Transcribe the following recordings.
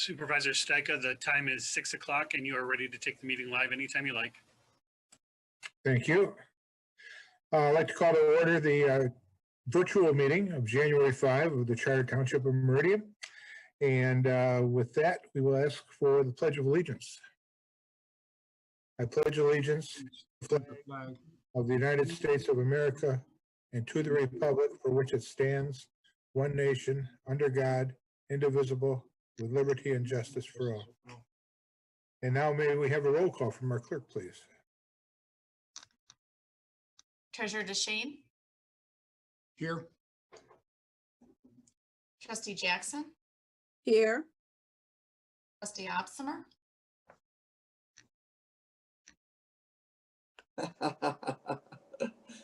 Supervisor Stika, the time is 6 o'clock and you are ready to take the meeting live anytime you like. Thank you. I'd like to call to order the virtual meeting of January 5 of the Charter Township of Meridian. And with that, we will ask for the Pledge of Allegiance. I pledge allegiance to the flag of the United States of America and to the republic for which it stands, one nation, under God, indivisible, with liberty and justice for all. And now may we have a roll call from our clerk, please. Treasurer DeShane. Here. Trustee Jackson. Here. Trustee Opsimer.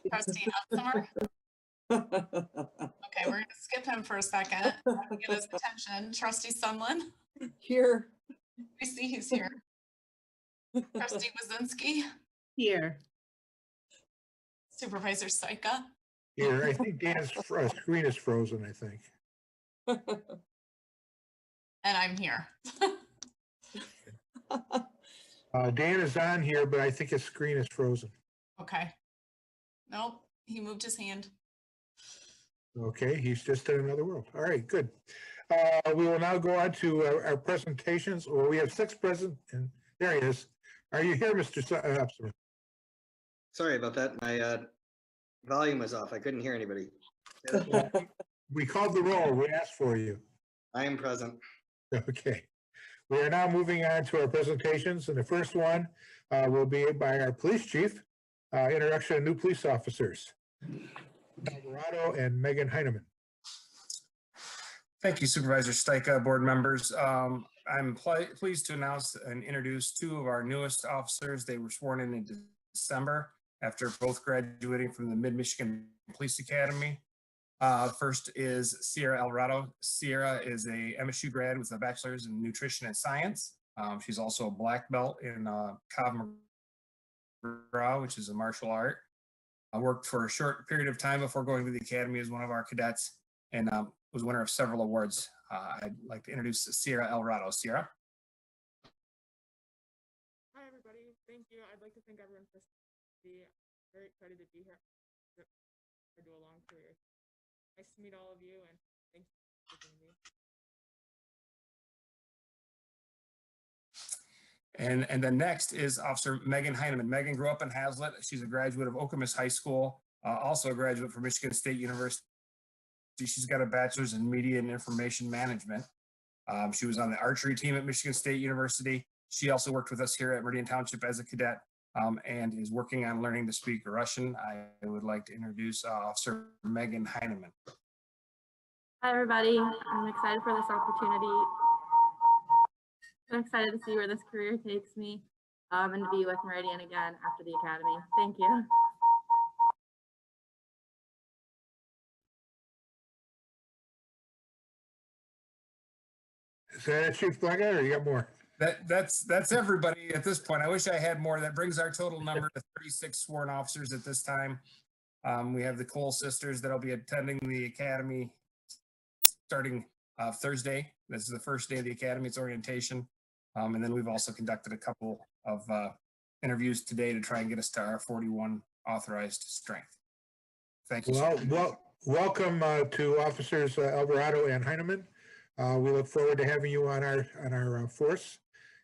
Trustee Opsimer. Okay, we're going to skip him for a second. Get his attention. Trustee Sunland. Here. We see he's here. Trustee Wazinski. Here. Supervisor Stika. Here, I think Dan's screen is frozen, I think. And I'm here. Dan is on here, but I think his screen is frozen. Okay. Nope, he moved his hand. Okay, he's just in another world. All right, good. We will now go on to our presentations. Well, we have 6 present, and there he is. Are you here, Mr. Opsimer? Sorry about that. My volume was off. I couldn't hear anybody. We called the roll. We asked for you. I am present. Okay. We are now moving on to our presentations, and the first one will be by our police chief, introduction of new police officers, Alvarado and Megan Heinemann. Thank you, Supervisor Stika, board members. I'm pleased to announce and introduce 2 of our newest officers. They were sworn in December after both graduating from the Mid-Michigan Police Academy. First is Sierra Alvarado. Sierra is a MSU grad with a bachelor's in nutrition and science. She's also a black belt in Krav Maga, which is a martial art. I worked for a short period of time before going to the academy as one of our cadets and was winner of several awards. I'd like to introduce Sierra Alvarado. Sierra. Hi, everybody. Thank you. I'd like to thank everyone for being very excited to be here. I do a long career. Nice to meet all of you, and thank you for being here. And then next is Officer Megan Heinemann. Megan grew up in Hazlitt. She's a graduate of Okemos High School, also a graduate from Michigan State University. She's got a bachelor's in media and information management. She was on the archery team at Michigan State University. She also worked with us here at Meridian Township as a cadet and is working on learning to speak Russian. I would like to introduce Officer Megan Heinemann. Hi, everybody. I'm excited for this opportunity. I'm excited to see where this career takes me and to be with Meridian again after the academy. Thank you. Is that it, Chief Blackett, or you got more? That's everybody at this point. I wish I had more. That brings our total number to 36 sworn officers at this time. We have the Cole sisters that'll be attending the academy starting Thursday. This is the first day of the academy. It's orientation. And then we've also conducted a couple of interviews today to try and get us to our 41 authorized strength. Thank you. Well, welcome to Officers Alvarado and Heinemann. We look forward to having you on our force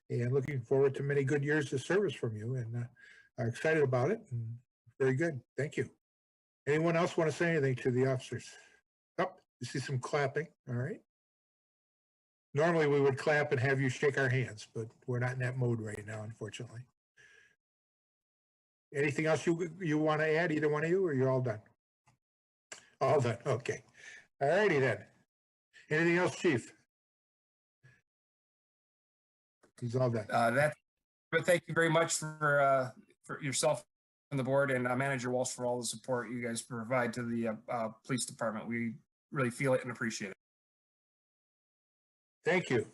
and looking forward to many good years of service from you, and are excited about it. And very good. Thank you. Anyone else want to say anything to the officers? Oh, you see some clapping. All right. Normally we would clap and have you shake our hands, but we're not in that mode right now, unfortunately. Anything else you want to add, either one of you, or you're all done? All done. Okay. All righty then. Anything else, Chief? He's all done. But thank you very much for yourself and the board and Manager Walsh for all the support you guys provide to the police department. We really feel it and appreciate it. Thank you.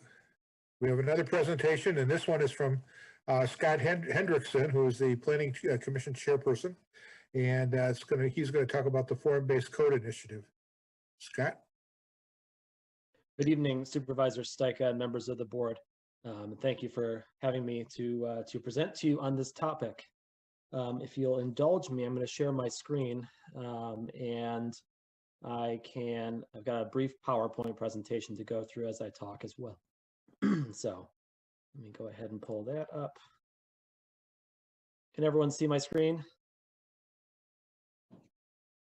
We have another presentation, and this one is from Scott Hendrickson, who is the Planning Commission Chairperson, and he's going to talk about the Form-Based Code Initiative. Scott? Good evening, Supervisor Stika and members of the board. Thank you for having me to present to you on this topic. If you'll indulge me, I'm going to share my screen, and I've got a brief PowerPoint presentation to go through as I talk as well. So let me go ahead and pull that up. Can everyone see my screen?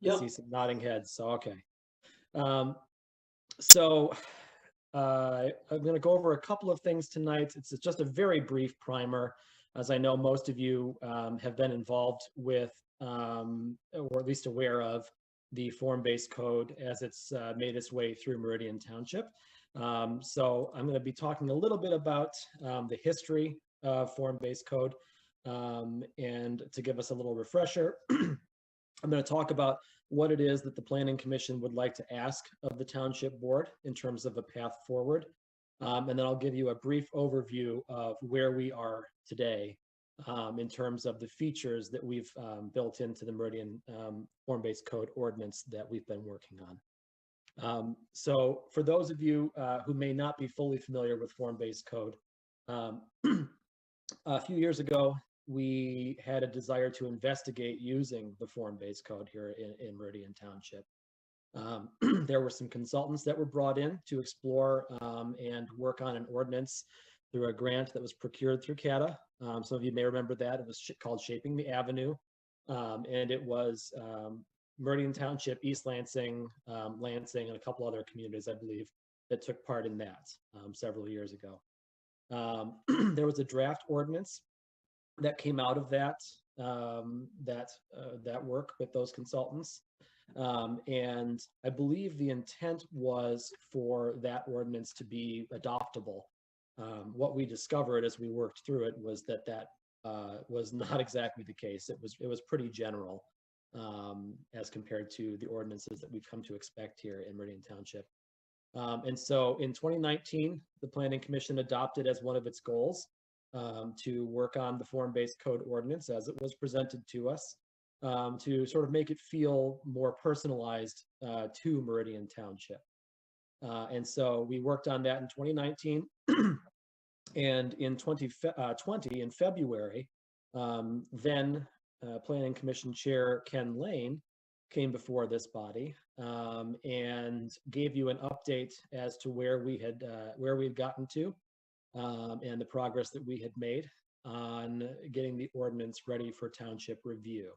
I see some nodding heads, so okay. I'm going to go over a couple of things tonight. It's just a very brief primer, as I know most of you have been involved with, or at least aware of, the form-based code as it's made its way through Meridian Township. So I'm going to be talking a little bit about the history of form-based code, and to give us a little refresher, I'm going to talk about what it is that the Planning Commission would like to ask of the Township Board in terms of a path forward. And then I'll give you a brief overview of where we are today in terms of the features that we've built into the Meridian form-based code ordinance that we've been working on. So for those of you who may not be fully familiar with form-based code, a few years ago, we had a desire to investigate using the form-based code here in Meridian Township. There were some consultants that were brought in to explore and work on an ordinance through a grant that was procured through CATA. Some of you may remember that. It was called Shaping the Avenue, and it was Meridian Township, East Lansing, Lansing, and a couple other communities, I believe, that took part in that several years ago. There was a draft ordinance that came out of that that work with those consultants, and I believe the intent was for that ordinance to be adoptable. What we discovered as we worked through it was that was not exactly the case. It was pretty general as compared to the ordinances that we've come to expect here in Meridian Township. And so in 2019, the Planning Commission adopted as one of its goals to work on the form-based code ordinance as it was presented to us, to sort of make it feel more personalized to Meridian Township. And so we worked on that in 2019. And in 2020, in February, then Planning Commission Chair Ken Lane came before this body and gave you an update as to where we had gotten to, and the progress that we had made on getting the ordinance ready for township review.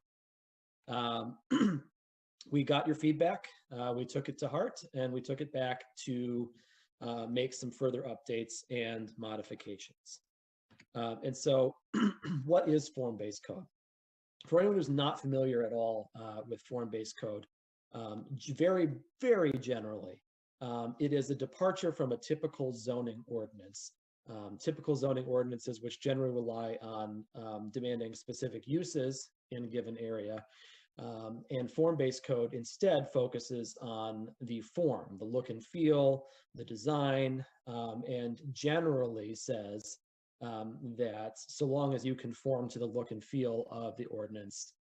We got your feedback, we took it to heart, and we took it back to make some further updates and modifications. And so what is form-based code? For anyone who's not familiar at all with form-based code, very, very generally, it is a departure from a typical zoning ordinance. Typical zoning ordinances, which generally rely on demanding specific uses in a given area, and form-based code instead focuses on the form, the look and feel, the design, and generally says that so long as you conform to the look and feel of the ordinance,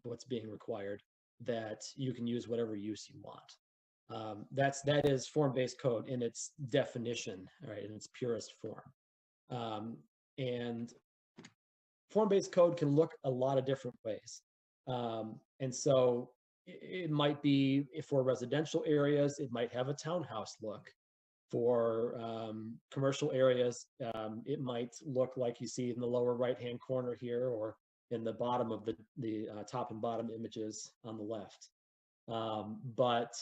what's being required, that you can use whatever use you want. That is form-based code in its definition, right, in its purest form. And form-based code can look a lot of different ways. And so it might be, for residential areas, it might have a townhouse look. For commercial areas, it might look like you see in the lower right-hand corner here, or in the bottom of the top and bottom images on the left. But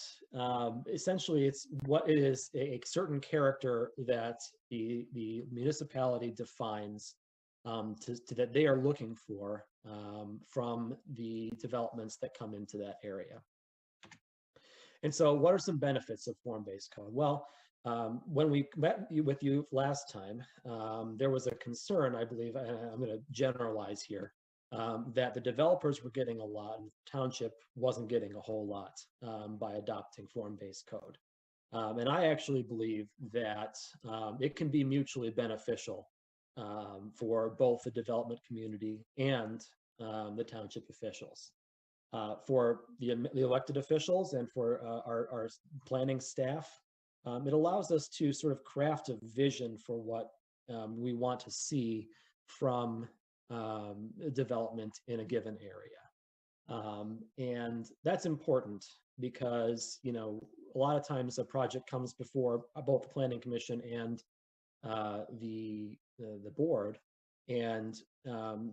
essentially, it's what it is a certain character that the municipality defines that they are looking for from the developments that come into that area. And so what are some benefits of form-based code? Well, when we met with you last time, there was a concern, I believe, and I'm going to generalize here, that the developers were getting a lot and the township wasn't getting a whole lot by adopting form-based code. And I actually believe that it can be mutually beneficial for both the development community and the township officials. For the elected officials and for our planning staff, it allows us to sort of craft a vision for what we want to see from development in a given area. And that's important because, you know, a lot of times a project comes before both the Planning Commission and the board, and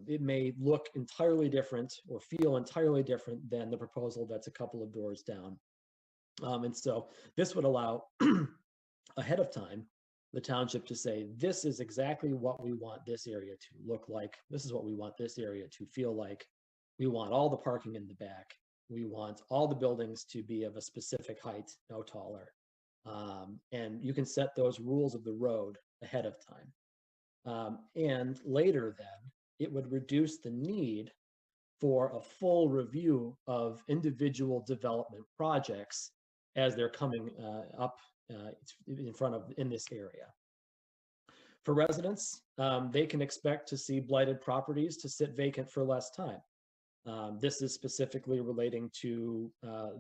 it may look entirely different or feel entirely different than the proposal that's a couple of doors down. And so this would allow ahead of time the township to say, this is exactly what we want this area to look like. This is what we want this area to feel like. We want all the parking in the back. We want all the buildings to be of a specific height, no taller. And you can set those rules of the road ahead of time. And later then, it would reduce the need for a full review of individual development projects as they're coming up in this area. For residents, they can expect to see blighted properties to sit vacant for less time. This is specifically relating to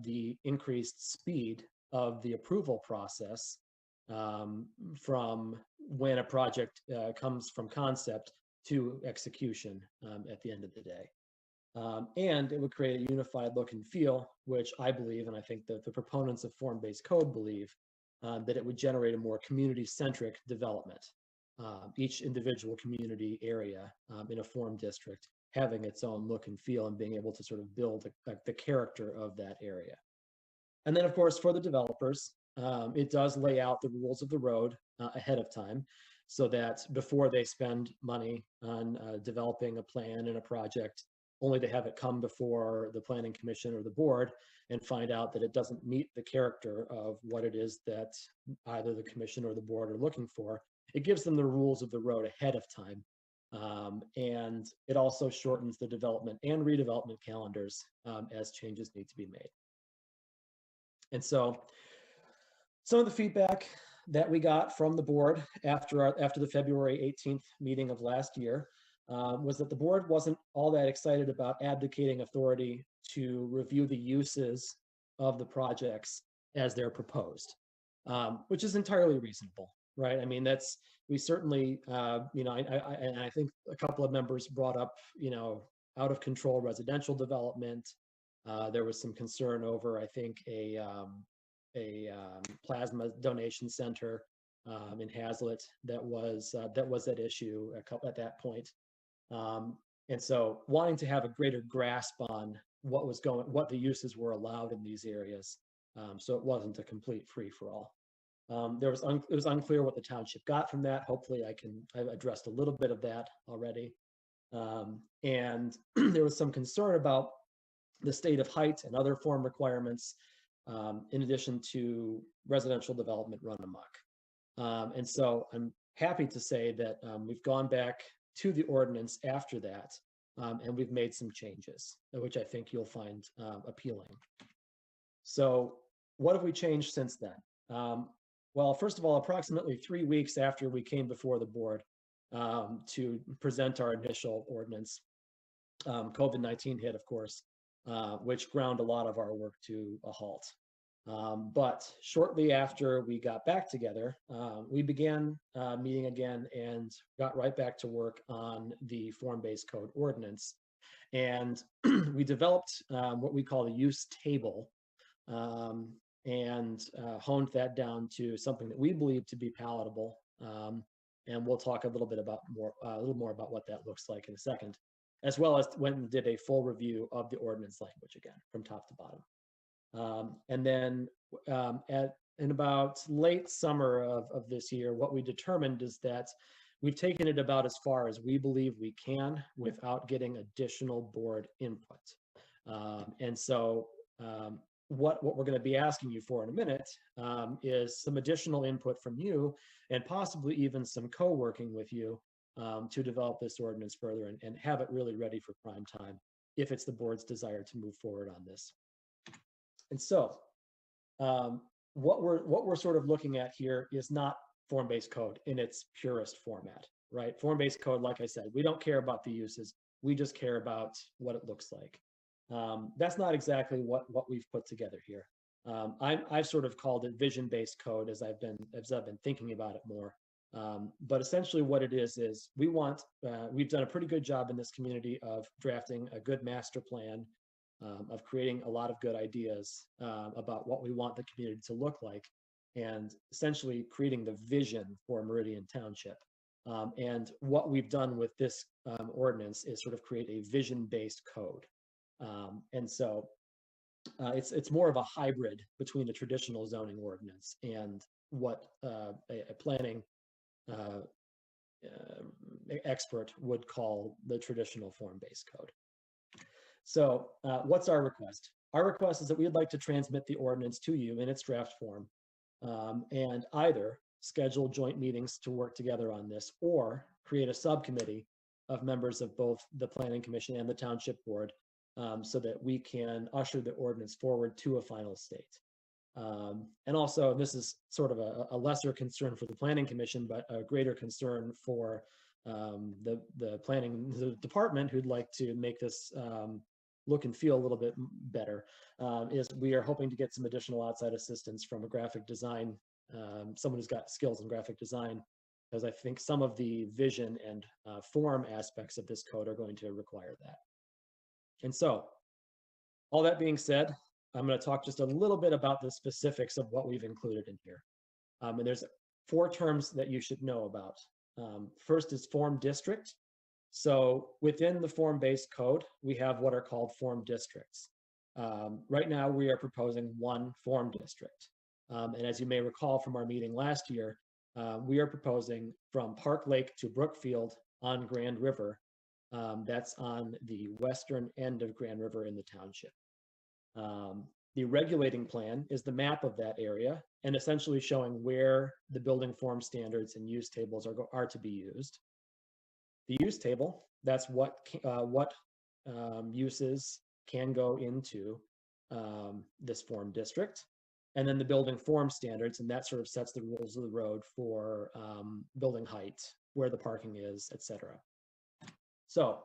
the increased speed of the approval process from when a project comes from concept to execution at the end of the day. And it would create a unified look and feel, which I believe, and I think that the proponents of form-based code believe, that it would generate a more community-centric development. Each individual community area in a form district having its own look and feel and being able to sort of build the character of that area. And then, of course, for the developers, it does lay out the rules of the road ahead of time so that before they spend money on developing a plan and a project, only to have it come before the Planning Commission or the board and find out that it doesn't meet the character of what it is that either the commission or the board are looking for. It gives them the rules of the road ahead of time. And it also shortens the development and redevelopment calendars as changes need to be made. And so some of the feedback that we got from the board after the February 18th meeting of last year was that the board wasn't all that excited about abdicating authority to review the uses of the projects as they're proposed, which is entirely reasonable, right? I mean, we certainly, you know, I think a couple of members brought up, you know, out of control residential development. There was some concern over, I think, a plasma donation center in Hazlet that was at issue at that point. And so wanting to have a greater grasp on what the uses were allowed in these areas, so it wasn't a complete free-for-all. It was unclear what the township got from that. Hopefully I've addressed a little bit of that already. And there was some concern about the state of height and other form requirements, in addition to residential development run amok. And so I'm happy to say that we've gone back to the ordinance after that, and we've made some changes, which I think you'll find appealing. So what have we changed since then? Well, first of all, approximately 3 weeks after we came before the board to present our initial ordinance, COVID-19 hit, of course, which ground a lot of our work to a halt. But shortly after we got back together, we began meeting again and got right back to work on the form-based code ordinance. And we developed what we call the use table, and honed that down to something that we believe to be palatable. And we'll talk a little more about what that looks like in a second, as well as went and did a full review of the ordinance language again, from top to bottom. And then in about late summer of this year, what we determined is that we've taken it about as far as we believe we can without getting additional board input. And so what we're going to be asking you for in a minute is some additional input from you, and possibly even some co-working with you to develop this ordinance further and have it really ready for prime time if it's the board's desire to move forward on this. And so what we're sort of looking at here is not form-based code in its purest format, right? Form-based code, like I said, we don't care about the uses. We just care about what it looks like. That's not exactly what we've put together here. I've sort of called it vision-based code as I've been thinking about it more. But essentially what it is we've done a pretty good job in this community of drafting a good master plan, of creating a lot of good ideas about what we want the community to look like, and essentially creating the vision for Meridian Township. And what we've done with this ordinance is sort of create a vision-based code. And so it's more of a hybrid between the traditional zoning ordinance and what a planning expert would call the traditional form-based code. So what's our request? Our request is that we'd like to transmit the ordinance to you in its draft form, and either schedule joint meetings to work together on this, or create a subcommittee of members of both the Planning Commission and the Township Board, so that we can usher the ordinance forward to a final state. And also, this is sort of a lesser concern for the Planning Commission, but a greater concern for the department, who'd like to make this look and feel a little bit better, is we are hoping to get some additional outside assistance from a graphic design, someone who's got skills in graphic design, because I think some of the vision and form aspects of this code are going to require that. And so, all that being said, I'm going to talk just a little bit about the specifics of what we've included in here. And there's 4 terms that you should know about. First is form district. So within the form-based code, we have what are called form districts. Right now, we are proposing 1 form district. And as you may recall from our meeting last year, we are proposing from Park Lake to Brookfield on Grand River. That's on the western end of Grand River in the township. The regulating plan is the map of that area and essentially showing where the building form standards and use tables are to be used. The use table, that's what uses can go into this form district. And then the building form standards, and that sort of sets the rules of the road for building height, where the parking is, etc. So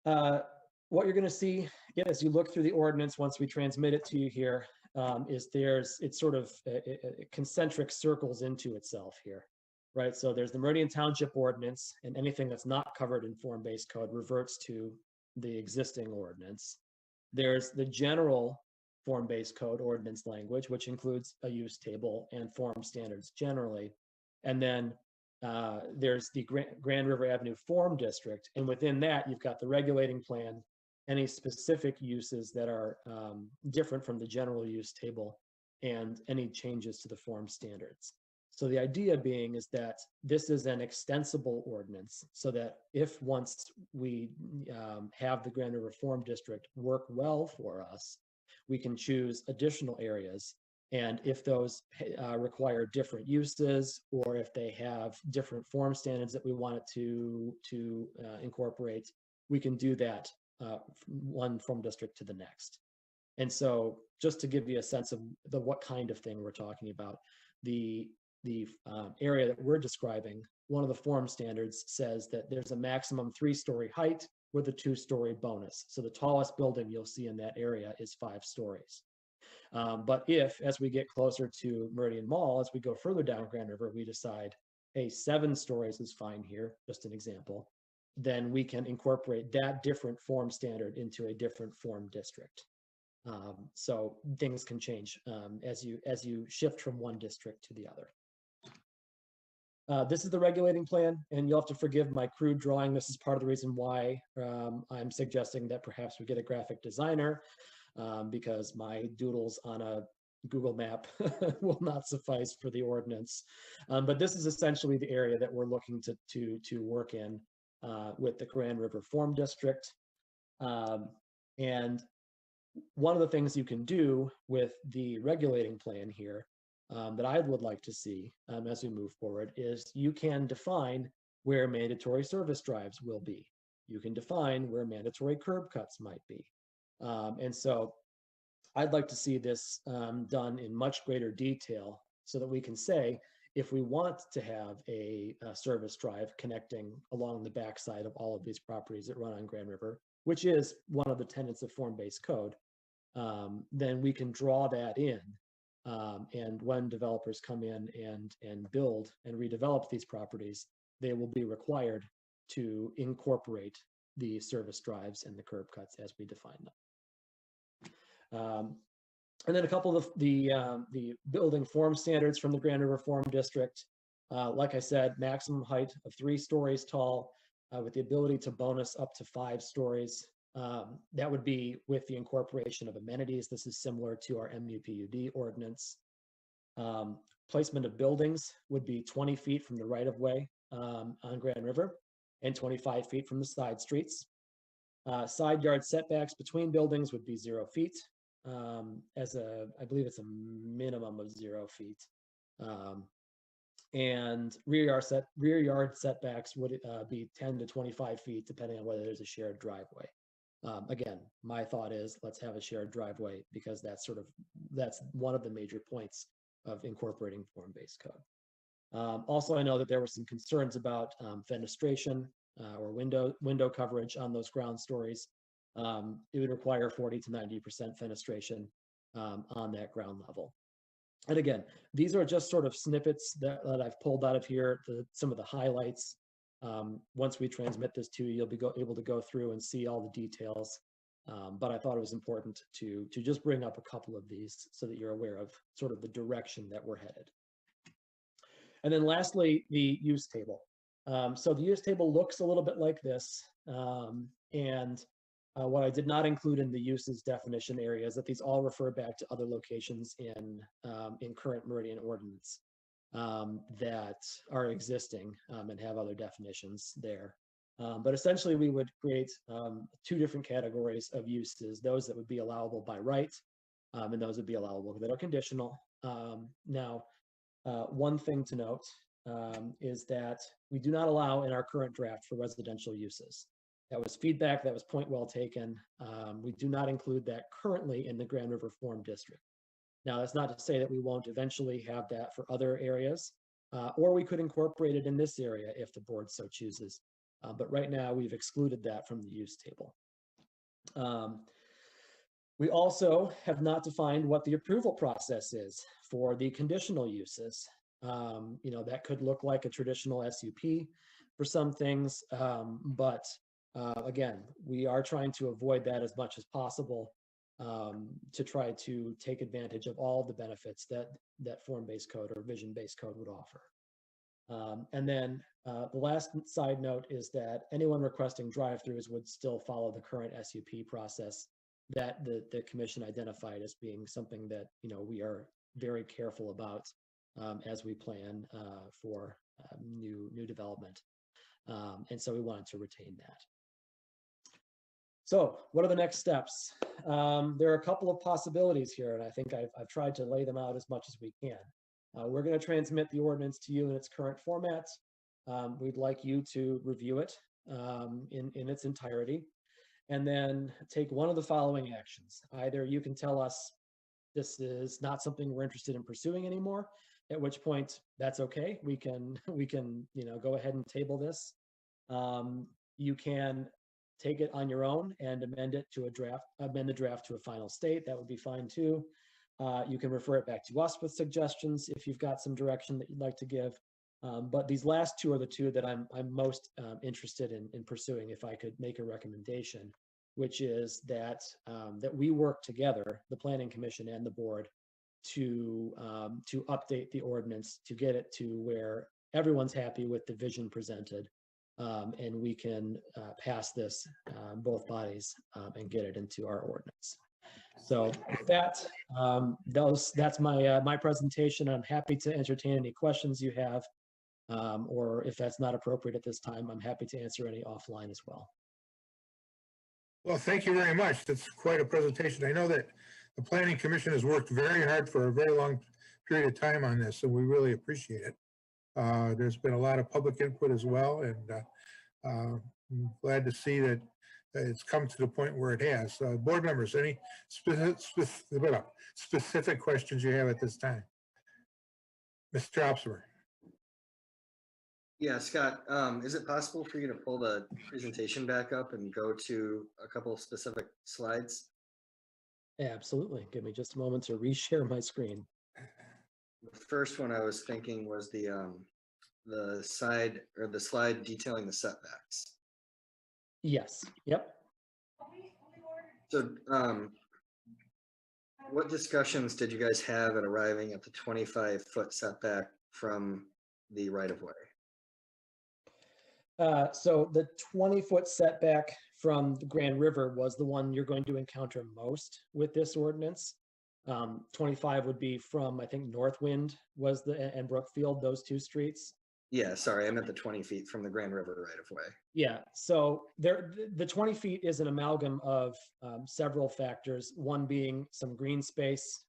what you're going to see as you look through the ordinance once we transmit it to you here is it's sort of concentric circles into itself here, right? So there's the Meridian Township Ordinance, and anything that's not covered in form-based code reverts to the existing ordinance. There's the general form-based code ordinance language, which includes a use table and form standards generally. And then there's the Grand River Avenue Form District, and within that, you've got the regulating plan, any specific uses that are different from the general use table, and any changes to the form standards. So the idea being is that this is an extensible ordinance, so that if once we have the Grand River Form District work well for us, we can choose additional areas. And if those require different uses, or if they have different form standards that we want it to incorporate, we can do that one form district to the next. And so just to give you a sense of what kind of thing we're talking about, the area that we're describing, one of the form standards says that there's a maximum 3-story height with a 2-story bonus. So the tallest building you'll see in that area is 5 stories. But if, as we get closer to Meridian Mall, as we go further down Grand River, we decide, hey, 7 stories is fine here, just an example, then we can incorporate that different form standard into a different form district. So things can change as you shift from one district to the other. This is the regulating plan, and you'll have to forgive my crude drawing. This is part of the reason why I'm suggesting that perhaps we get a graphic designer, because my doodles on a Google map will not suffice for the ordinance. But this is essentially the area that we're looking to work in with the Grand River Form District. And one of the things you can do with the regulating plan here that I would like to see as we move forward is you can define where mandatory service drives will be. You can define where mandatory curb cuts might be. And so I'd like to see this done in much greater detail so that we can say, if we want to have a service drive connecting along the backside of all of these properties that run on Grand River, which is one of the tenets of form-based code, then we can draw that in. And when developers come in and build and redevelop these properties, they will be required to incorporate the service drives and the curb cuts as we define them. And then a couple of the building form standards from the Grand River Form District. Like I said, maximum height of 3 stories tall, with the ability to bonus up to 5 stories. That would be with the incorporation of amenities. This is similar to our MUPUD ordinance. Placement of buildings would be 20 feet from the right of way on Grand River and 25 feet from the side streets. Side yard setbacks between buildings would be 0 feet. I believe it's a minimum of 0 feet. And rear yard setbacks would be 10 to 25 feet, depending on whether there's a shared driveway. Again, my thought is let's have a shared driveway because that's one of the major points of incorporating form-based code. Also, I know that there were some concerns about fenestration or window coverage on those ground stories. It would require 40 to 90% fenestration on that ground level. And again, these are just sort of snippets that I've pulled out of here, some of the highlights. Once we transmit this to you, you'll be able to go through and see all the details. But I thought it was important to just bring up a couple of these so that you're aware of sort of the direction that we're headed. And then lastly, the use table. So the use table looks a little bit like this. What I did not include in the uses definition area is that these all refer back to other locations in current Meridian ordinance that are existing and have other definitions there. But essentially, we would create 2 different categories of uses, those that would be allowable by right and those that would be allowable that are conditional. Now, one thing to note is that we do not allow in our current draft for residential uses. That was feedback, that was point well taken. We do not include that currently in the Grand River Form District. Now, that's not to say that we won't eventually have that for other areas, or we could incorporate it in this area if the board so chooses. But right now, we've excluded that from the use table. We also have not defined what the approval process is for the conditional uses. That could look like a traditional SUP for some things, but again, we are trying to avoid that as much as possible to try to take advantage of all the benefits that form-based code or vision-based code would offer. And then the last side note is that anyone requesting drive-throughs would still follow the current SUP process that the commission identified as being something that we are very careful about as we plan for new development. And so we wanted to retain that. So what are the next steps? There are a couple of possibilities here, and I think I've tried to lay them out as much as we can. We're going to transmit the ordinance to you in its current format. We'd like you to review it in its entirety, and then take one of the following actions. Either you can tell us this is not something we're interested in pursuing anymore, at which point that's okay. We can go ahead and table this. You can take it on your own and amend the draft to a final state. That would be fine too. You can refer it back to us with suggestions if you've got some direction that you'd like to give. But these last 2 are the 2 that I'm most interested in pursuing if I could make a recommendation, which is that we work together, the Planning Commission and the board, to update the ordinance to get it to where everyone's happy with the vision presented. And we can pass this, both bodies, and get it into our ordinance. So with that, that's my presentation. I'm happy to entertain any questions you have, or if that's not appropriate at this time, I'm happy to answer any offline as well. Well, thank you very much. That's quite a presentation. I know that the Planning Commission has worked very hard for a very long period of time on this, so we really appreciate it. There's been a lot of public input as well, and I'm glad to see that it's come to the point where it has. Board members, any specific questions you have at this time? Mr. Opsimer. Yeah, Scott, is it possible for you to pull the presentation back up and go to a couple of specific slides? Absolutely. Give me just a moment to reshare my screen. The first one I was thinking was the side or the slide detailing the setbacks. Yes, yep. So, what discussions did you guys have at arriving at the 25-foot setback from the right of way? So the 20-foot setback from the Grand River was the one you're going to encounter most with this ordinance. 25 would be from, I think, Northwind was and Brookfield, those two streets. Yeah, sorry, I meant the 20 feet from the Grand River right of way. Yeah, so the 20 feet is an amalgam of several factors, one being some green space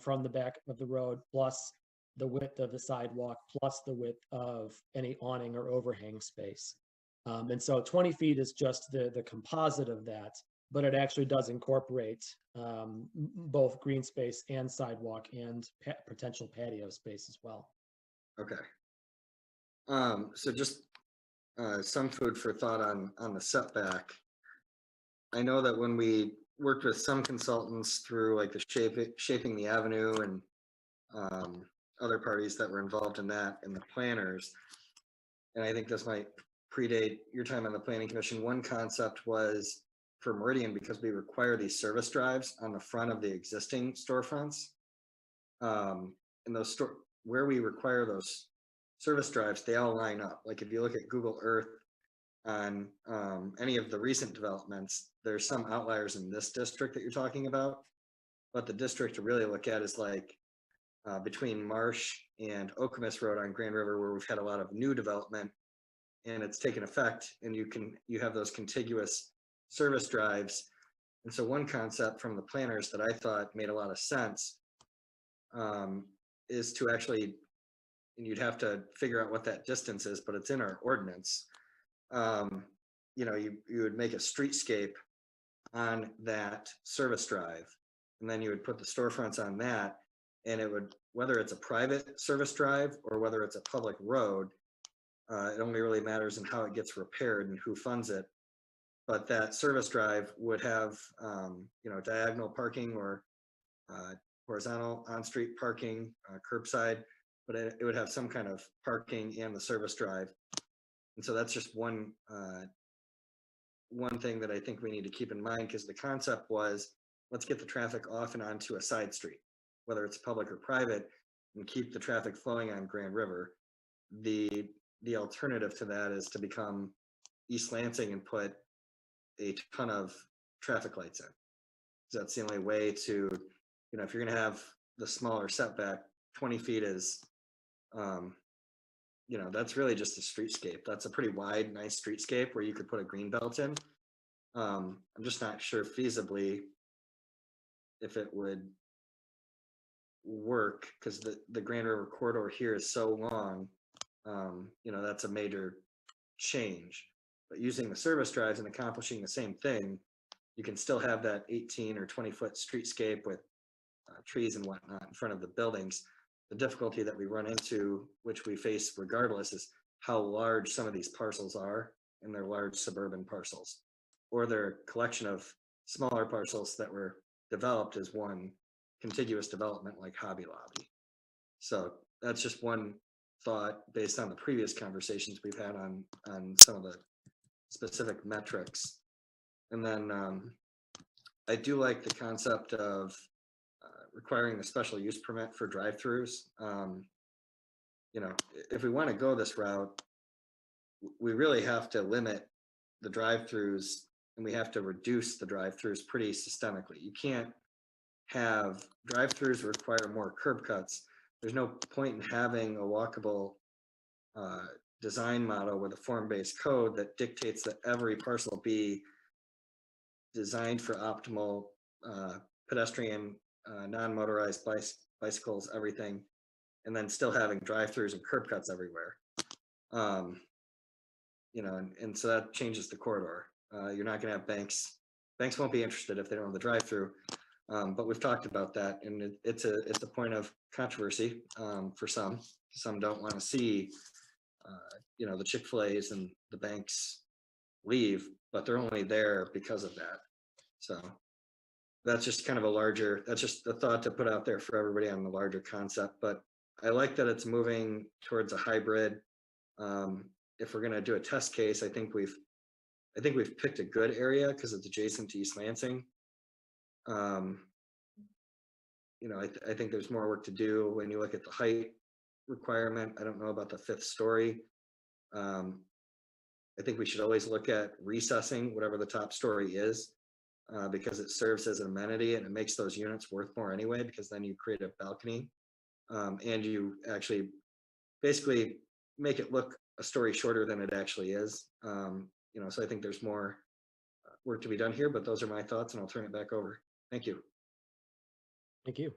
from the back of the road, plus the width of the sidewalk, plus the width of any awning or overhang space. And so 20 feet is just the composite of that, but it actually does incorporate both green space and sidewalk and potential patio space as well. Okay. So just some food for thought on the setback. I know that when we worked with some consultants through like the shaping the avenue and other parties that were involved in that and the planners, and I think this might predate your time on the planning commission. One concept was for Meridian, because we require these service drives on the front of the existing storefronts. And those where we require those service drives, they all line up. Like if you look at Google Earth on any of the recent developments, there's some outliers in this district that you're talking about, but the district to really look at is like between Marsh and Okemos Road on Grand River, where we've had a lot of new development and it's taken effect, and you have those contiguous service drives. And so one concept from the planners that I thought made a lot of sense is to actually, and you'd have to figure out what that distance is, but it's in our ordinance. You know, you would make a streetscape on that service drive, and then you would put the storefronts on that, and it would, whether it's a private service drive or whether it's a public road, it only really matters in how it gets repaired and who funds it. But that service drive would have, you know, diagonal parking or horizontal on-street parking, curbside, but it would have some kind of parking and the service drive. And so that's just one thing that I think we need to keep in mind, because the concept was, let's get the traffic off and onto a side street, whether it's public or private, and keep the traffic flowing on Grand River. The alternative to that is to become East Lansing and put a ton of traffic lights in. So that's the only way to, you know, if you're going to have the smaller setback, 20 feet is, you know, that's really just a streetscape. That's a pretty wide, nice streetscape where you could put a green belt in. I'm just not sure feasibly if it would work, because the Grand River corridor here is so long. You know, that's a major change. But using the service drives and accomplishing the same thing, you can still have that 18 or 20-foot streetscape with trees and whatnot in front of the buildings. The difficulty that we run into, which we face regardless, is how large some of these parcels are, and they're large suburban parcels, or they're a collection of smaller parcels that were developed as one contiguous development like Hobby Lobby. So that's just one thought based on the previous conversations we've had on some of the specific metrics. And then I do like the concept of requiring the special use permit for drive-throughs. You know, if we want to go this route, we really have to limit the drive-throughs, and we have to reduce the drive-throughs pretty systemically. You can't have drive-throughs require more curb cuts. There's no point in having a walkable design model with a form-based code that dictates that every parcel be designed for optimal pedestrian, non-motorized bicycles, everything, and then still having drive-throughs and curb cuts everywhere. You know, and so that changes the corridor. You're not going to have banks. Banks won't be interested if they don't have the drive-through. But we've talked about that, and it's a point of controversy for some. Some don't want to see, you know, the Chick-fil-A's and the banks leave, but they're only there because of that. So that's just kind of a larger, that's just a thought to put out there for everybody on the larger concept, but I like that it's moving towards a hybrid. If we're gonna do a test case, I think we've picked a good area because it's adjacent to East Lansing. You know, I think there's more work to do when you look at the height requirement. I don't know about the 5th story. I think we should always look at recessing whatever the top story is, because it serves as an amenity and it makes those units worth more anyway, because then you create a balcony, and you actually basically make it look a story shorter than it actually is. You know, so I think there's more work to be done here, but those are my thoughts and I'll turn it back over. Thank you. Thank you.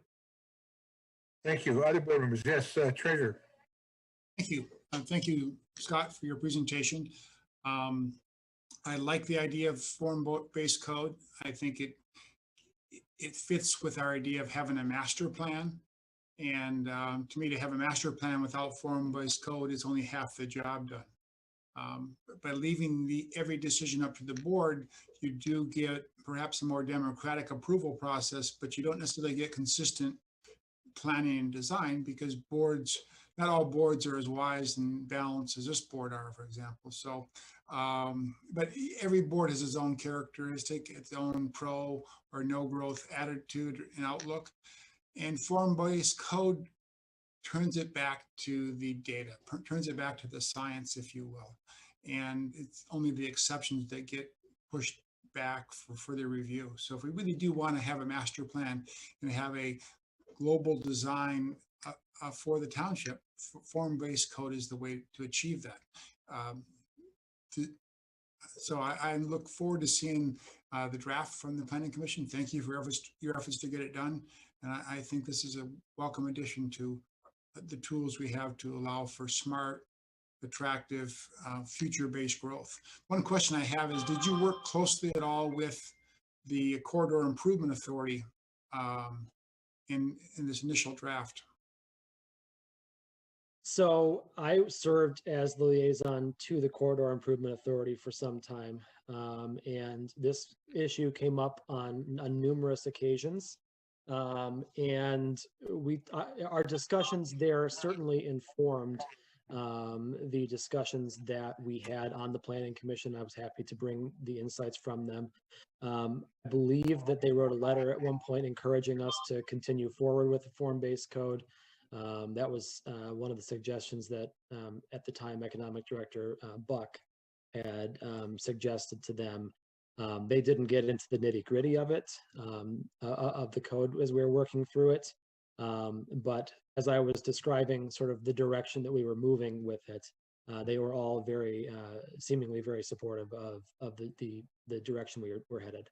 Thank you. Other board members? Yes, Treasurer. Thank you. Thank you, Scott, for your presentation. I like the idea of form-based code. I think it fits with our idea of having a master plan. And to me, to have a master plan without form-based code is only half the job done. By leaving every decision up to the board, you do get perhaps a more democratic approval process, but you don't necessarily get consistent planning and design, because boards, not all boards are as wise and balanced as this board are, for example. So, but every board has its own characteristic, its own pro or no growth attitude and outlook. And form-based code turns it back to the data, turns it back to the science, if you will. And it's only the exceptions that get pushed back for further review. So if we really do want to have a master plan and have a global design for the township, form-based code is the way to achieve that. So I look forward to seeing the draft from the Planning Commission. Thank you for your efforts to get it done. And I think this is a welcome addition to the tools we have to allow for smart, attractive, future-based growth. One question I have is, did you work closely at all with the Corridor Improvement Authority in this initial draft? So I served as the liaison to the Corridor Improvement Authority for some time. And this issue came up on numerous occasions. And our discussions there certainly informed the discussions that we had on the Planning Commission. I was happy to bring the insights from them. I believe that they wrote a letter at one point encouraging us to continue forward with the form-based code. That was one of the suggestions that at the time Economic Director Buck had suggested to them. They didn't get into the nitty-gritty of it, of the code as we were working through it. But as I was describing sort of the direction that we were moving with it, they were all very, seemingly very supportive of the direction we're headed.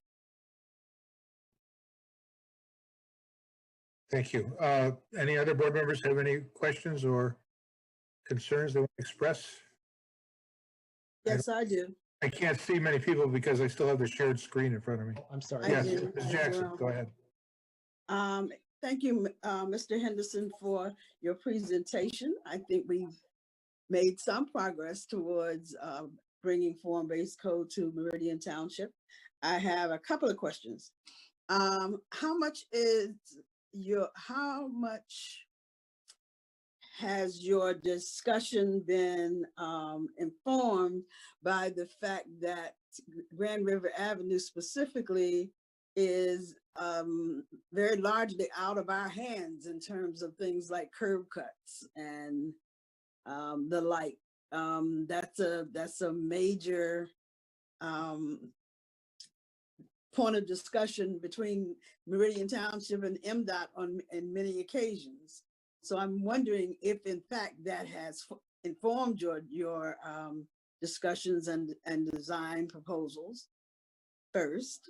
Thank you. Any other board members have any questions or concerns they want to express? Yes, I do. I can't see many people because I still have the shared screen in front of me. I'm sorry. I Yes, do Ms. as Jackson, well. go ahead. Thank you, Mr. Henderson, for your presentation. I think we've made some progress towards bringing form-based code to Meridian Township. I have a couple of questions. How much has your discussion been informed by the fact that Grand River Avenue specifically is very largely out of our hands in terms of things like curb cuts and the like? That's a major point of discussion between Meridian Township and MDOT on many occasions. So I'm wondering if in fact that has informed your discussions and design proposals first.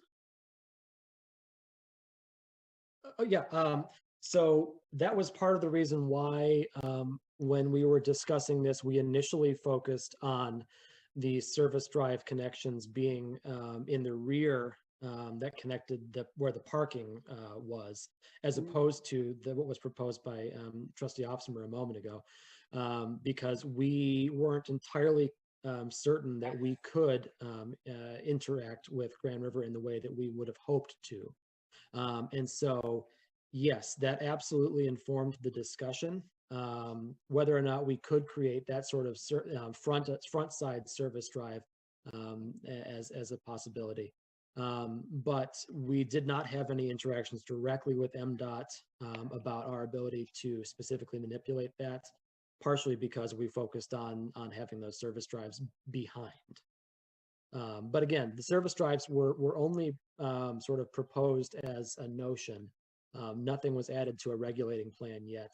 Yeah, so that was part of the reason why when we were discussing this, we initially focused on the service drive connections being in the rear that connected where the parking was, as opposed to what was proposed by Trustee Opsimer a moment ago, because we weren't entirely certain that we could interact with Grand River in the way that we would have hoped to. And so, yes, that absolutely informed the discussion. Whether or not we could create that sort of front side service drive as a possibility. But we did not have any interactions directly with MDOT about our ability to specifically manipulate that, partially because we focused on having those service drives behind. But again, the service drives were only sort of proposed as a notion. Nothing was added to a regulating plan yet.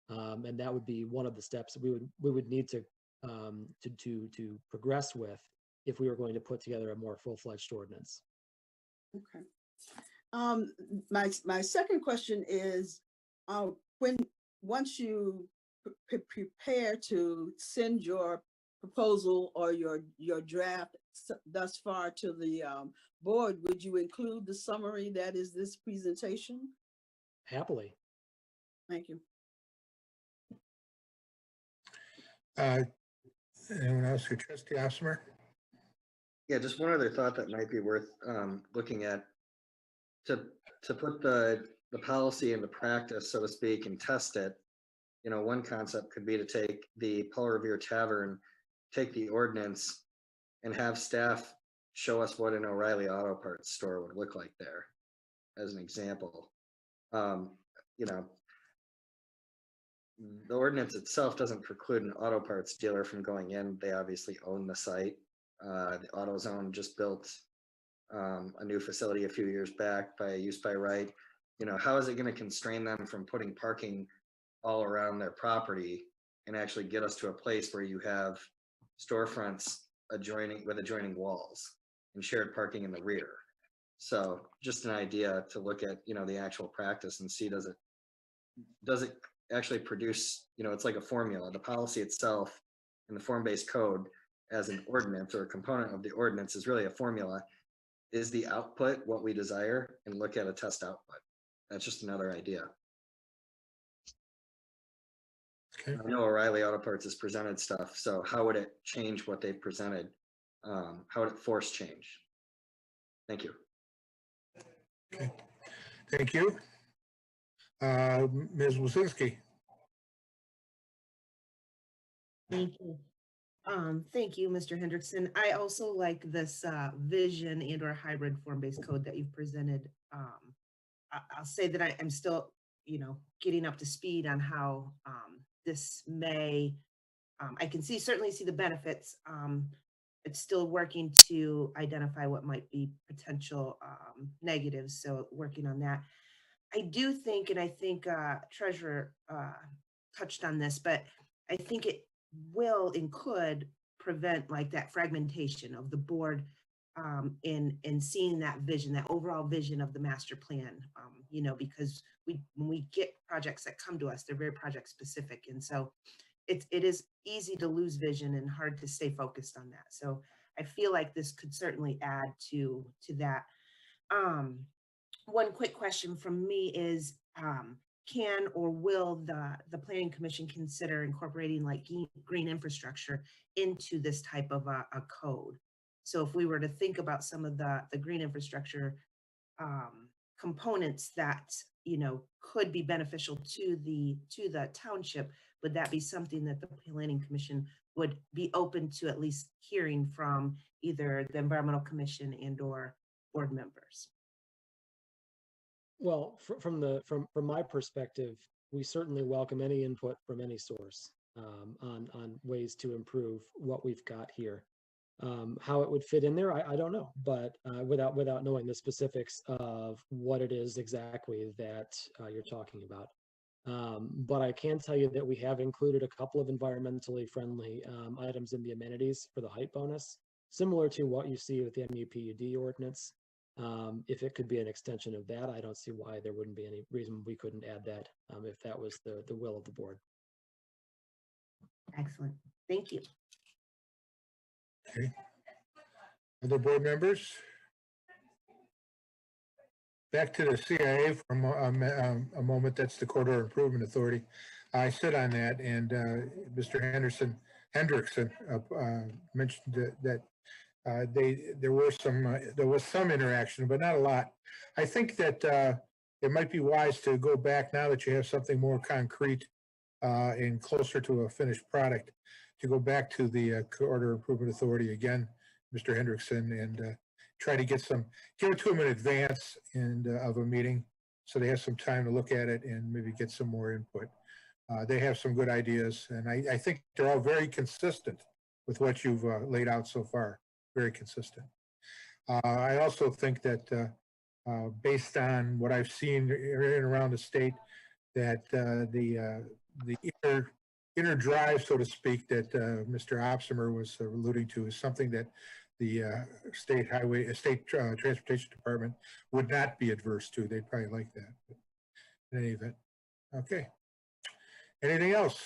And that would be one of the steps we would need to progress with if we were going to put together a more full-fledged ordinance. Okay. My second question is, once you prepare to send your proposal or your draft thus far to the board, would you include the summary that is this presentation? Happily. Thank you. Anyone else? Trustee Osmer? Yeah, just one other thought that might be worth looking at to put the policy into practice, so to speak, and test it. You know, one concept could be to take the Paul Revere Tavern, take the ordinance, and have staff show us what an O'Reilly Auto Parts store would look like there, as an example. You know, the ordinance itself doesn't preclude an auto parts dealer from going in. They obviously own the site. The AutoZone just built a new facility a few years back by use by right. You know, how is it going to constrain them from putting parking all around their property and actually get us to a place where you have storefronts adjoining walls and shared parking in the rear? So just an idea to look at, you know, the actual practice and see, does it actually produce, you know, it's like a formula. The policy itself and the form-based code as an ordinance or a component of the ordinance is really a formula. Is the output what we desire? And look at a test output. That's just another idea. Okay. I know O'Reilly Auto Parts has presented stuff, so how would it change what they've presented? How would it force change? Thank you. Okay. Thank you. Ms. Wasinski? Thank you. Thank you, Mr. Hendrickson. I also like this vision and or hybrid form-based code that you've presented. I'll say that I'm still, you know, getting up to speed on how this may, I can certainly see the benefits. It's still working to identify what might be potential negatives, so working on that. I do think, and I think Treasurer touched on this, but I think it will and could prevent like that fragmentation of the board in seeing that vision, that overall vision of the master plan, you know, because when we get projects that come to us, they're very project specific. And so it is easy to lose vision and hard to stay focused on that. So I feel like this could certainly add to that. One quick question from me is, can or will the Planning Commission consider incorporating like green infrastructure into this type of a code? So if we were to think about some of the green infrastructure components that, you know, could be beneficial to the township, would that be something that the Planning Commission would be open to at least hearing from either the Environmental Commission and or board members? Well, from my perspective, we certainly welcome any input from any source on ways to improve what we've got here. How it would fit in there, I don't know, but without knowing the specifics of what it is exactly that you're talking about. But I can tell you that we have included a couple of environmentally friendly items in the amenities for the height bonus, similar to what you see with the MUPUD ordinance. If it could be an extension of that, I don't see why there wouldn't be any reason we couldn't add that if that was the will of the board. Excellent. Thank you. Okay. Other board members? Back to the CIA for a moment. That's the Corridor Improvement Authority. I sit on that, and Mr. Hendrickson mentioned that there was some interaction, but not a lot. I think that it might be wise to go back now that you have something more concrete and closer to a finished product, to go back to the Corridor Improvement Authority again, Mr. Hendrickson, and try to give it to them in advance of a meeting, so they have some time to look at it and maybe get some more input. They have some good ideas, and I think they're all very consistent with what you've laid out so far. Very consistent. I also think that based on what I've seen in and around the state, that the inner drive, so to speak, that Mr. Opsimer was alluding to is something that the state transportation department would not be adverse to. They'd probably like that. But in any event, okay. Anything else?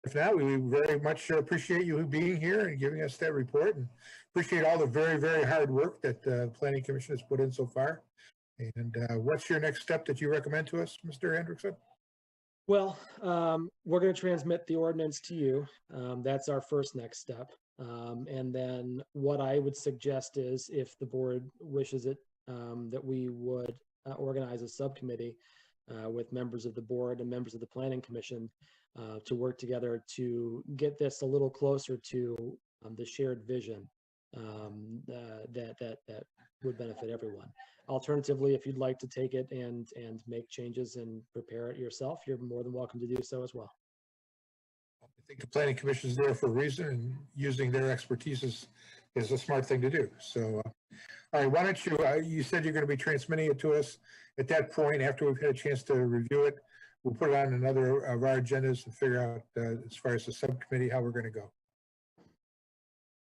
If not, we very much appreciate you being here and giving us that report, and appreciate all the very, very hard work that the Planning Commission has put in so far. And what's your next step that you recommend to us, Mr. Hendrickson? Well, we're going to transmit the ordinance to you. That's our first next step. And then what I would suggest is, if the board wishes it, that we would organize a subcommittee with members of the board and members of the Planning Commission to work together to get this a little closer to the shared vision that would benefit everyone. Alternatively, if you'd like to take it and make changes and prepare it yourself, you're more than welcome to do so as well. I think the Planning Commission is there for a reason, and using their expertise is a smart thing to do. So, all right, why don't you, you said you're going to be transmitting it to us. At that point, after we've had a chance to review it, we'll put it on another of our agendas and figure out, as far as the subcommittee, how we're going to go.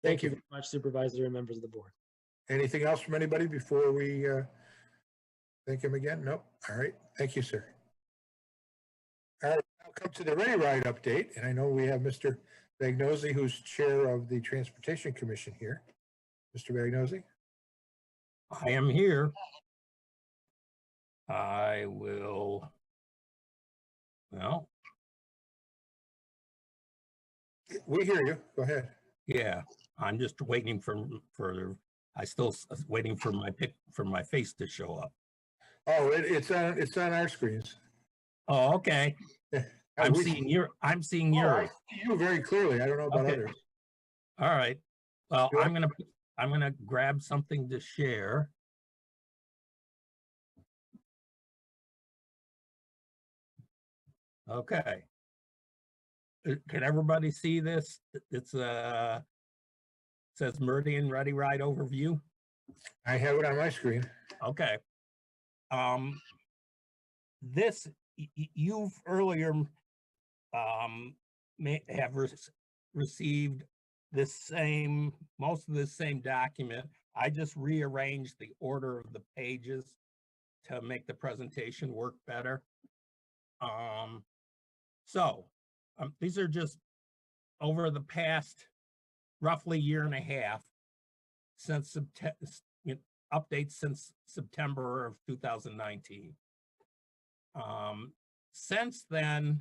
Thank you very much, Supervisor and members of the board. Anything else from anybody before we thank him again? Nope. All right. Thank you, sir. All right. I'll come to the Ready Ride update. And I know we have Mr. Vagnozzi, who's chair of the Transportation Commission here. Mr. Vagnozzi? I am here. I will, well. We hear you. Go ahead. Yeah, I'm just waiting I still waiting for my face to show up. Oh, it's on our screens. Oh, okay. I'm seeing yours. I see you very clearly. I don't know about others. All right. Well, I'm gonna grab something to share. Okay. Can everybody see this? It's says Meridian Ready Ride Overview. I have it on my screen. Okay. This you've earlier may have received most of the same document. I just rearranged the order of the pages to make the presentation work better. These are just over the past roughly year and a half since updates since September of 2019. Since then,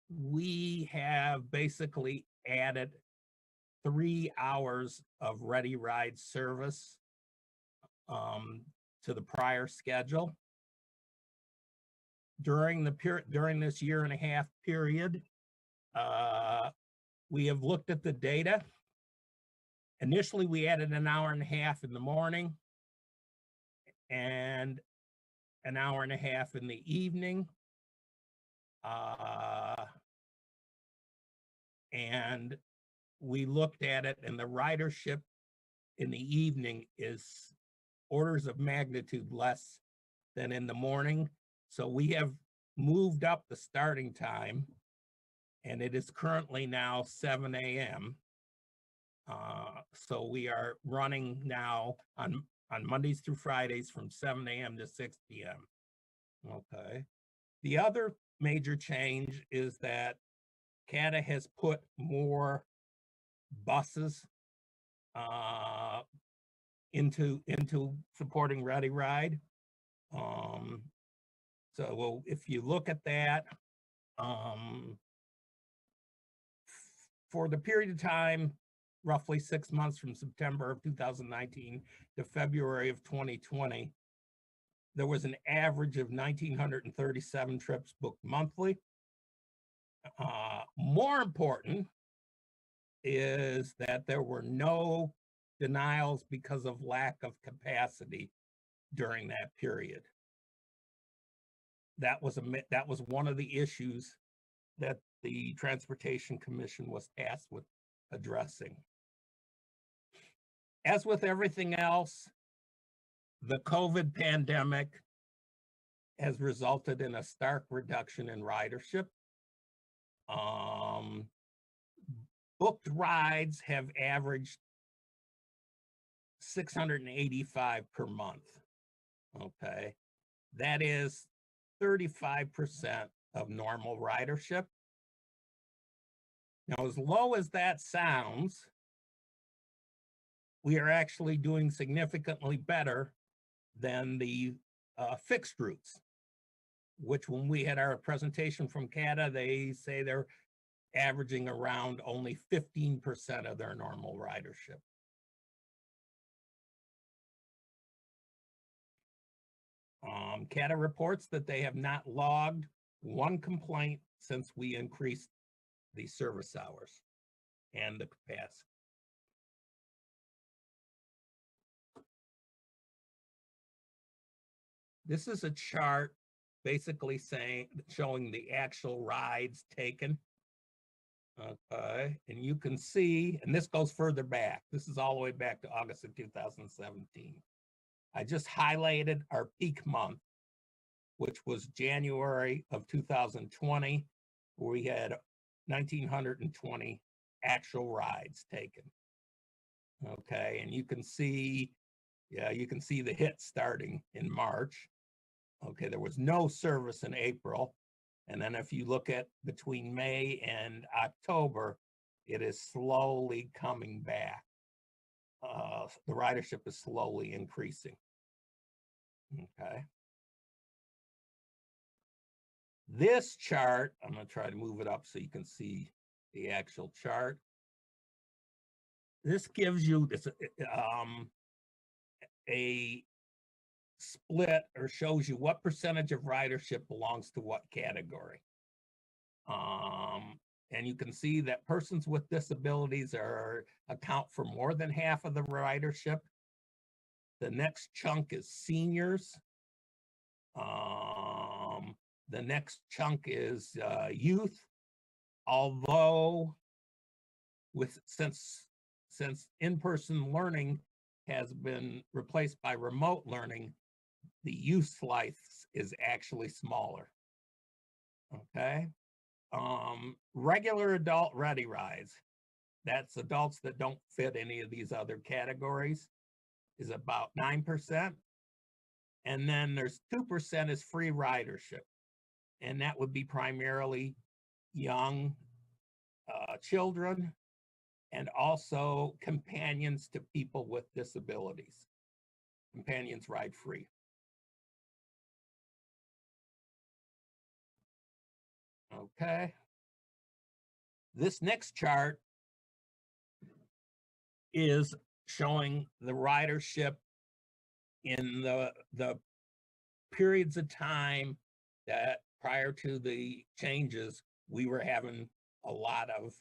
we have basically added 3 hours of Ready Ride service to the prior schedule. During this year and a half period, we have looked at the data. Initially, we added an hour and a half in the morning and an hour and a half in the evening. And we looked at it, and the ridership in the evening is orders of magnitude less than in the morning. So we have moved up the starting time, and it is currently now 7 a.m. So we are running now on Mondays through Fridays from 7 a.m. to 6 p.m. Okay. The other major change is that CATA has put more buses into supporting Ready Ride. So if you look at that, for the period of time, roughly 6 months from September of 2019 to February of 2020, there was an average of 1,937 trips booked monthly. More important is that there were no denials because of lack of capacity during that period. That was one of the issues that the Transportation Commission was tasked with addressing. As with everything else, the COVID pandemic has resulted in a stark reduction in ridership. Booked rides have averaged 685 per month. Okay, that is 35% of normal ridership. Now, as low as that sounds, we are actually doing significantly better than the fixed routes, which when we had our presentation from CATA, they say they're averaging around only 15% of their normal ridership. CATA reports that they have not logged one complaint since we increased the service hours and the capacity. This is a chart basically showing the actual rides taken. Okay, and you can see, and this goes further back. This is all the way back to August of 2017. I just highlighted our peak month, which was January of 2020, where we had 1,920 actual rides taken. Okay, and you can see, you can see the hit starting in March. Okay, there was no service in April. And then if you look at between May and October, it is slowly coming back. The ridership is slowly increasing. Okay. This chart, I'm going to try to move it up so you can see the actual chart. This gives you this, a split, or shows you what percentage of ridership belongs to what category. And you can see that persons with disabilities account for more than half of the ridership. The next chunk is seniors. The next chunk is youth. Although since in-person learning has been replaced by remote learning, the youth slice is actually smaller. Okay. Regular adult ready rides, that's adults that don't fit any of these other categories, is about 9%. And then there's 2% is free ridership. And that would be primarily young children and also companions to people with disabilities. Companions ride free. Okay. This next chart is showing the ridership in the periods of time that prior to the changes, we were having a lot of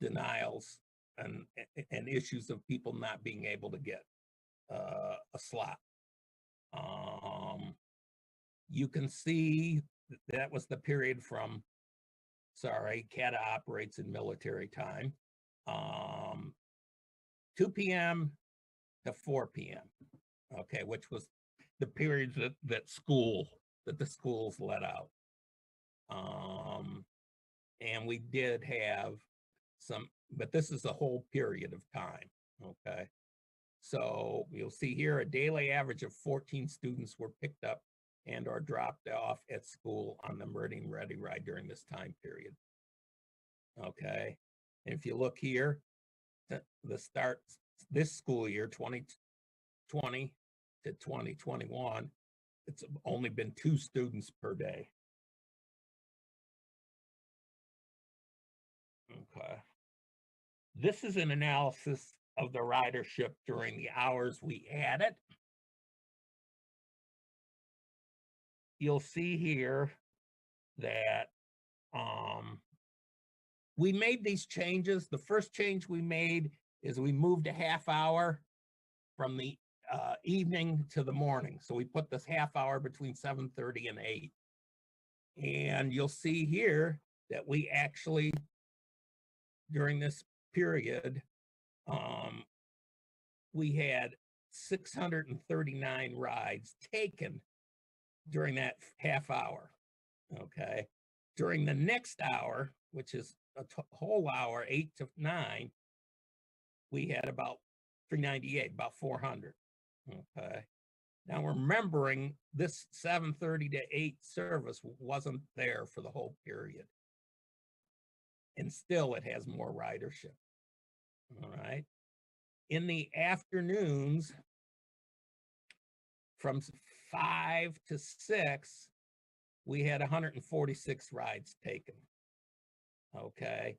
denials and issues of people not being able to get a slot. You can see that was the period from, sorry, CATA operates in military time, 2 p.m. to 4 p.m. Okay, which was the periods that the schools let out. And we did have some, but this is a whole period of time. Okay, so you'll see here a daily average of 14 students were picked up and or dropped off at school on the Meridian Ready Ride during this time period. Okay, and if you look here, the start this school year, 2020 to 2021, it's only been 2 students per day. Okay. This is an analysis of the ridership during the hours we had it. You'll see here that we made these changes. The first change we made is we moved a half hour from the evening to the morning. So we put this half hour between 7:30 and 8. And you'll see here that we actually, during this period, we had 639 rides taken during that half hour. Okay. During the next hour, which is a whole hour, 8 to 9, we had about 398, about 400. Okay. Now remembering this 7:30 to 8 service wasn't there for the whole period. And still it has more ridership. All right. In the afternoons, from 5 to 6, we had 146 rides taken. Okay.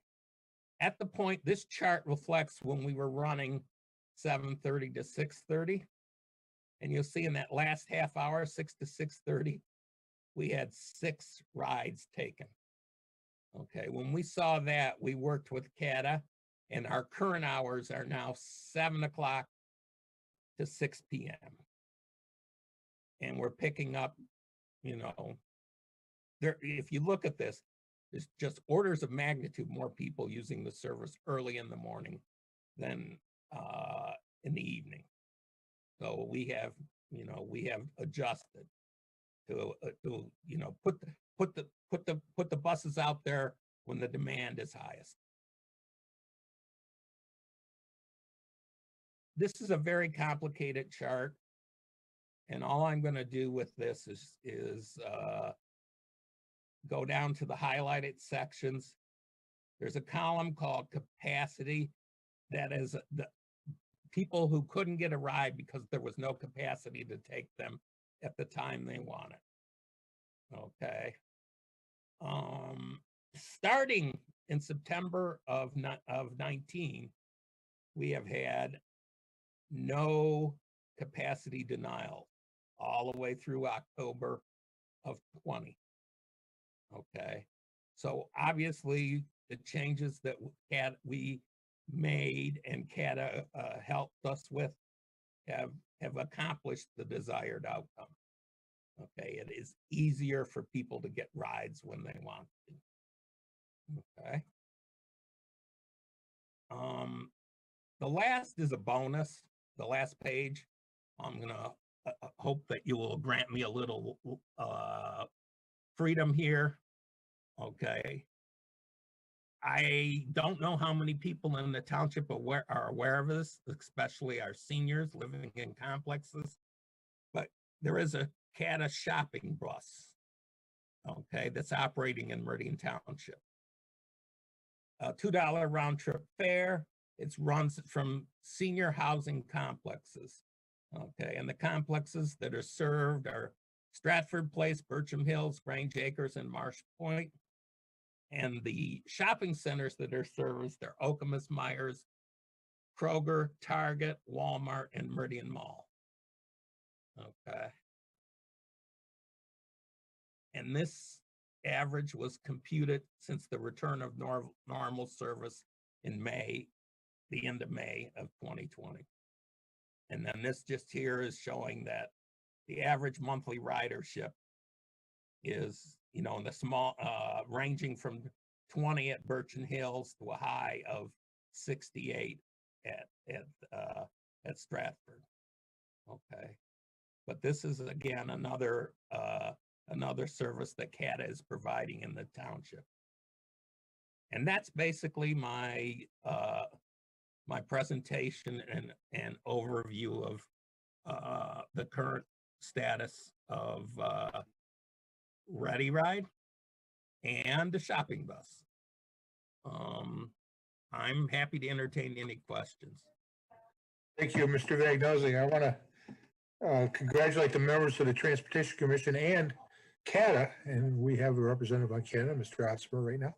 At the point, this chart reflects when we were running 7:30 to 6:30. And you'll see in that last half hour, 6 to 6:30, we had 6 rides taken. Okay, when we saw that, we worked with CATA, and our current hours are now 7 o'clock to 6 p.m. And we're picking up, you know, there. If you look at this, there's just orders of magnitude more people using the service early in the morning than in the evening. So we have, you know, we have adjusted to you know, put the buses out there when the demand is highest. This is a very complicated chart, and all I'm going to do with this is go down to the highlighted sections. There's a column called capacity. That is the people who couldn't get a ride because there was no capacity to take them at the time they wanted. Okay. Starting in September of 19, we have had no capacity denial all the way through October of 20. Okay. So obviously the changes that we made and CATA helped us with have accomplished the desired outcome. Okay, it is easier for people to get rides when they want to. Okay. The last is a bonus, the last page. I'm gonna hope that you will grant me a little freedom here. Okay. I don't know how many people in the township are aware of this, especially our seniors living in complexes, but there is a CATA shopping bus, okay, that's operating in Meridian Township. A $2 round trip fare. It runs from senior housing complexes, okay, and the complexes that are served are Stratford Place, Bircham Hills, Grange Acres, and Marsh Point. And the shopping centers that are serviced are Okemos Myers, Kroger, Target, Walmart, and Meridian Mall. Okay. And this average was computed since the return of normal service in May, the end of May of 2020. And then this just here is showing that the average monthly ridership is, you know, in the small, ranging from 20 at Bircham Hills to a high of 68 at Stratford. Okay, but this is again another service that CATA is providing in the township, and that's basically my my presentation and overview of the current status of Ready Ride and the shopping bus. I'm happy to entertain any questions. Thank you, Mr. Vagnozzi. I want to congratulate the members of the Transportation Commission and CATA, and we have a representative on CATA, Mr. Otzmer, right now.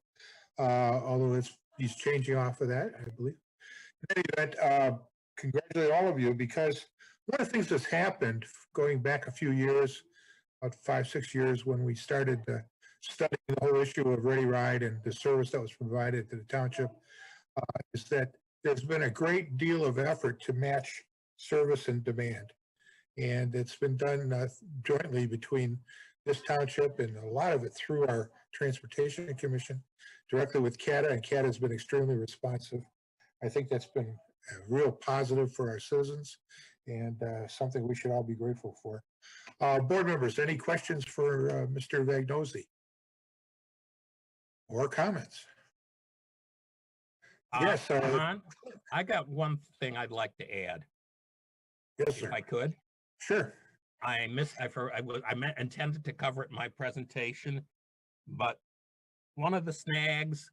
Although it's he's changing off of that, I believe. In any event, congratulate all of you, because one of the things that's happened going back a few years, about 5, 6 years, when we started studying the whole issue of Ready Ride and the service that was provided to the township, is that there's been a great deal of effort to match service and demand. And it's been done jointly between this township and a lot of it through our Transportation Commission, directly with CATA, and CATA has been extremely responsive. I think that's been a real positive for our citizens and something we should all be grateful for. Board members, any questions for Mr. Vagnozzi? Or comments? Yes. Ron, I got one thing I'd like to add, Yes, if sir. I could. Sure. I intended to cover it in my presentation, but one of the snags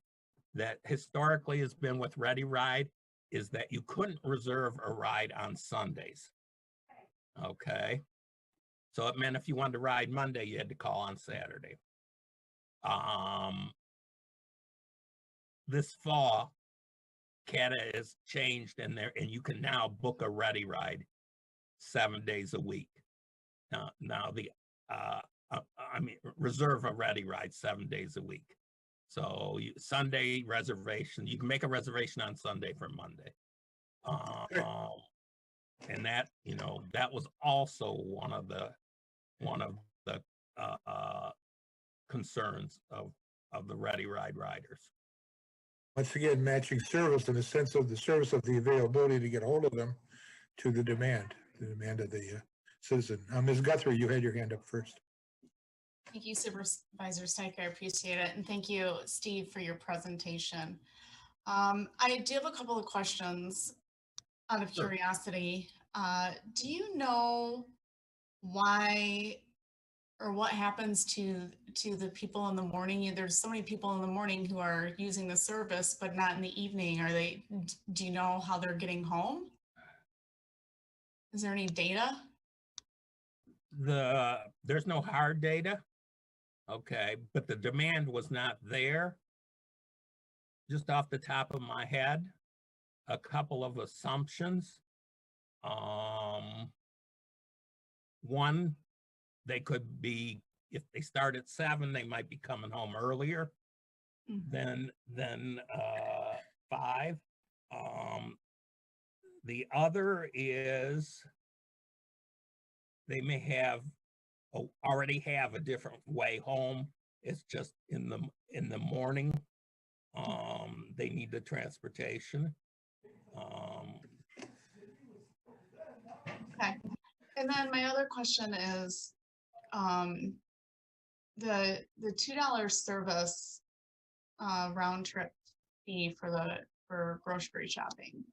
that historically has been with Ready Ride is that you couldn't reserve a ride on Sundays. Okay. So it meant if you wanted to ride Monday, you had to call on Saturday. This fall, CATA has changed and you can now book a Ready Ride 7 days a week. Now reserve a Ready Ride 7 days a week. So Sunday reservation, you can make a reservation on Sunday for Monday. And that, that was also one of the concerns of the Ready Ride riders. Once again, matching service in the sense of the service of the availability to get hold of them to the demand of the citizen. Ms. Guthrie, you had your hand up first. Thank you, Supervisor Steiger. I appreciate it. And thank you, Steve, for your presentation. I do have a couple of questions out of curiosity. Do you know why or what happens to the people in the morning? There's so many people in the morning who are using the service, but not in the evening. Do you know how they're getting home? Is there any data? There's no hard data. Okay, but the demand was not there. Just off the top of my head, a couple of assumptions. One, they could be, if they start at 7, they might be coming home earlier than 5. The other is they may already have a different way home. It's just in the morning. They need the transportation. Okay. And then my other question is the $2 service round trip fee for grocery shopping.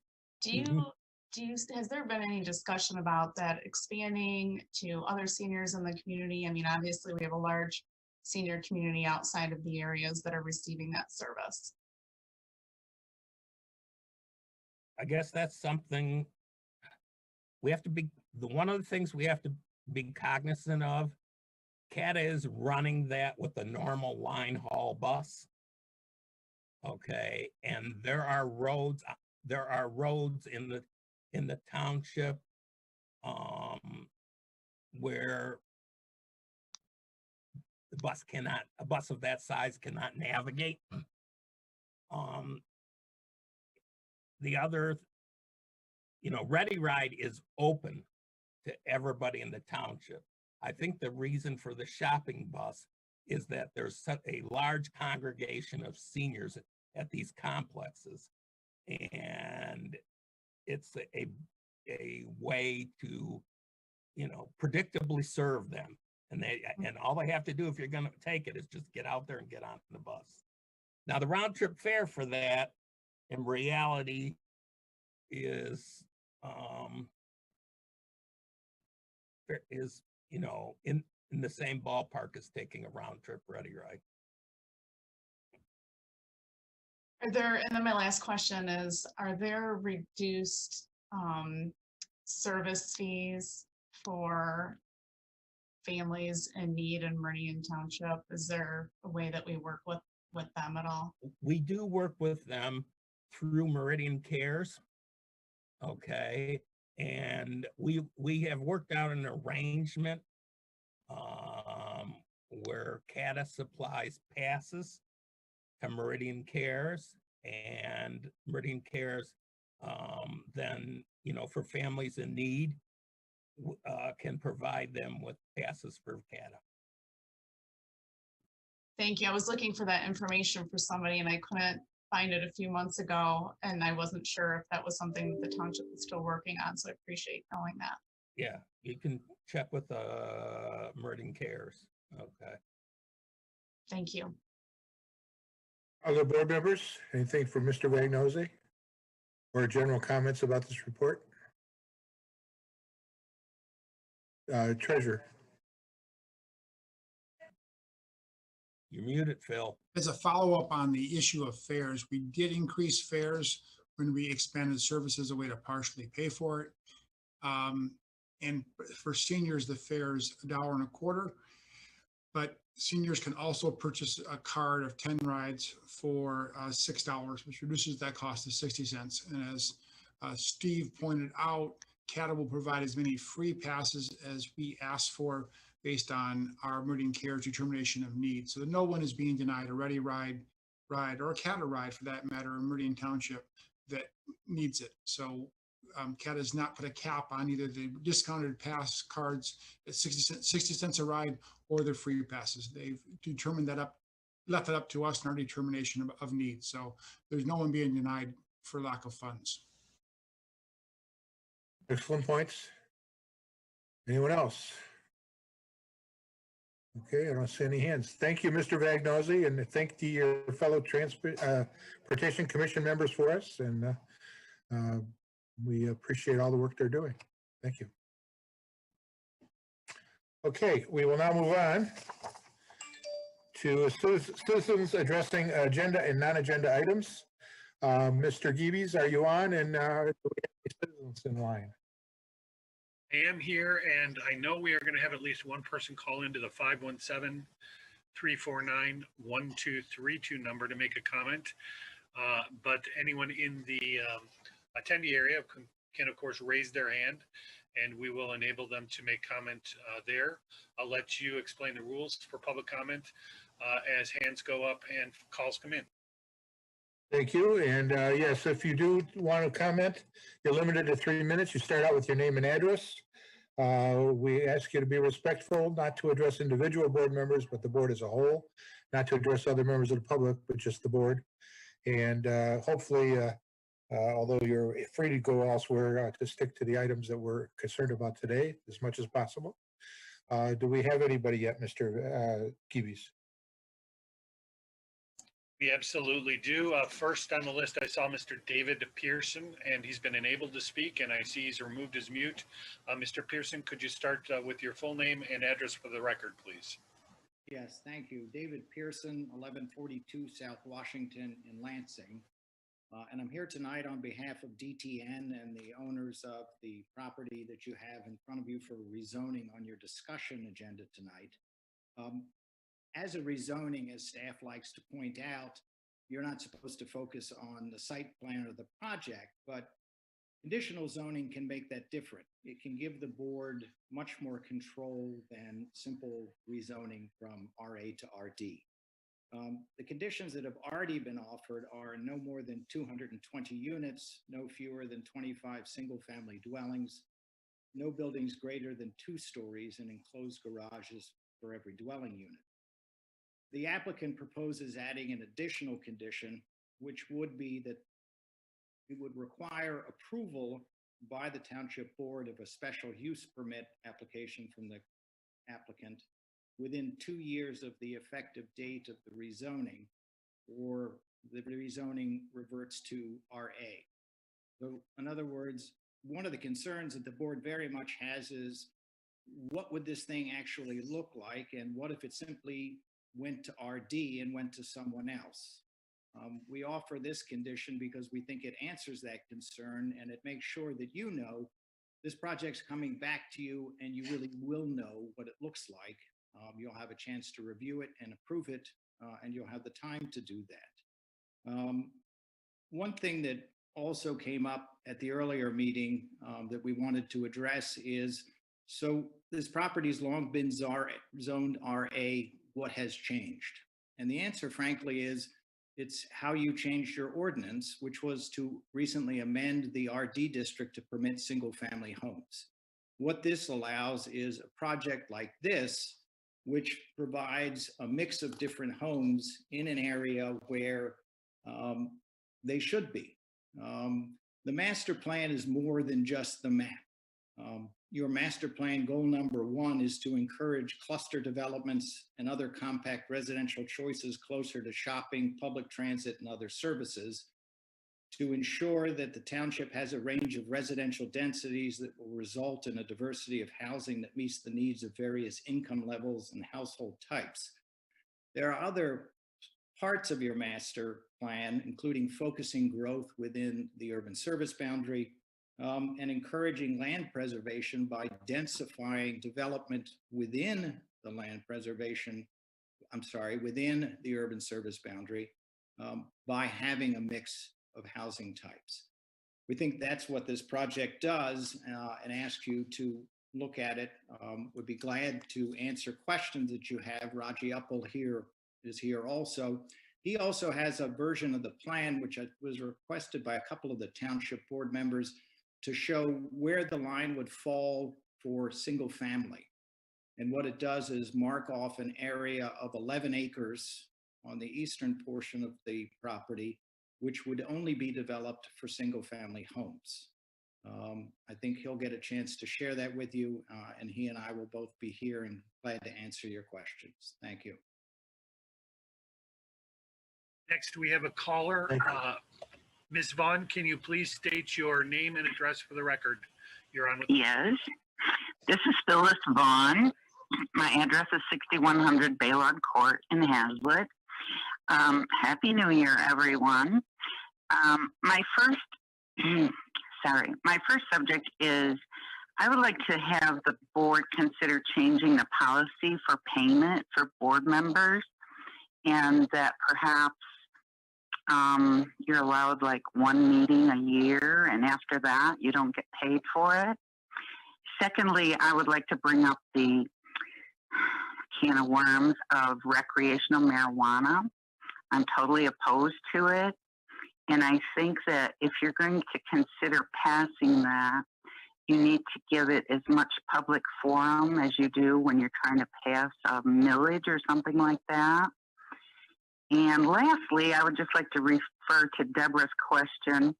Has there been any discussion about that expanding to other seniors in the community? I mean, obviously we have a large senior community outside of the areas that are receiving that service. I guess that's something we have to be, one of the things we have to be cognizant of. CATA is running that with a normal line haul bus. Okay, and there are roads in the township where a bus of that size cannot navigate. The other, Ready Ride is open to everybody in the township. I think the reason for the shopping bus is that there's such a large congregation of seniors at these complexes, and it's a way to, predictably serve them. And all they have to do if you're going to take it is just get out there and get on the bus. Now, the round trip fare for that in reality is in the same ballpark as taking a round trip Ready Ride. And then my last question is, are there reduced service fees for families in need in Meridian Township? Is there a way that we work with with them at all? We do work with them through Meridian Cares. Okay, and we have worked out an arrangement where CATA supplies passes to Meridian Cares, and Meridian Cares then, you know, for families in need, can provide them with passes for CATA. Thank you. I was looking for that information for somebody and I couldn't find it a few months ago, and I wasn't sure if that was something the township was still working on, so I appreciate knowing that. Yeah, you can check with Meridian Cares. Okay. Thank you. Other board members, anything from Mr. Vagnozzi? Or general comments about this report? Treasurer. You're muted, Phil. As a follow-up on the issue of fares, we did increase fares when we expanded services, a way to partially pay for it. And for seniors, the fare is $1.25. But seniors can also purchase a card of 10 rides for $6, which reduces that cost to 60 cents. And as Steve pointed out, CATA will provide as many free passes as we ask for based on our Meridian Cares determination of need. So that no one is being denied a Ready ride, or a CATA ride for that matter in Meridian Township that needs it. So CATA has not put a cap on either the discounted pass cards at 60 cents a ride or the free passes. They've determined that left it up to us in our determination of need. So there's no one being denied for lack of funds. Excellent points. Anyone else? Okay, I don't see any hands. Thank you, Mr. Vagnozzi, and thank your fellow Transportation Commission members for us. And we appreciate all the work they're doing. Thank you. Okay, we will now move on to citizens addressing agenda and non-agenda items. Mr. Geebies, are you on? And do we have any citizens in line? I am here, and I know we are going to have at least one person call into the 517-349-1232 number to make a comment. But anyone in the attendee area can of course raise their hand, and we will enable them to make comment there. I'll let you explain the rules for public comment as hands go up and calls come in. Thank you. And yes, if you do want to comment, you're limited to 3 minutes. You start out with your name and address. We ask you to be respectful, not to address individual board members, but the board as a whole, not to address other members of the public, but just the board. And hopefully, although you're free to go elsewhere, to stick to the items that we're concerned about today as much as possible. Do we have anybody yet, Mr. Geebies? We absolutely do. First on the list, I saw Mr. David Pearson, and he's been enabled to speak, and I see he's removed his mute. Mr. Pearson, could you start with your full name and address for the record, please? Yes, thank you. David Pearson, 1142 South Washington in Lansing. And I'm here tonight on behalf of DTN and the owners of the property that you have in front of you for rezoning on your discussion agenda tonight. As a rezoning, as staff likes to point out, you're not supposed to focus on the site plan or the project, but conditional zoning can make that different. It can give the board much more control than simple rezoning from RA to RD. The conditions that have already been offered are no more than 220 units, no fewer than 25 single-family dwellings, no buildings greater than 2 stories, and enclosed garages for every dwelling unit. The applicant proposes adding an additional condition, which would be that it would require approval by the Township Board of a special use permit application from the applicant within 2 years of the effective date of the rezoning, or the rezoning reverts to RA. So in other words, one of the concerns that the board very much has is, what would this thing actually look like? And what if it simply went to RD and went to someone else? We offer this condition because we think it answers that concern, and it makes sure that you know this project's coming back to you and you really will know what it looks like. You'll have a chance to review it and approve it and you'll have the time to do that. One thing that also came up at the earlier meeting that we wanted to address is, so this property's long been zoned RA, what has changed? And the answer, frankly, is it's how you changed your ordinance, which was to recently amend the RD district to permit single-family homes. What this allows is a project like this, which provides a mix of different homes in an area where they should be. The master plan is more than just the map. Your master plan goal number 1 is to encourage cluster developments and other compact residential choices closer to shopping, public transit, and other services, to ensure that the township has a range of residential densities that will result in a diversity of housing that meets the needs of various income levels and household types. There are other parts of your master plan, including focusing growth within the urban service boundary, and encouraging land preservation by densifying development within the within the urban service boundary, by having a mix of housing types. We think that's what this project does, and ask you to look at it. Would be glad to answer questions that you have. Raji Uppal is here also. He also has a version of the plan, which was requested by a couple of the township board members, to show where the line would fall for single family. And what it does is mark off an area of 11 acres on the eastern portion of the property, which would only be developed for single family homes. I think he'll get a chance to share that with you, and he and I will both be here and glad to answer your questions. Thank you. Next, we have a caller. Ms. Vaughn, can you please state your name and address for the record? You're on with. Yes, this is Phyllis Vaughn. My address is 6100 Baylord Court in Hazlet. Happy New Year, everyone. My first subject is I would like to have the board consider changing the policy for payment for board members, and that perhaps you're allowed like one meeting a year, and after that you don't get paid for it. Secondly, I would like to bring up the can of worms of recreational marijuana. I'm totally opposed to it, and I think that if you're going to consider passing that, you need to give it as much public forum as you do when you're trying to pass a millage or something like that. And lastly, I would just like to refer to Deborah's question.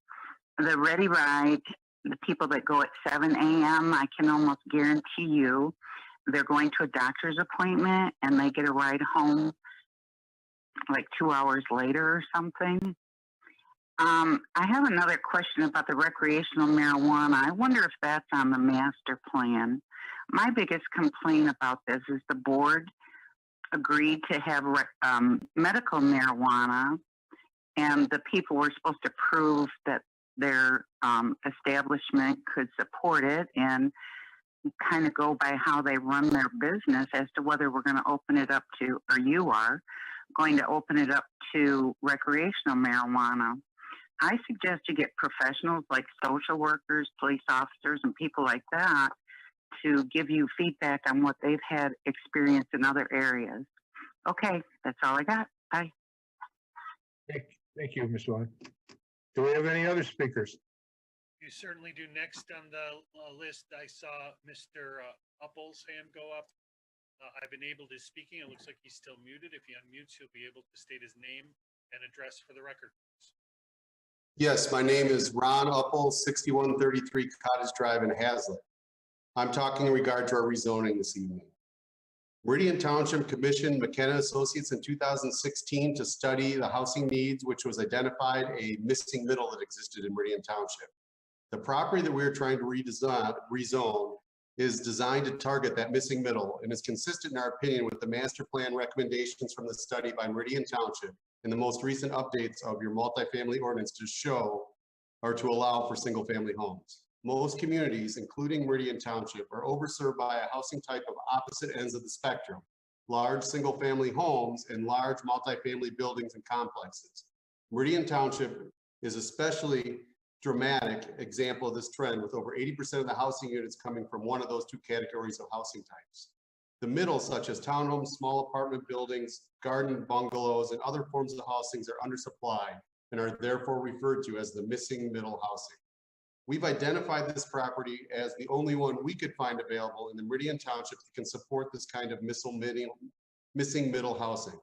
The Ready Ride, the people that go at 7 a.m., I can almost guarantee you they're going to a doctor's appointment and they get a ride home like 2 hours later or something. I have another question about the recreational marijuana. I wonder if that's on the master plan. My biggest complaint about this is the board agreed to have medical marijuana, and the people were supposed to prove that their establishment could support it and kind of go by how they run their business as to whether we're going to open it up to, or you are going to open it up to recreational marijuana. I suggest you get professionals like social workers, police officers, and people like that to give you feedback on what they've had experience in other areas. Okay, that's all I got. Bye. Thank you, Ms. Vaughn. Do we have any other speakers? You certainly do. Next on the list, I saw Mr. Uppal's hand go up. I've enabled his speaking. It looks like he's still muted. If he unmutes, he'll be able to state his name and address for the record. Yes, my name is Ron Uppal, 6133 Cottage Drive in Hazlet. I'm talking in regard to our rezoning this evening. Meridian Township commissioned McKenna Associates in 2016 to study the housing needs, which was identified a missing middle that existed in Meridian Township. The property that we're trying to rezone is designed to target that missing middle and is consistent in our opinion with the master plan recommendations from the study by Meridian Township and the most recent updates of your multifamily ordinance to show or to allow for single family homes. Most communities, including Meridian Township, are overserved by a housing type of opposite ends of the spectrum, large single-family homes, and large multifamily buildings and complexes. Meridian Township is especially dramatic example of this trend, with over 80% of the housing units coming from one of those two categories of housing types. The middle, such as townhomes, small apartment buildings, garden bungalows, and other forms of housing are undersupplied and are therefore referred to as the missing middle housing. We've identified this property as the only one we could find available in the Meridian Township that can support this kind of missing middle housing.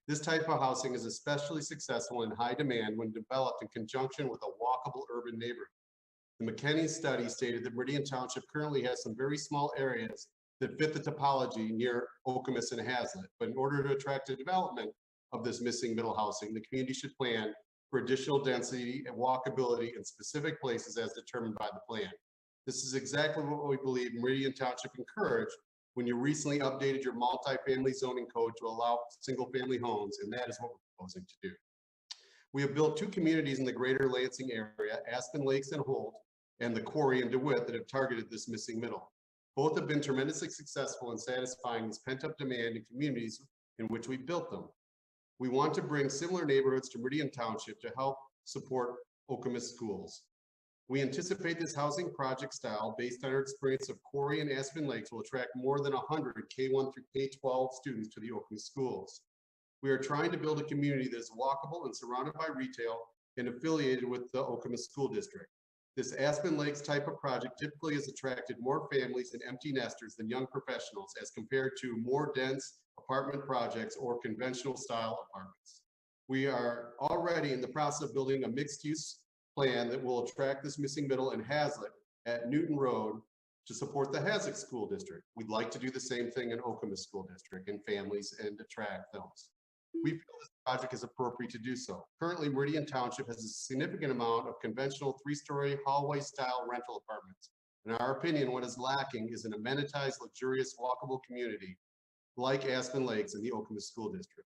This type of housing is especially successful in high demand when developed in conjunction with a walkable urban neighborhood. The McKinney study stated that Meridian Township currently has some very small areas that fit the topology near Okemos and Hazlet, but in order to attract the development of this missing middle housing, the community should plan for additional density and walkability in specific places as determined by the plan. This is exactly what we believe Meridian Township encouraged when you recently updated your multifamily zoning code to allow single-family homes, and that is what we're proposing to do. We have built 2 communities in the greater Lansing area, Aspen Lakes and Holt, and the Quarry in DeWitt, that have targeted this missing middle. Both have been tremendously successful in satisfying this pent-up demand in communities in which we built them. We want to bring similar neighborhoods to Meridian Township to help support Okemos schools. We anticipate this housing project style, based on our experience of Quarry and Aspen Lakes, will attract more than 100 K-1 through K-12 students to the Okemos schools. We are trying to build a community that is walkable and surrounded by retail and affiliated with the Okemos School District. This Aspen Lakes type of project typically has attracted more families and empty nesters than young professionals as compared to more dense apartment projects or conventional style apartments. We are already in the process of building a mixed-use plan that will attract this missing middle in Hazlet at Newton Road to support the Hazlet School District. We'd like to do the same thing in Okemos School District and families and attract those. We feel this project is appropriate to do so. Currently, Meridian Township has a significant amount of conventional 3-story hallway style rental apartments. In our opinion, what is lacking is an amenitized, luxurious, walkable community like Aspen Lakes in the Okemos School District.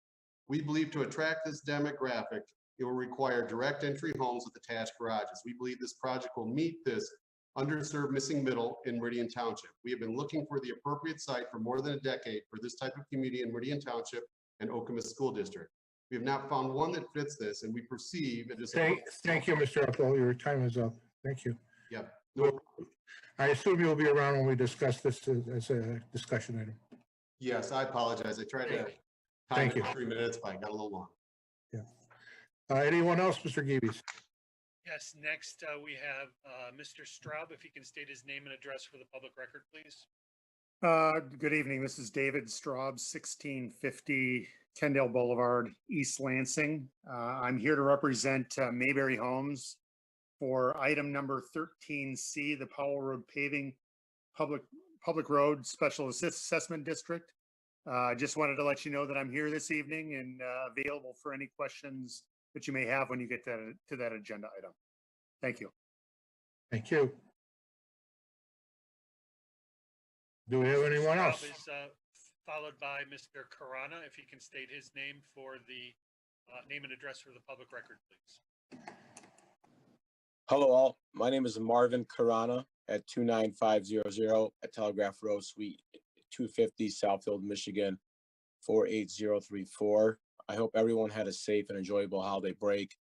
We believe to attract this demographic, it will require direct entry homes with attached garages. We believe this project will meet this underserved missing middle in Meridian Township. We have been looking for the appropriate site for more than a decade for this type of community in Meridian Township and Okemos School District. We have not found one that fits this, and we perceive it is. Thank you, Mr. Upwell. Your time is up. Thank you. Yeah. No. I assume you'll be around when we discuss this as a discussion item. Yes, I apologize. I tried to time it 3 minutes, but I got a little long. Yeah. Anyone else, Mr. Geeves? Yes, next we have Mr. Straub, if he can state his name and address for the public record, please. Good evening. This is David Straub, 1650 Kendall Boulevard, East Lansing. I'm here to represent Mayberry Homes for item number 13C, the Powell Road Paving Public Road Special Assessment District. I just wanted to let you know that I'm here this evening and available for any questions that you may have when you get to that agenda item. Thank you. Thank you. Do we have anyone else? Is followed by Mr. Karana, if he can state his name for the name and address for the public record, please. Hello all, my name is Marvin Karana at 29500 at Telegraph Road, Suite 250, Southfield, Michigan 48034. I hope everyone had a safe and enjoyable holiday break.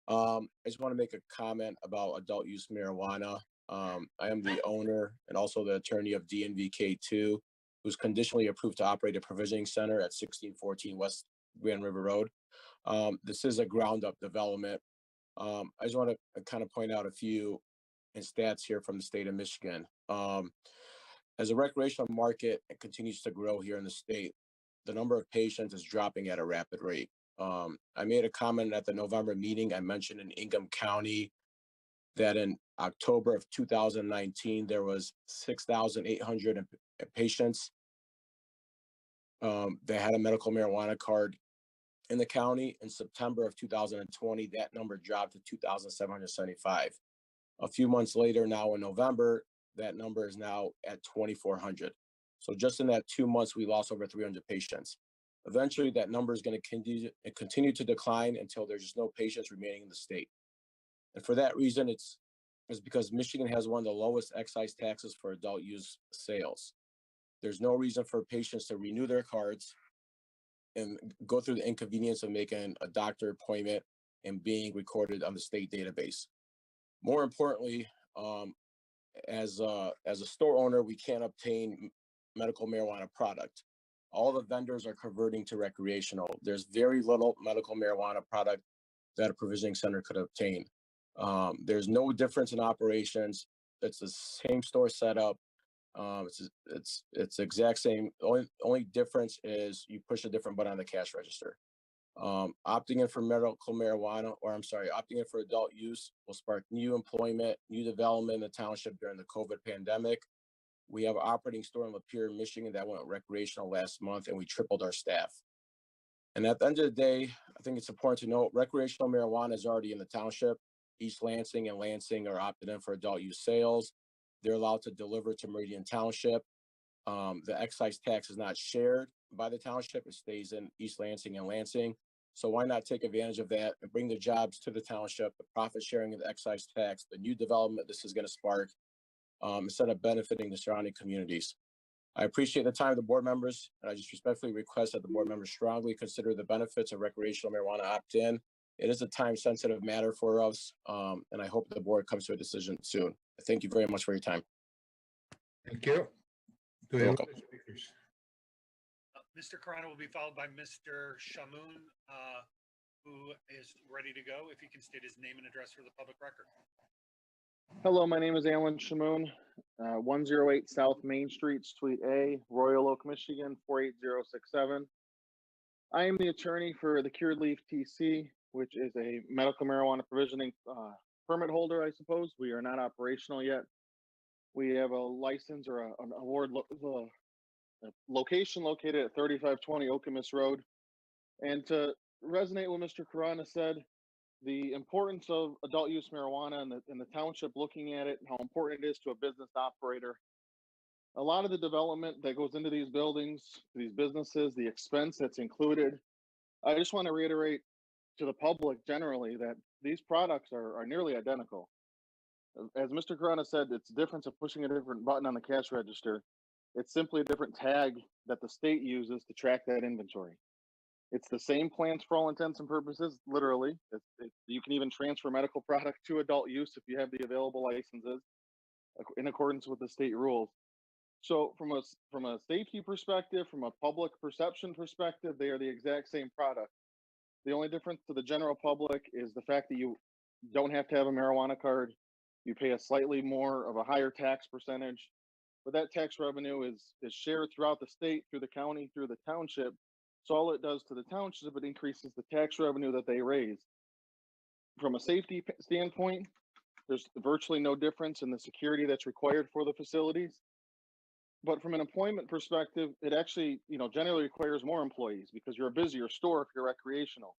I just want to make a comment about adult use marijuana. I am the owner and also the attorney of DNVK2, who's conditionally approved to operate a provisioning center at 1614 West Grand River Road. This is a ground up development. I just want to kind of point out a few stats here from the state of Michigan. As a recreational market continues to grow here in the state, the number of patients is dropping at a rapid rate. I made a comment at the November meeting. I mentioned in Ingham County that in October of 2019, there was 6,800 patients that had a medical marijuana card in the county. In September of 2020, that number dropped to 2,775. A few months later, now in November, that number is now at 2,400. So just in that 2 months, we lost over 300 patients. Eventually, that number is going to continue to decline until there's just no patients remaining in the state. And for that reason, it's because Michigan has one of the lowest excise taxes for adult use sales. There's no reason for patients to renew their cards and go through the inconvenience of making a doctor appointment and being recorded on the state database. More importantly, as a store owner, we can't obtain medical marijuana product. All the vendors are converting to recreational. There's very little medical marijuana product that a provisioning center could obtain. There's no difference in operations. It's the same store setup. It's the exact same. Only difference is you push a different button on the cash register. Opting in for medical marijuana, or I'm sorry, opting in for adult use will spark new employment, new development in the township during the COVID pandemic. We have an operating store in Lapeer, Michigan that went recreational last month, and we tripled our staff. And at the end of the day, I think it's important to note recreational marijuana is already in the township. East Lansing and Lansing are opted in for adult use sales. They're allowed to deliver to Meridian Township. The excise tax is not shared by the township. It stays in East Lansing and Lansing. So why not take advantage of that and bring the jobs to the township, the profit sharing of the excise tax, the new development this is going to spark, instead of benefiting the surrounding communities. I appreciate the time of the board members, and I just respectfully request that the board members strongly consider the benefits of recreational marijuana opt-in. It is a time-sensitive matter for us, and I hope the board comes to a decision soon. Thank you very much for your time. Thank you. Do we have other speakers? Mr. Carano will be followed by Mr. Shamoun, who is ready to go. If he can state his name and address for the public record. Hello, my name is Alan Shamoun, 108 South Main Street, Suite A, Royal Oak, Michigan, 48067. I am the attorney for the Cured Leaf TC, which is a medical marijuana provisioning permit holder, I suppose. We are not operational yet. We have a license or an award a location located at 3520 Okemos Road. And to resonate what Mr. Carano said, the importance of adult use marijuana in the township, looking at it and how important it is to a business operator. A lot of the development that goes into these buildings, these businesses, the expense that's included. I just want to reiterate to the public generally that these products are nearly identical. As Mr. Carano said, it's the difference of pushing a different button on the cash register. It's simply a different tag that the state uses to track that inventory. It's the same plants for all intents and purposes, literally. You can even transfer medical product to adult use if you have the available licenses in accordance with the state rules. So from a safety perspective, from a public perception perspective, they are the exact same product. The only difference to the general public is the fact that you don't have to have a marijuana card. You pay a slightly more of a higher tax percentage, but that tax revenue is shared throughout the state, through the county, through the township. So all it does to the township, it increases the tax revenue that they raise. From a safety standpoint, there's virtually no difference in the security that's required for the facilities. But from an employment perspective, it actually, generally requires more employees because you're a busier store if you're recreational.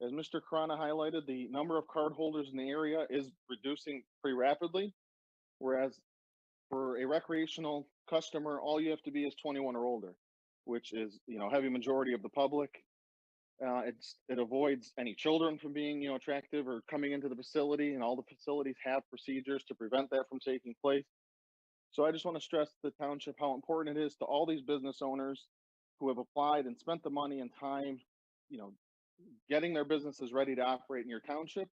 As Mr. Carano highlighted, the number of card holders in the area is reducing pretty rapidly, whereas for a recreational customer, all you have to be is 21 or older, which is, heavy majority of the public. It avoids any children from being, attractive or coming into the facility, and all the facilities have procedures to prevent that from taking place. So I just want to stress to the township how important it is to all these business owners who have applied and spent the money and time, getting their businesses ready to operate in your township.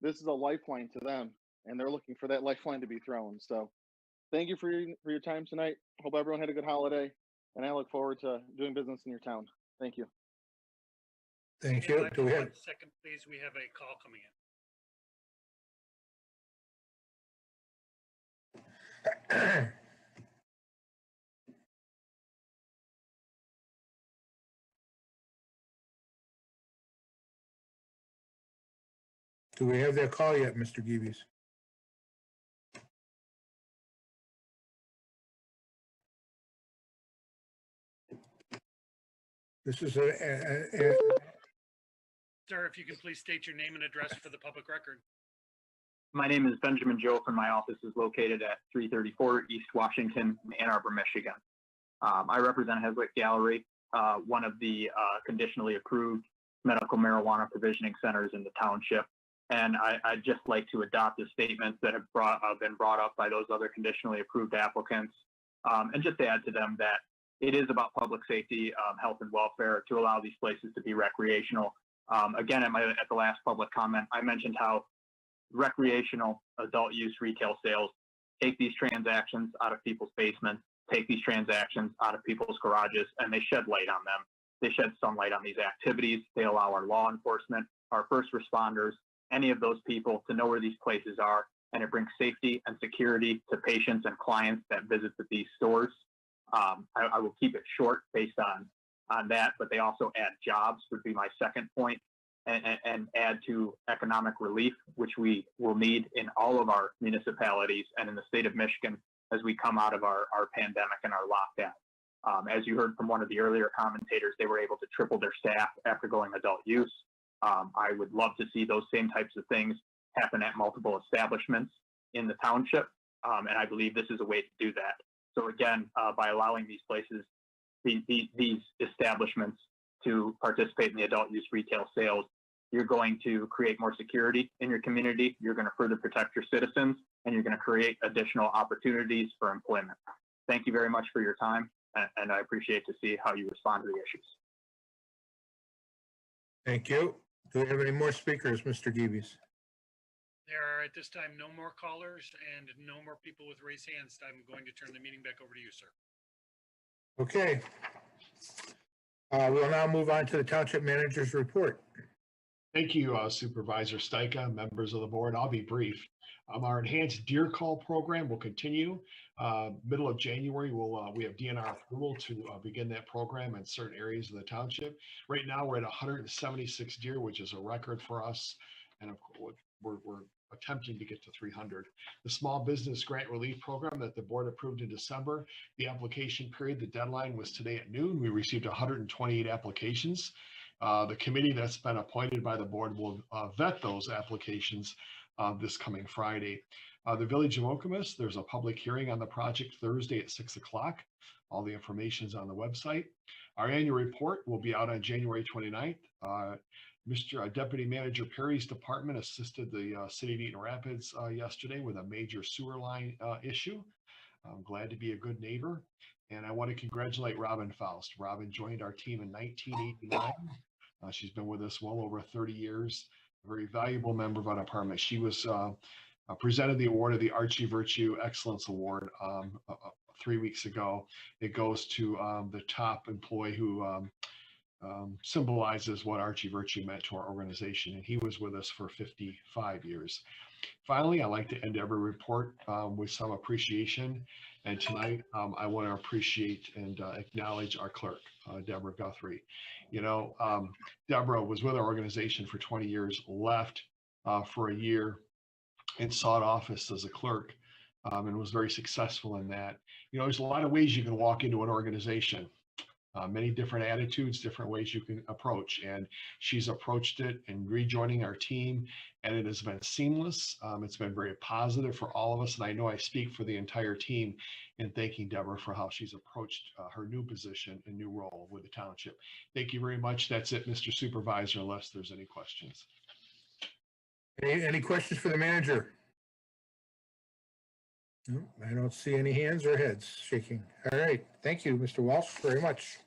This is a lifeline to them, and they're looking for that lifeline to be thrown. So thank you for your time tonight. Hope everyone had a good holiday, and I look forward to doing business in your town. Thank you. Thank you. Do we have? 1 second, please? We have a call coming in. Do we have that call yet, Mr. Geeves? This is Sir, if you can please state your name and address for the public record. My name is Benjamin Joe, and my office is located at 334 East Washington in Ann Arbor, Michigan. I represent Heswick Gallery, one of the conditionally approved medical marijuana provisioning centers in the township. And I'd just like to adopt the statements that have been brought up by those other conditionally approved applicants, and just add to them that it is about public safety, health and welfare to allow these places to be recreational. Again, at the last public comment, I mentioned how recreational adult use retail sales take these transactions out of people's basements, take these transactions out of people's garages, and they shed light on them. They shed sunlight on these activities. They allow our law enforcement, our first responders, any of those people to know where these places are, and it brings safety and security to patients and clients that visit these stores. I will keep it short based on that, but they also add jobs, would be my second point, and add to economic relief, which we will need in all of our municipalities and in the state of Michigan as we come out of our pandemic and our lockdown. As you heard from one of the earlier commentators, they were able to triple their staff after going adult use. I would love to see those same types of things happen at multiple establishments in the township, and I believe this is a way to do that. So again, by allowing these places, these establishments to participate in the adult use retail sales, you're going to create more security in your community, you're going to further protect your citizens, and you're going to create additional opportunities for employment. Thank you very much for your time, and I appreciate to see how you respond to the issues. Thank you. Do we have any more speakers, Mr. Geeves? There are at this time no more callers and no more people with raised hands. I'm going to turn the meeting back over to you, sir. Okay. We'll now move on to the Township Manager's report. Thank you, Supervisor Stajka, members of the board. I'll be brief. Our enhanced deer call program will continue. Middle of January, we have DNR approval to begin that program in certain areas of the township. Right now, we're at 176 deer, which is a record for us. And of course, we're attempting to get to 300. The Small Business Grant Relief Program that the board approved in December, the application period, the deadline was today at noon. We received 128 applications. The committee that's been appointed by the board will vet those applications this coming Friday. The Village of Okemos, there's a public hearing on the project Thursday at 6 o'clock. All the information is on the website. Our annual report will be out on January 29th. Mr. Deputy Manager Perry's department assisted the city of Eaton Rapids yesterday with a major sewer line issue. I'm glad to be a good neighbor. And I want to congratulate Robin Faust. Robin joined our team in 1989. She's been with us well over 30 years, a very valuable member of our department. She was presented the award of the Archie Virtue Excellence Award 3 weeks ago. It goes to the top employee who symbolizes what Archie Virtue meant to our organization, and he was with us for 55 years. Finally, I like to end every report with some appreciation, and tonight I want to appreciate and acknowledge our clerk, Deborah Guthrie. You know, Deborah was with our organization for 20 years, left for a year and sought office as a clerk, and was very successful in that. You know, there's a lot of ways you can walk into an organization. Many different attitudes, different ways you can approach, and she's approached it and rejoining our team, and it has been seamless. It's been very positive for all of us, and I know I speak for the entire team in thanking Deborah for how she's approached her new position and new role with the township. Thank you very much. That's it, Mr. Supervisor, unless there's any questions. Any questions for the manager? No, I don't see any hands or heads shaking. All right, thank you, Mr. Walsh, very much.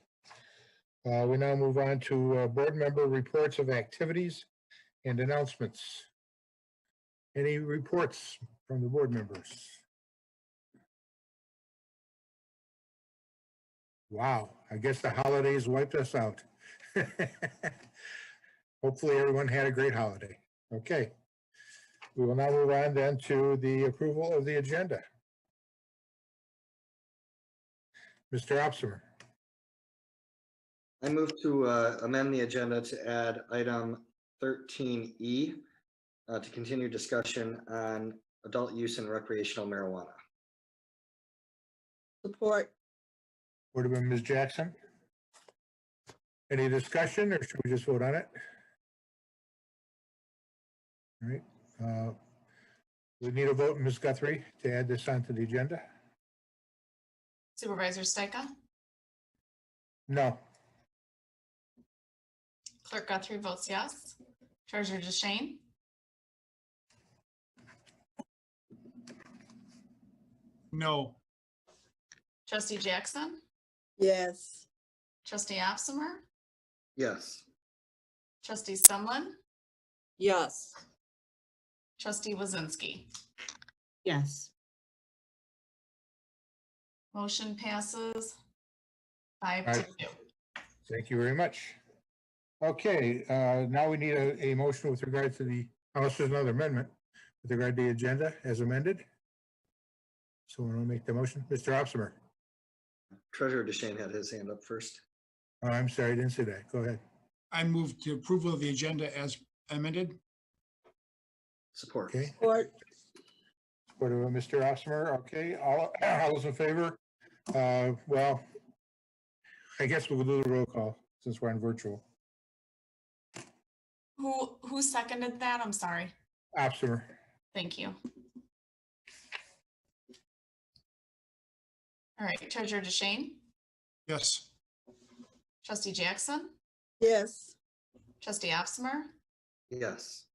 We now move on to board member reports of activities and announcements. Any reports from the board members? Wow, I guess the holidays wiped us out. Hopefully everyone had a great holiday. Okay. We will now move on then to the approval of the agenda. Mr. Opsimer. I move to amend the agenda to add item 13E to continue discussion on adult use and recreational marijuana. Support. Would have been Ms. Jackson. Any discussion, or should we just vote on it? All right. We need a vote, Ms. Guthrie, to add this onto the agenda? Supervisor Stajka? No. Clerk Guthrie votes yes. Treasurer DeShane? No. Trustee Jackson? Yes. Trustee Opsimer, Yes. trustee Sumlin, Yes. trustee Wazinski. Yes. Motion passes 5 All to right. 2. Thank you very much. Okay, now we need a motion with regard to the, unless there's another amendment, with regard to the agenda as amended. Someone will make the motion. Mr. Opsimer. Treasurer Deshane had his hand up first. Oh, I'm sorry, I didn't see that. Go ahead. I move to approval of the agenda as amended. Support. Okay. Support. Support of Mr. Opsimer. Okay, all those in favor? Well, I guess we'll do the roll call since we're on virtual. Who seconded that? I'm sorry. Opsimer. Thank you. All right, Treasurer Deshane, Yes. trustee Jackson, Yes. trustee Opsimer, Yes.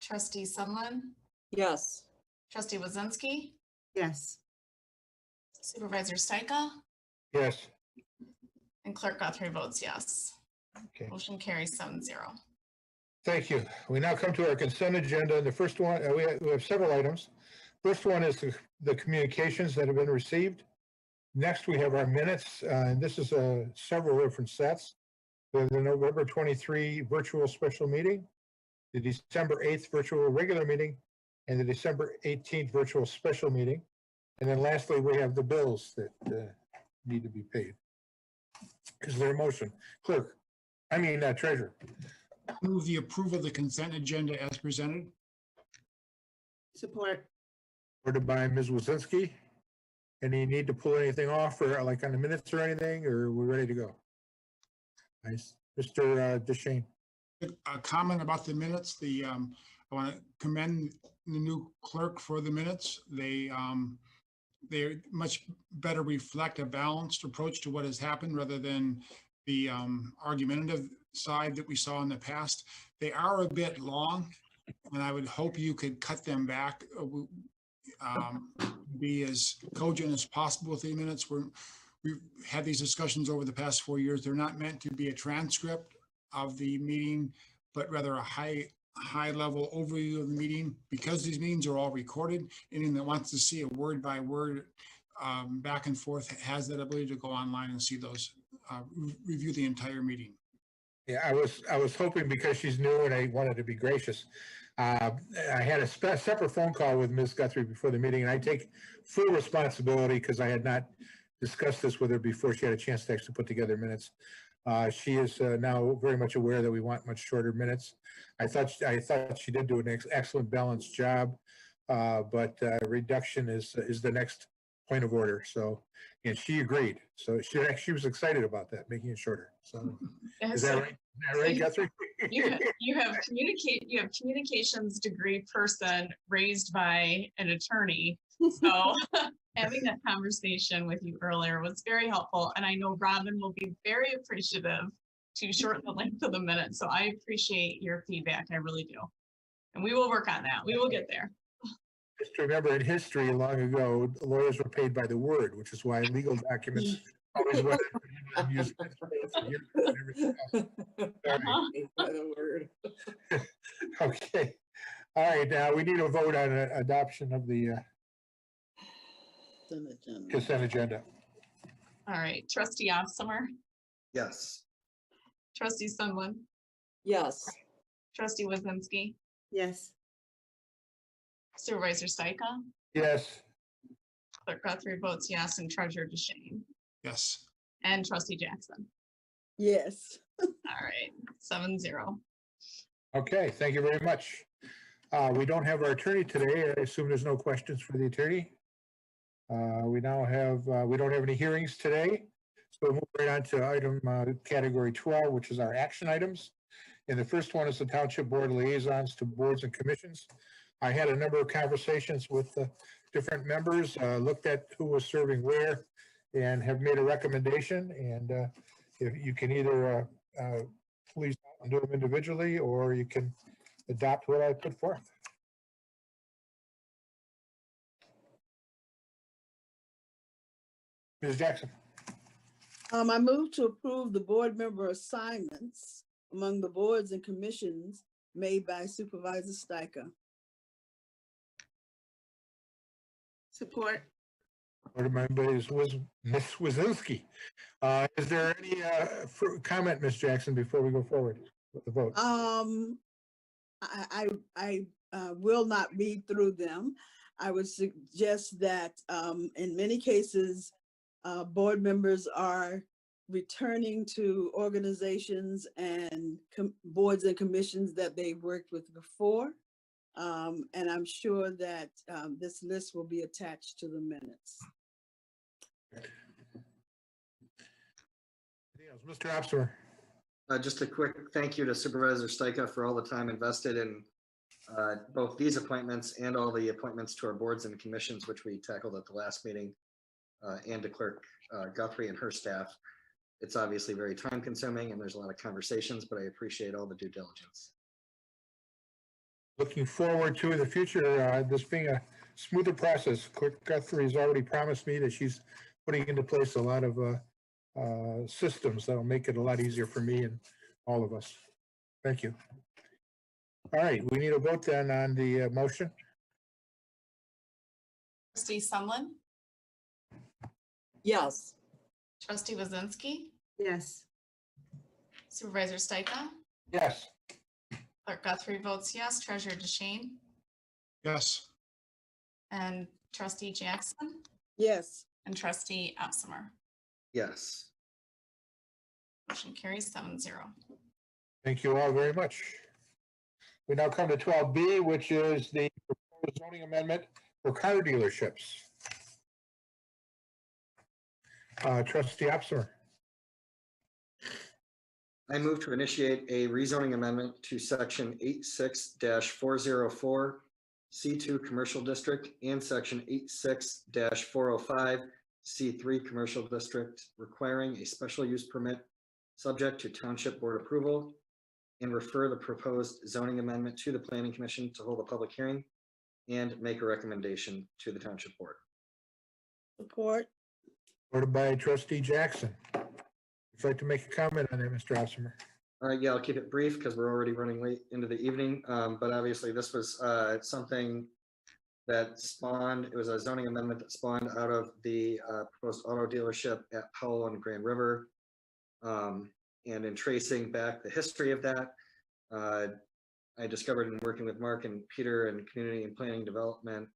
trustee Sumlin, Yes. trustee Wazinski, Yes. supervisor Stika, Yes. and clerk Guthrie votes yes. Okay. Motion carries 7-0. Thank you. We now come to our consent agenda. The first one, we have several items. First one is the communications that have been received. Next, we have our minutes, and this is several different sets. We have the November 23 virtual special meeting, the December 8th virtual regular meeting, and the December 18th virtual special meeting. And then lastly, we have the bills that need to be paid. Is there a motion? Clerk, treasurer. Move the approval of the consent agenda as presented. Support. Ordered by Ms. Wazinski. Any need to pull anything off or like on the minutes or anything, or we're ready to go? Nice. Mr. Deshane. A comment about the minutes. I want to commend the new clerk for the minutes. They much better reflect a balanced approach to what has happened rather than the argumentative side that we saw in the past. They are a bit long, and I would hope you could cut them back. Be as cogent as possible with the minutes. We've had these discussions over the past 4 years. They're not meant to be a transcript of the meeting, but rather a high level overview of the meeting. Because these meetings are all recorded, anyone that wants to see a word by word back and forth has that ability to go online and see those, review the entire meeting. Yeah, I was hoping because she's new and I wanted to be gracious. I had a separate phone call with Ms. Guthrie before the meeting, and I take full responsibility because I had not discussed this with her before she had a chance to actually put together minutes. She is now very much aware that we want much shorter minutes. I thought she did do an excellent balanced job, but reduction is the next point of order. So, and she agreed. So she was excited about that, making it shorter. So is that right? Is that right, Guthrie? You have communications degree person raised by an attorney. So having that conversation with you earlier was very helpful. And I know Robin will be very appreciative to shorten the length of the minute. So I appreciate your feedback. I really do. And we will work on that. We will get there. Just remember, in history, long ago, lawyers were paid by the word, which is why legal documents always went and used. Okay. All right. Now we need a vote on adoption of the consent agenda. All right. Trustee Opsimer, Yes. trustee Sumlin, Yes. trustee Wazinski, Yes. supervisor Stika, Yes. clerk Guthrie votes yes, and treasurer Deshane, Yes. and trustee Jackson. Yes. All right, 7-0. Okay. Thank you very much. We don't have our attorney today. I assume there's no questions for the attorney. We don't have any hearings today. So we'll move right on to item category 12, which is our action items. And the first one is the Township Board liaisons to boards and commissions. I had a number of conversations with different members, looked at who was serving where, and have made a recommendation. And if you can either please do them individually, or you can adopt what I put forth. Ms. Jackson. I move to approve the board member assignments among the boards and commissions made by Supervisor Steiger. Support. Order by Ms. Wazinski. Is there any comment, Ms. Jackson, before we go forward with the vote? I will not read through them. I would suggest that in many cases, board members are returning to organizations and boards and commissions that they've worked with before. And I'm sure that this list will be attached to the minutes. Mr. Opser. Just a quick thank you to Supervisor Steiger for all the time invested in both these appointments and all the appointments to our boards and commissions, which we tackled at the last meeting, and to Clerk Guthrie and her staff. It's obviously very time consuming and there's a lot of conversations, but I appreciate all the due diligence. Looking forward to the future, this being a smoother process. Clerk Guthrie has already promised me that she's putting into place a lot of systems that'll make it a lot easier for me and all of us. Thank you. All right, we need a vote then on the motion. Trustee Sumlin, Yes. trustee Wazinski, Yes. Supervisor Steiger, Yes. Clerk Guthrie votes yes, Treasurer DeShane, Yes. and trustee Jackson, Yes. and trustee Opsimer. Yes. Motion carries 7-0. Thank you all very much. We now come to 12B, which is the proposed zoning amendment for car dealerships. Trustee Opser. I move to initiate a rezoning amendment to section 86-404 C2 Commercial District and section 86-405 C3 Commercial District, requiring a special use permit subject to Township Board approval, and refer the proposed zoning amendment to the Planning Commission to hold a public hearing and make a recommendation to the Township Board. Support. Ordered by trustee Jackson. Would you like to make a comment on that, Mr. Opsimer? Yeah, I'll keep it brief because we're already running late into the evening. But obviously this was something that spawned, it was a zoning amendment that spawned out of the proposed auto dealership at Powell and Grand River. And in tracing back the history of that, I discovered in working with Mark and Peter and Community and Planning Development,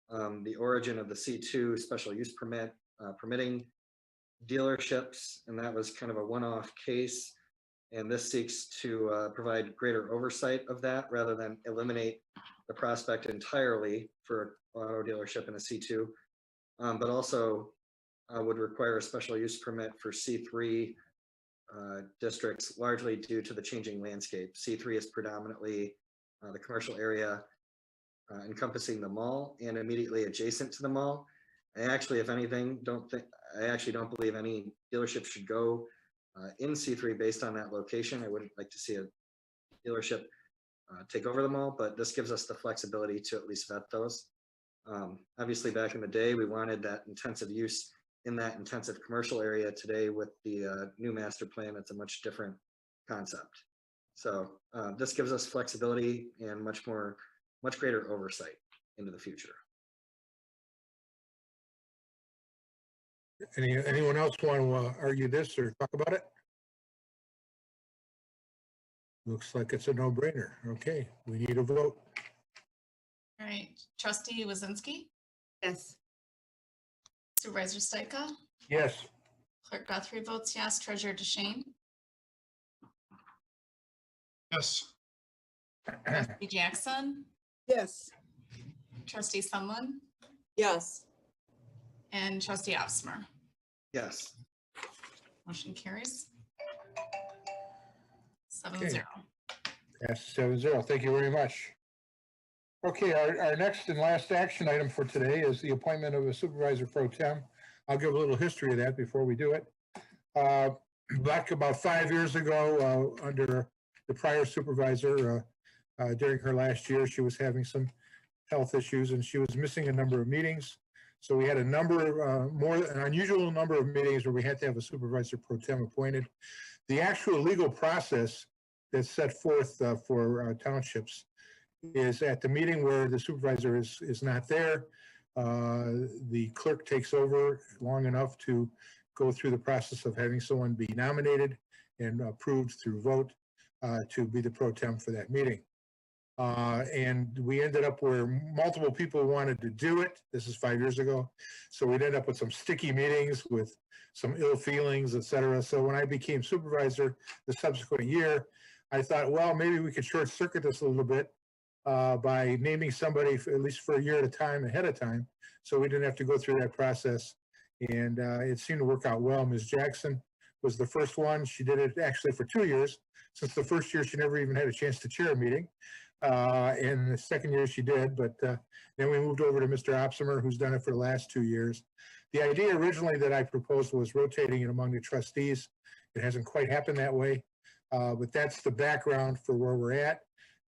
the origin of the C2 special use permit permitting dealerships, and that was kind of a one-off case. And this seeks to provide greater oversight of that rather than eliminate the prospect entirely for an auto dealership in a C2, but also would require a special use permit for C3 districts, largely due to the changing landscape. C3 is predominantly the commercial area encompassing the mall and immediately adjacent to the mall. I actually, if anything, don't believe any dealership should go in C3 based on that location. I wouldn't like to see a dealership take over the mall, but this gives us the flexibility to at least vet those. Obviously, back in the day, we wanted that intensive use in that intensive commercial area. Today, with the new master plan, it's a much different concept. So this gives us flexibility and much greater oversight into the future. Anyone else want to argue this or talk about it? Looks like it's a no-brainer. Okay, we need a vote. All right, trustee Wazinski, Yes. Supervisor Steiger, Yes. Clerk Guthrie votes yes, Treasurer DeShane, Yes. trustee Jackson, Yes. trustee Sumlin, Yes. and trustee Opsimer. Yes. Motion carries 7-0. Yes, 7-0. Thank you very much. Okay, our next and last action item for today is the appointment of a Supervisor Pro Tem. I'll give a little history of that before we do it. Back about 5 years ago, under the prior supervisor, during her last year, she was having some health issues and she was missing a number of meetings. So we had a number, an unusual number of meetings where we had to have a supervisor pro tem appointed. The actual legal process that's set forth for townships is at the meeting where the supervisor is not there. The clerk takes over long enough to go through the process of having someone be nominated and approved through vote to be the pro tem for that meeting. And we ended up where multiple people wanted to do it. This is 5 years ago. So we'd end up with some sticky meetings with some ill feelings, et cetera. So when I became supervisor the subsequent year, I thought, well, maybe we could short circuit this a little bit by naming somebody for, at least for a year at a time, ahead of time. So we didn't have to go through that process. And it seemed to work out well. Ms. Jackson was the first one. She did it actually for 2 years. Since the first year, she never even had a chance to chair a meeting. And the second year she did, but then we moved over to Mr. Opsimer, who's done it for the last 2 years. The idea originally that I proposed was rotating it among the trustees. It hasn't quite happened that way, but that's the background for where we're at.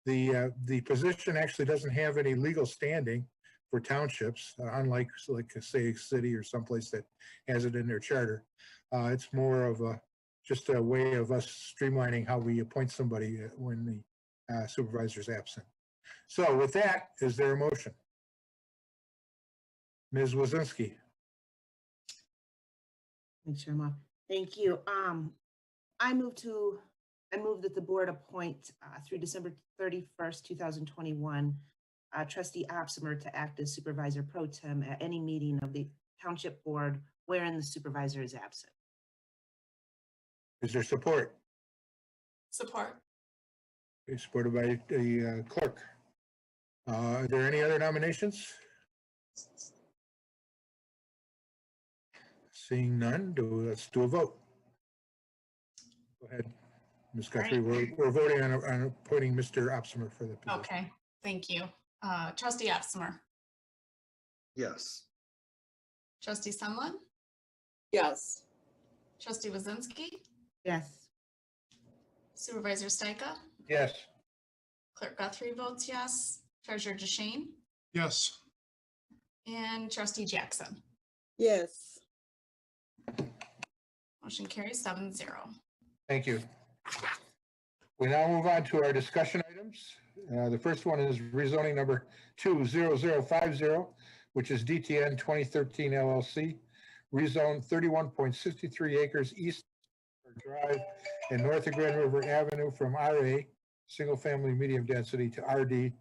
The position actually doesn't have any legal standing for townships, unlike say a city or someplace that has it in their charter. It's more of just a way of us streamlining how we appoint somebody when the supervisor is absent. So with that, is there a motion? Ms. Wazinski. Thanks, Sherma. Thank you. I move that the board appoint through December 31st, 2021, Trustee Opsimer to act as Supervisor Pro Tem at any meeting of the Township Board wherein the supervisor is absent. Is there support? Support. Supported by the clerk. Are there any other nominations? Seeing none, let's do a vote. Go ahead, Ms. Guthrie. Right. We're voting on appointing Mr. Opsimer for the position. Okay, thank you. Trustee Opsimer. Yes. Trustee Sumlin. Yes. Trustee Wazinski. Yes. Supervisor Stika. Yes. Clerk Guthrie votes yes. Treasurer DeShane. Yes. And Trustee Jackson. Yes. Motion carries 7-0. Thank you. We now move on to our discussion items. The first one is rezoning number 20050, which is DTN 2013 LLC. Rezone 31.63 acres east of Drive and north of Grand River Avenue from RA, single family medium density, to RD,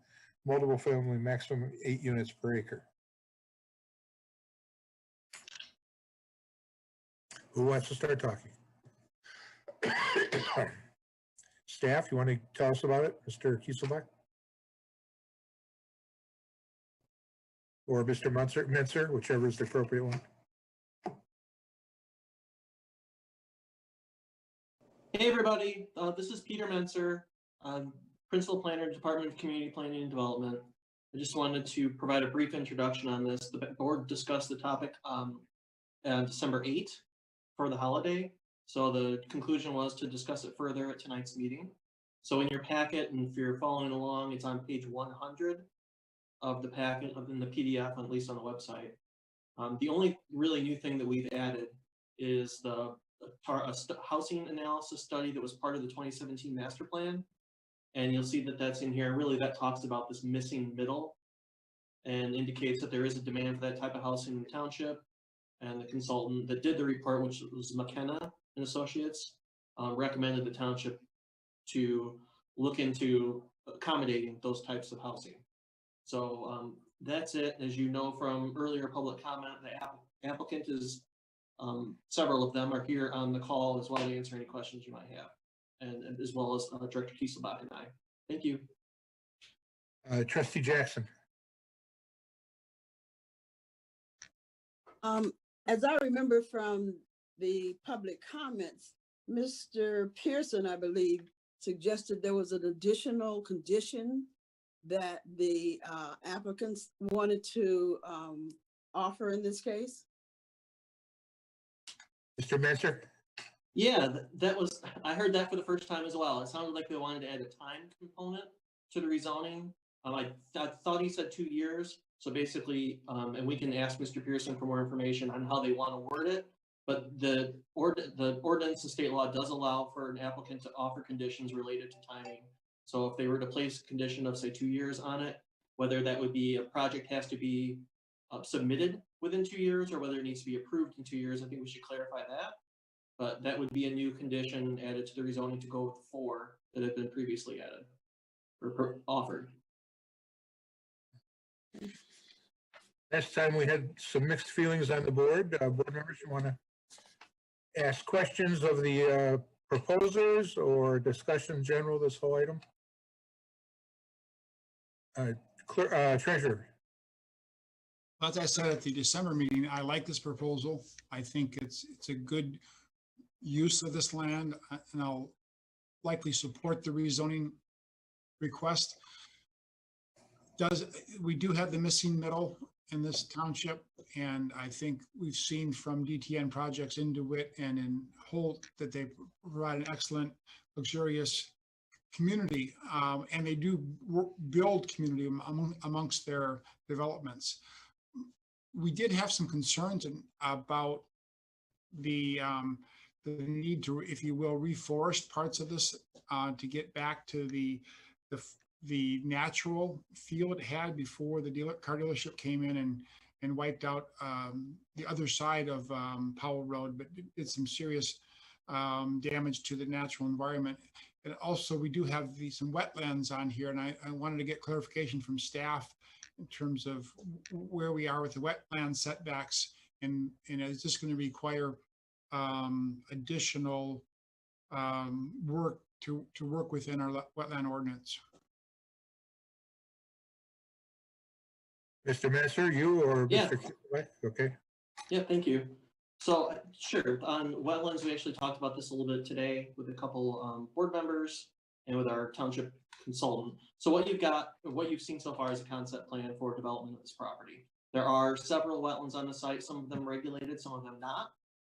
multiple family maximum 8 units per acre. Who wants to start talking? Staff, you want to tell us about it, Mr. Kieselbach? Or Mr. Menzer, whichever is the appropriate one. Hey, everybody. This is Peter Menzer, Principal Planner, Department of Community Planning and Development. I just wanted to provide a brief introduction on this. The board discussed the topic on December 8th for the holiday. So the conclusion was to discuss it further at tonight's meeting. So in your packet, and if you're following along, it's on page 100 of the packet in the PDF, at least on the website. The only really new thing that we've added is the housing analysis study that was part of the 2017 master plan. And you'll see that that's in here. Really, that talks about this missing middle and indicates that there is a demand for that type of housing in the township. And the consultant that did the report, which was McKenna and Associates, recommended the township to look into accommodating those types of housing. So that's it. As you know from earlier public comment, the applicant is, several of them are here on the call as well to answer any questions you might have, and as well as Director Kieselbach and I. Thank you. Trustee Jackson. As I remember from the public comments, Mr. Pearson, I believe, suggested there was an additional condition that the applicants wanted to offer in this case. Mr. Menzer? Yeah, that was, I heard that for the first time as well. It sounded like they wanted to add a time component to the rezoning. I thought he said 2 years, So basically, and we can ask Mr. Pearson for more information on how they want to word it. But the ordinance and state law does allow for an applicant to offer conditions related to timing. So if they were to place a condition of say 2 years on it, whether that would be a project has to be submitted within 2 years or whether it needs to be approved in 2 years, I think we should clarify that. But that would be a new condition added to the rezoning to go with 4 that had been previously added or offered. Last time we had some mixed feelings on the board. Board members, you want to ask questions of the proposers or discussion in general, this whole item? Treasurer. As I said at the December meeting, I like this proposal. I think it's a good use of this land, and I'll likely support the rezoning request. We do have the missing middle in this township, and I think we've seen from DTN projects in DeWitt and in Holt that they provide an excellent, luxurious community, and they do build community amongst their developments. We did have some concerns about the need to, if you will, reforest parts of this to get back to the natural feel it had before the car dealership came in and wiped out the other side of Powell Road, but did some serious damage to the natural environment. And also, we do have some wetlands on here, and I wanted to get clarification from staff in terms of where we are with the wetland setbacks, and is this going to require additional work to work within our wetland ordinance? Mr. Messer, you or Yeah. Mr. Okay. Yeah, thank you. So sure, on wetlands, we actually talked about this a little bit today with a couple board members and with our township consultant. So what you've seen so far is a concept plan for development of this property. There are several wetlands on the site, some of them regulated, some of them not,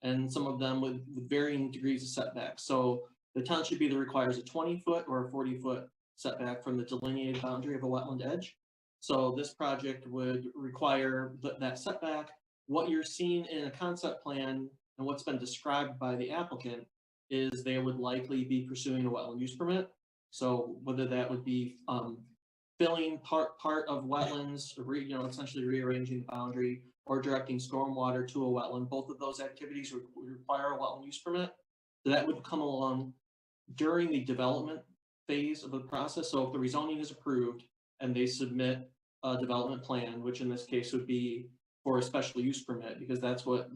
and some of them with varying degrees of setback. So the township either requires a 20-foot or a 40-foot setback from the delineated boundary of a wetland edge. So this project would require that setback. What you're seeing in a concept plan and what's been described by the applicant is they would likely be pursuing a wetland use permit. So whether that would be filling part of wetlands, essentially rearranging the boundary, or directing stormwater to a wetland, both of those activities would require a wetland use permit. So that would come along during the development phase of the process. So if the rezoning is approved and they submit a development plan, which in this case would be for a special use permit, because that's what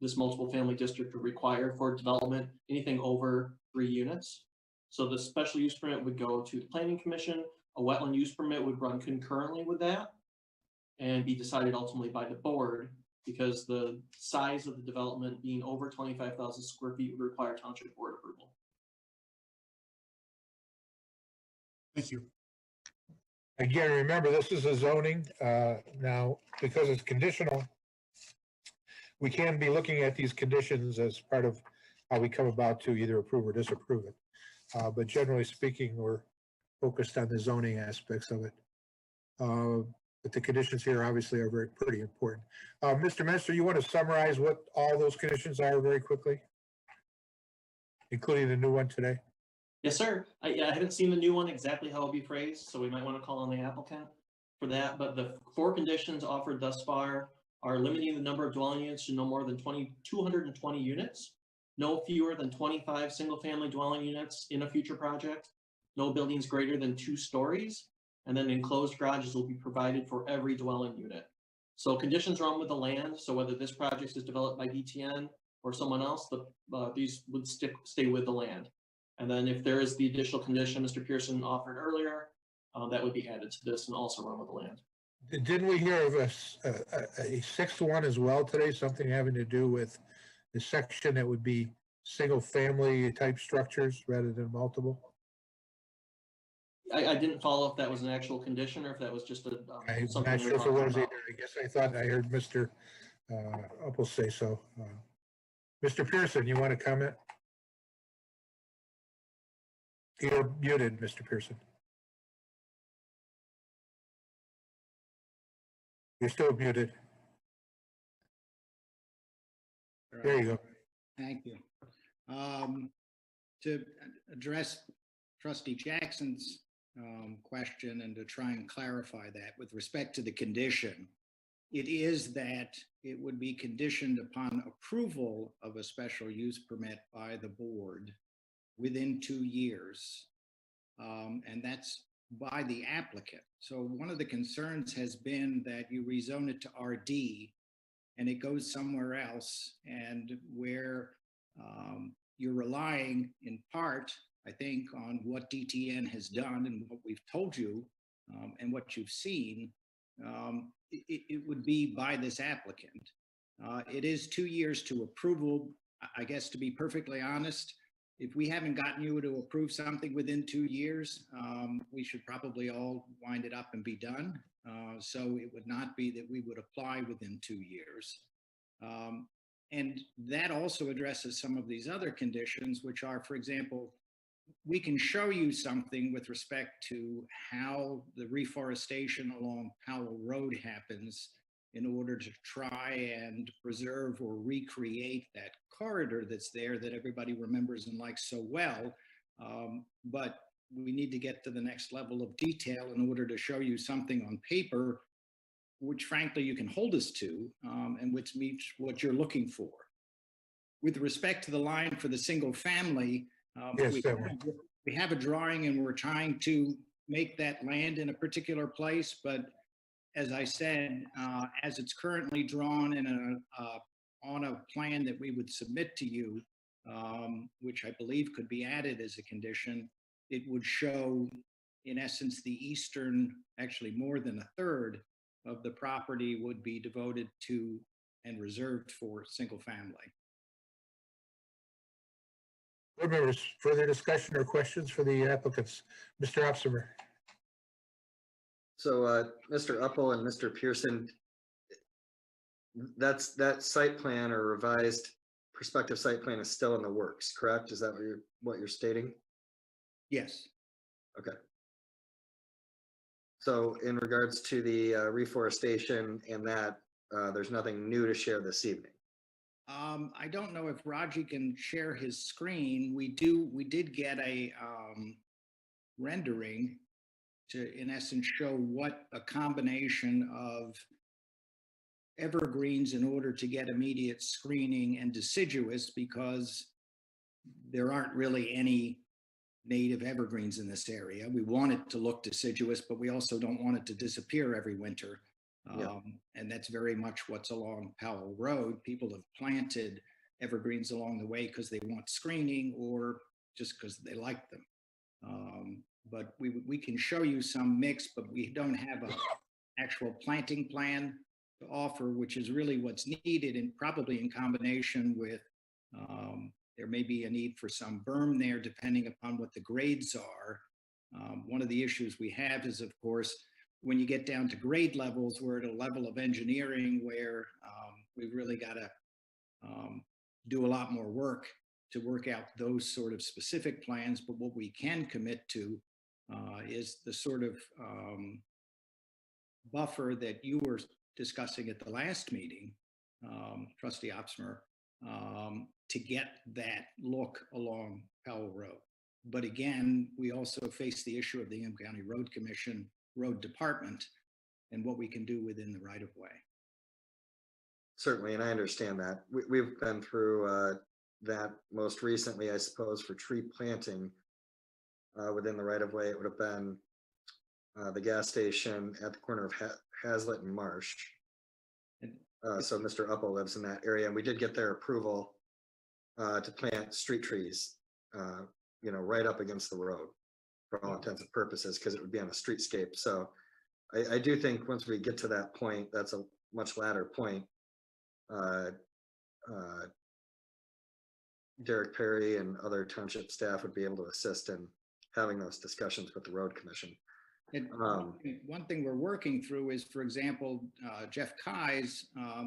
this multiple family district would require for development, anything over 3 units. So the special use permit would go to the planning commission. A wetland use permit would run concurrently with that and be decided ultimately by the board, because the size of the development being over 25,000 square feet would require township board approval. Thank you. Again, remember, this is a zoning. Now, because it's conditional, we can be looking at these conditions as part of how we come about to either approve or disapprove it. But generally speaking, we're focused on the zoning aspects of it. But the conditions here obviously are pretty important. Mr. Minister, you want to summarize what all those conditions are very quickly, including the new one today? Yes, sir. I haven't seen the new one exactly how it'll be phrased, so we might want to call on the applicant for that. But the 4 conditions offered thus far are limiting the number of dwelling units to no more than 220 units, no fewer than 25 single-family dwelling units in a future project, no buildings greater than 2 stories, and then enclosed garages will be provided for every dwelling unit. So conditions run with the land. So whether this project is developed by DTN or someone else, these would stay with the land. And then if there is the additional condition Mr. Pearson offered earlier, that would be added to this and also run with the land. Didn't we hear of a 6th one as well today, something having to do with the section that would be single family type structures rather than multiple? I didn't follow if that was an actual condition or if that was just a I'm something not we were sure if it talking was about. either. I guess I thought I heard Mr. Uppel say so. Mr. Pearson, you want to comment? You're muted, Mr. Pearson. You're still muted. There you go. Thank you. To address Trustee Jackson's question and to try and clarify that with respect to the condition, it is that it would be conditioned upon approval of a special use permit by the board within 2 years. And that's by the applicant. So one of the concerns has been that you rezone it to RD and it goes somewhere else, and where you're relying in part, I think, on what DTN has done and what we've told you and what you've seen, it would be by this applicant. It is 2 years to approval. I guess, to be perfectly honest, if we haven't gotten you to approve something within 2 years, we should probably all wind it up and be done. So it would not be that we would apply within 2 years. And that also addresses some of these other conditions, which are, for example, we can show you something with respect to how the reforestation along Powell Road happens in order to try and preserve or recreate that corridor that's there that everybody remembers and likes so well. But we need to get to the next level of detail in order to show you something on paper, which frankly you can hold us to, and which meets what you're looking for. With respect to the line for the single family, we have a drawing and we're trying to make that land in a particular place, but as I said, as it's currently drawn in on a plan that we would submit to you, which I believe could be added as a condition, it would show, in essence, the eastern, actually more than a third of the property would be devoted to and reserved for single family. Board members, further discussion or questions for the applicants? Mr. Opsimer. So Mr. Uppel and Mr. Pearson, that site plan or revised prospective site plan is still in the works, correct? Is that what you're stating? Yes. Okay. So in regards to the reforestation and that, there's nothing new to share this evening. I don't know if Raji can share his screen. We did get a rendering to, in essence, show what a combination of evergreens in order to get immediate screening and deciduous, because there aren't really any native evergreens in this area. We want it to look deciduous, but we also don't want it to disappear every winter. And that's very much what's along Powell Road. People have planted evergreens along the way because they want screening or just because they like them. But we can show you some mix, but we don't have an actual planting plan to offer, which is really what's needed, and probably in combination with, there may be a need for some berm there depending upon what the grades are. One of the issues we have is, of course, when you get down to grade levels, we're at a level of engineering where we've really got to do a lot more work to work out those sort of specific plans. But what we can commit to is the sort of buffer that you were discussing at the last meeting, Trustee Opsmer, to get that look along Powell Road. But again, we also face the issue of the Ingham County Road Commission, Road Department, and what we can do within the right of way. Certainly, and I understand that. We've been through that most recently, I suppose, for tree planting within the right of way. It would have been the gas station at the corner of Hazlitt and Marsh. So Mr. Uppel lives in that area, and we did get their approval to plant street trees, right up against the road for all intents and purposes, because it would be on a streetscape. So I do think once we get to that point, that's a much latter point. Derek Perry and other township staff would be able to assist in having those discussions with the road commission. And one thing we're working through is, for example, Jeff Keyes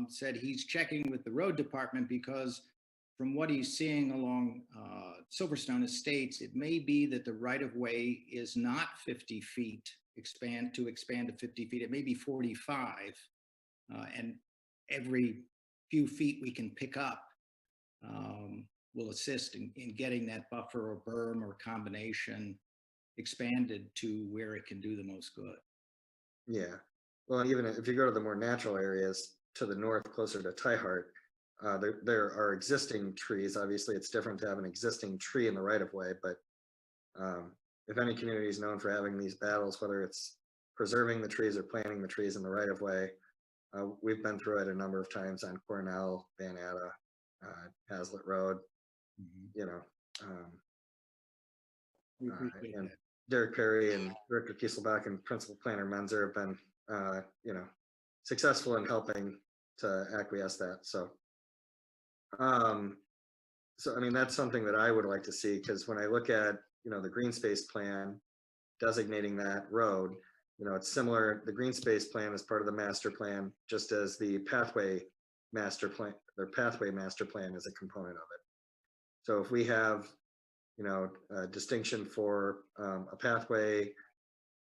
said he's checking with the road department because from what he's seeing along Silverstone Estates, it may be that the right of way is not 50 feet to expand to 50 feet. It may be 45. And every few feet we can pick up will assist in getting that buffer or berm or combination expanded to where it can do the most good. Yeah. Well, even if you go to the more natural areas to the north, closer to Tyhart, there are existing trees. Obviously, it's different to have an existing tree in the right of way, but if any community is known for having these battles, whether it's preserving the trees or planting the trees in the right of way, we've been through it a number of times on Cornell, Van Atta, Hazlitt Road, you know, and Derek Perry and Director Kieselbach and Principal Planner Menzer have been, you know, successful in helping to acquiesce that. So, I mean, that's something that I would like to see, because when I look at, you know, the green space plan designating that road, you know, it's similar. The green space plan is part of the master plan, just as the pathway master plan, their pathway master plan is a component of it. So if we have, you know, a distinction for a pathway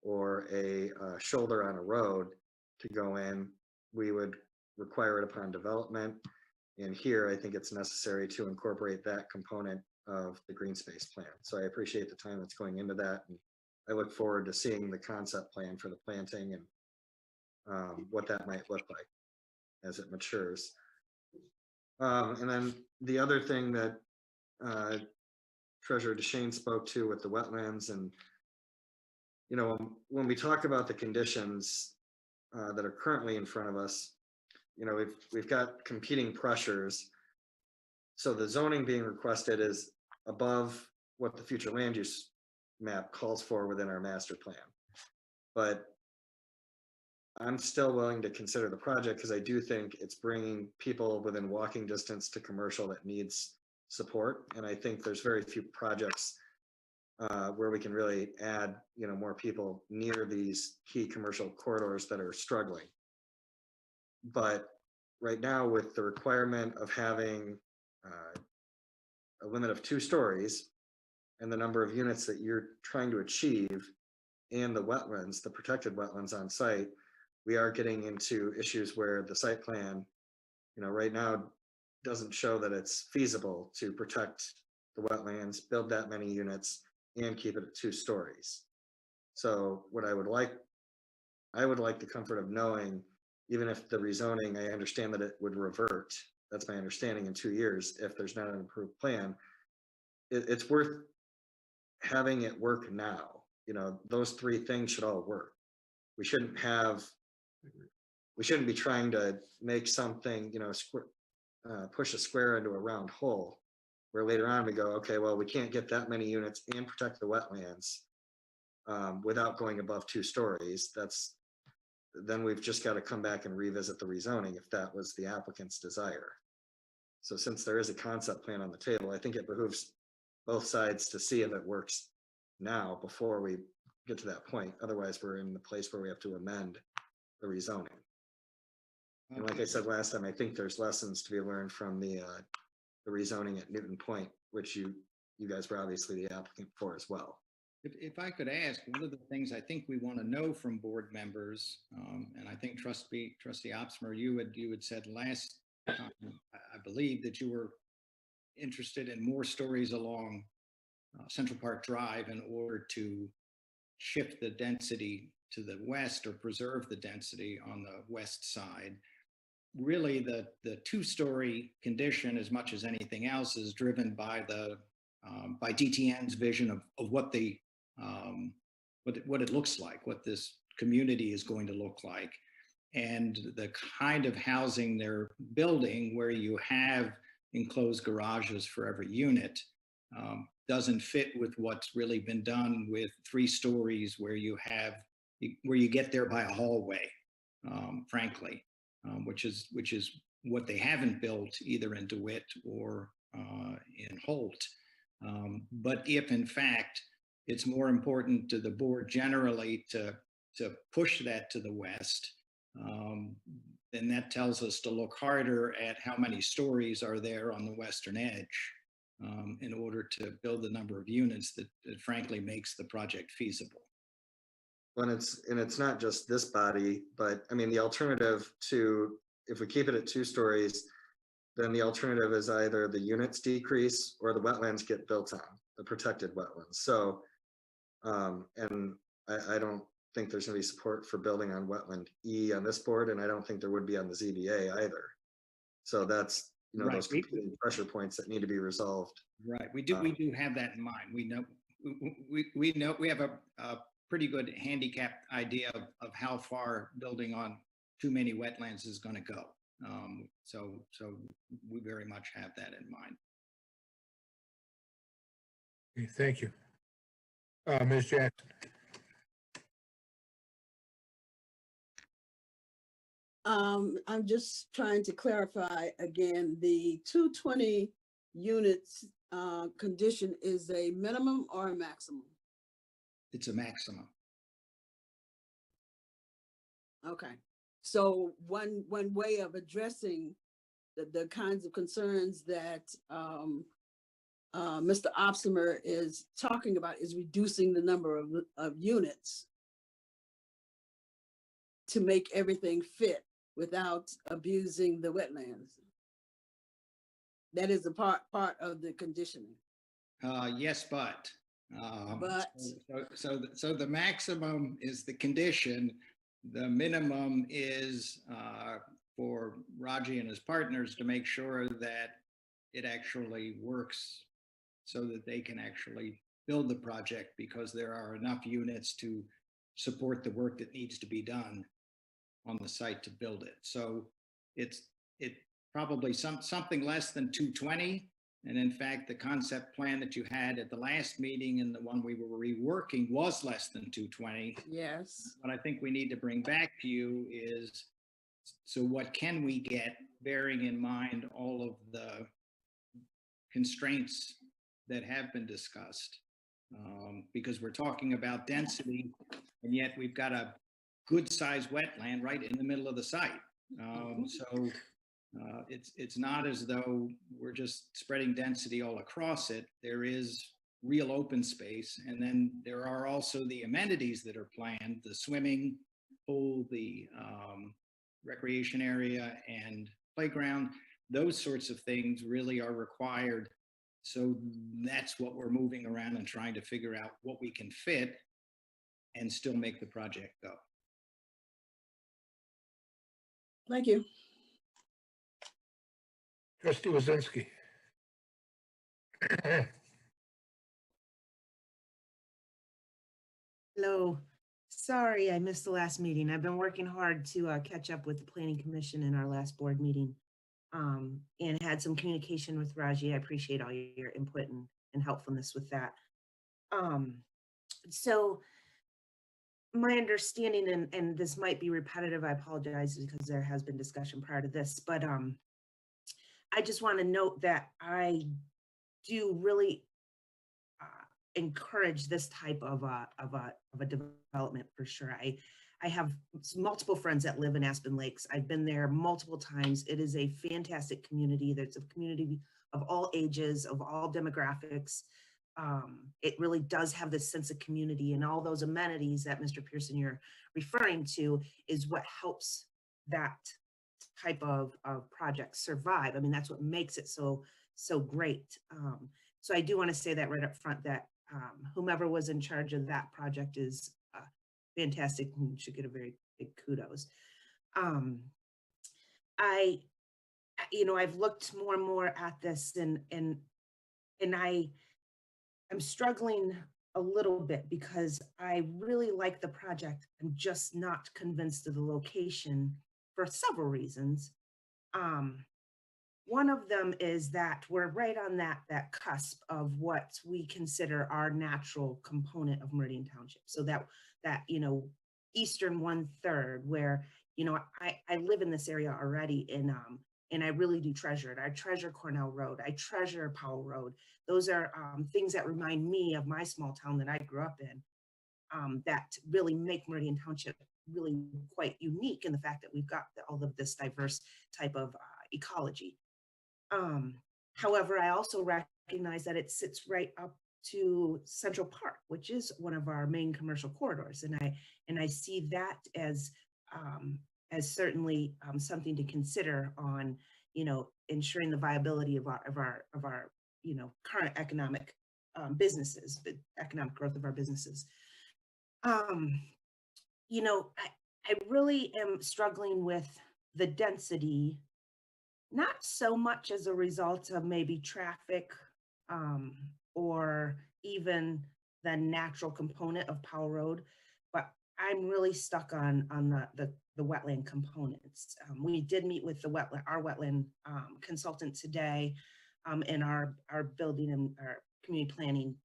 or a shoulder on a road to go in, we would require it upon development. And here, I think it's necessary to incorporate that component of the green space plan. So I appreciate the time that's going into that. And I look forward to seeing the concept plan for the planting and what that might look like as it matures. And then the other thing that Treasurer DeShane spoke to with the wetlands, and, you know, when we talk about the conditions that are currently in front of us, you know, we've got competing pressures. So the zoning being requested is above what the future land use map calls for within our master plan. But I'm still willing to consider the project because I do think it's bringing people within walking distance to commercial that needs support. And I think there's very few projects where we can really add, you know, more people near these key commercial corridors that are struggling. But right now, with the requirement of having a limit of 2 stories and the number of units that you're trying to achieve and the wetlands, the protected wetlands on site, we are getting into issues where the site plan, you know, right now doesn't show that it's feasible to protect the wetlands, build that many units, and keep it at 2 stories. So what I would like the comfort of knowing, even if the rezoning, I understand that it would revert. That's my understanding in 2 years, if there's not an approved plan. It's worth having it work now. You know, those 3 things should all work. We shouldn't be trying to make something, you know, push a square into a round hole, where later on we go, okay, well, we can't get that many units and protect the wetlands without going above 2 stories. Then we've just got to come back and revisit the rezoning if that was the applicant's desire. So since there is a concept plan on the table, I think it behooves both sides to see if it works now before we get to that point. Otherwise, we're in the place where we have to amend the rezoning. And like I said last time, I think there's lessons to be learned from the rezoning at Newton Point, which you guys were obviously the applicant for as well. If I could ask, one of the things I think we want to know from board members, and I think Trustee Opsmer, you had said last time, I believe, that you were interested in more stories along Central Park Drive in order to shift the density to the west or preserve the density on the west side. Really, the 2-story condition, as much as anything else, is driven by by DTN's vision of what what it looks like, what this community is going to look like, and the kind of housing they're building, where you have enclosed garages for every unit, doesn't fit with what's really been done with 3 stories, where you get there by a hallway, frankly, which is what they haven't built either in DeWitt or in Holt. But if in fact it's more important to the board generally to push that to the west, then that tells us to look harder at how many stories are there on the western edge in order to build the number of units that frankly makes the project feasible. when it's not just this body, but I mean, the alternative to, if we keep it at 2 stories, then the alternative is either the units decrease or the wetlands get built on, the protected wetlands. So, and I don't think there's gonna be support for building on wetland E on this board, and I don't think there would be on the ZBA either. So that's, you know, Right. those competing pressure points that need to be resolved. Right, we do have that in mind. We know, we have a pretty good handicapped idea of how far building on too many wetlands is gonna go. So we very much have that in mind. Okay, thank you. Ms. Jackson. I'm just trying to clarify again, the 220 units condition is a minimum or a maximum? It's a maximum. Okay, so one way of addressing the kinds of concerns that Mr. Opsimer is talking about is reducing the number of units to make everything fit without abusing the wetlands. That is a part of the conditioning. Yes, but. So the maximum is the condition. The minimum is for Raji and his partners to make sure that it actually works so that they can actually build the project, because there are enough units to support the work that needs to be done on the site to build it. So it's probably something less than 220. And in fact, the concept plan that you had at the last meeting and the one we were reworking was less than 220. Yes. What I think we need to bring back to you is, so what can we get, bearing in mind all of the constraints that have been discussed? Because we're talking about density, and yet we've got a good sized wetland right in the middle of the site. It's not as though we're just spreading density all across it. There is real open space. And then there are also the amenities that are planned, the swimming pool, the recreation area and playground. Those sorts of things really are required. So that's what we're moving around and trying to figure out what we can fit and still make the project go. Thank you. Trustee Wazinski. Hello. Sorry, I missed the last meeting. I've been working hard to catch up with the Planning Commission in our last board meeting, and had some communication with Raji. I appreciate all your input and helpfulness with that. So my understanding, and this might be repetitive, I apologize because there has been discussion prior to this, but I just want to note that I do really encourage this type of a development for sure. I have multiple friends that live in Aspen Lakes. I've been there multiple times. It is a fantastic community. There's a community of all ages, of all demographics. It really does have this sense of community, and all those amenities that Mr. Pearson you're referring to is what helps that type of project survive. I mean, that's what makes it so great. So I do want to say that right up front, that whomever was in charge of that project is fantastic and should get a very big kudos. I've looked more and more at this, and I'm struggling a little bit because I really like the project. I'm just not convinced of the location for several reasons. One of them is that we're right on that cusp of what we consider our natural component of Meridian Township. So that eastern 1/3, where I live in this area already, and I really do treasure it. I treasure Cornell Road. I treasure Powell Road. Those are things that remind me of my small town that I grew up in, that really make Meridian Township really quite unique in the fact that we've got all of this diverse type of ecology. However, I also recognize that it sits right up to Central Park, which is one of our main commercial corridors. And I see that as certainly something to consider on, ensuring the viability of our current economic businesses, but economic growth of our businesses. I really am struggling with the density, not so much as a result of maybe traffic or even the natural component of Powell Road, but I'm really stuck on the wetland components. We did meet with our wetland consultant today in our building and our community planning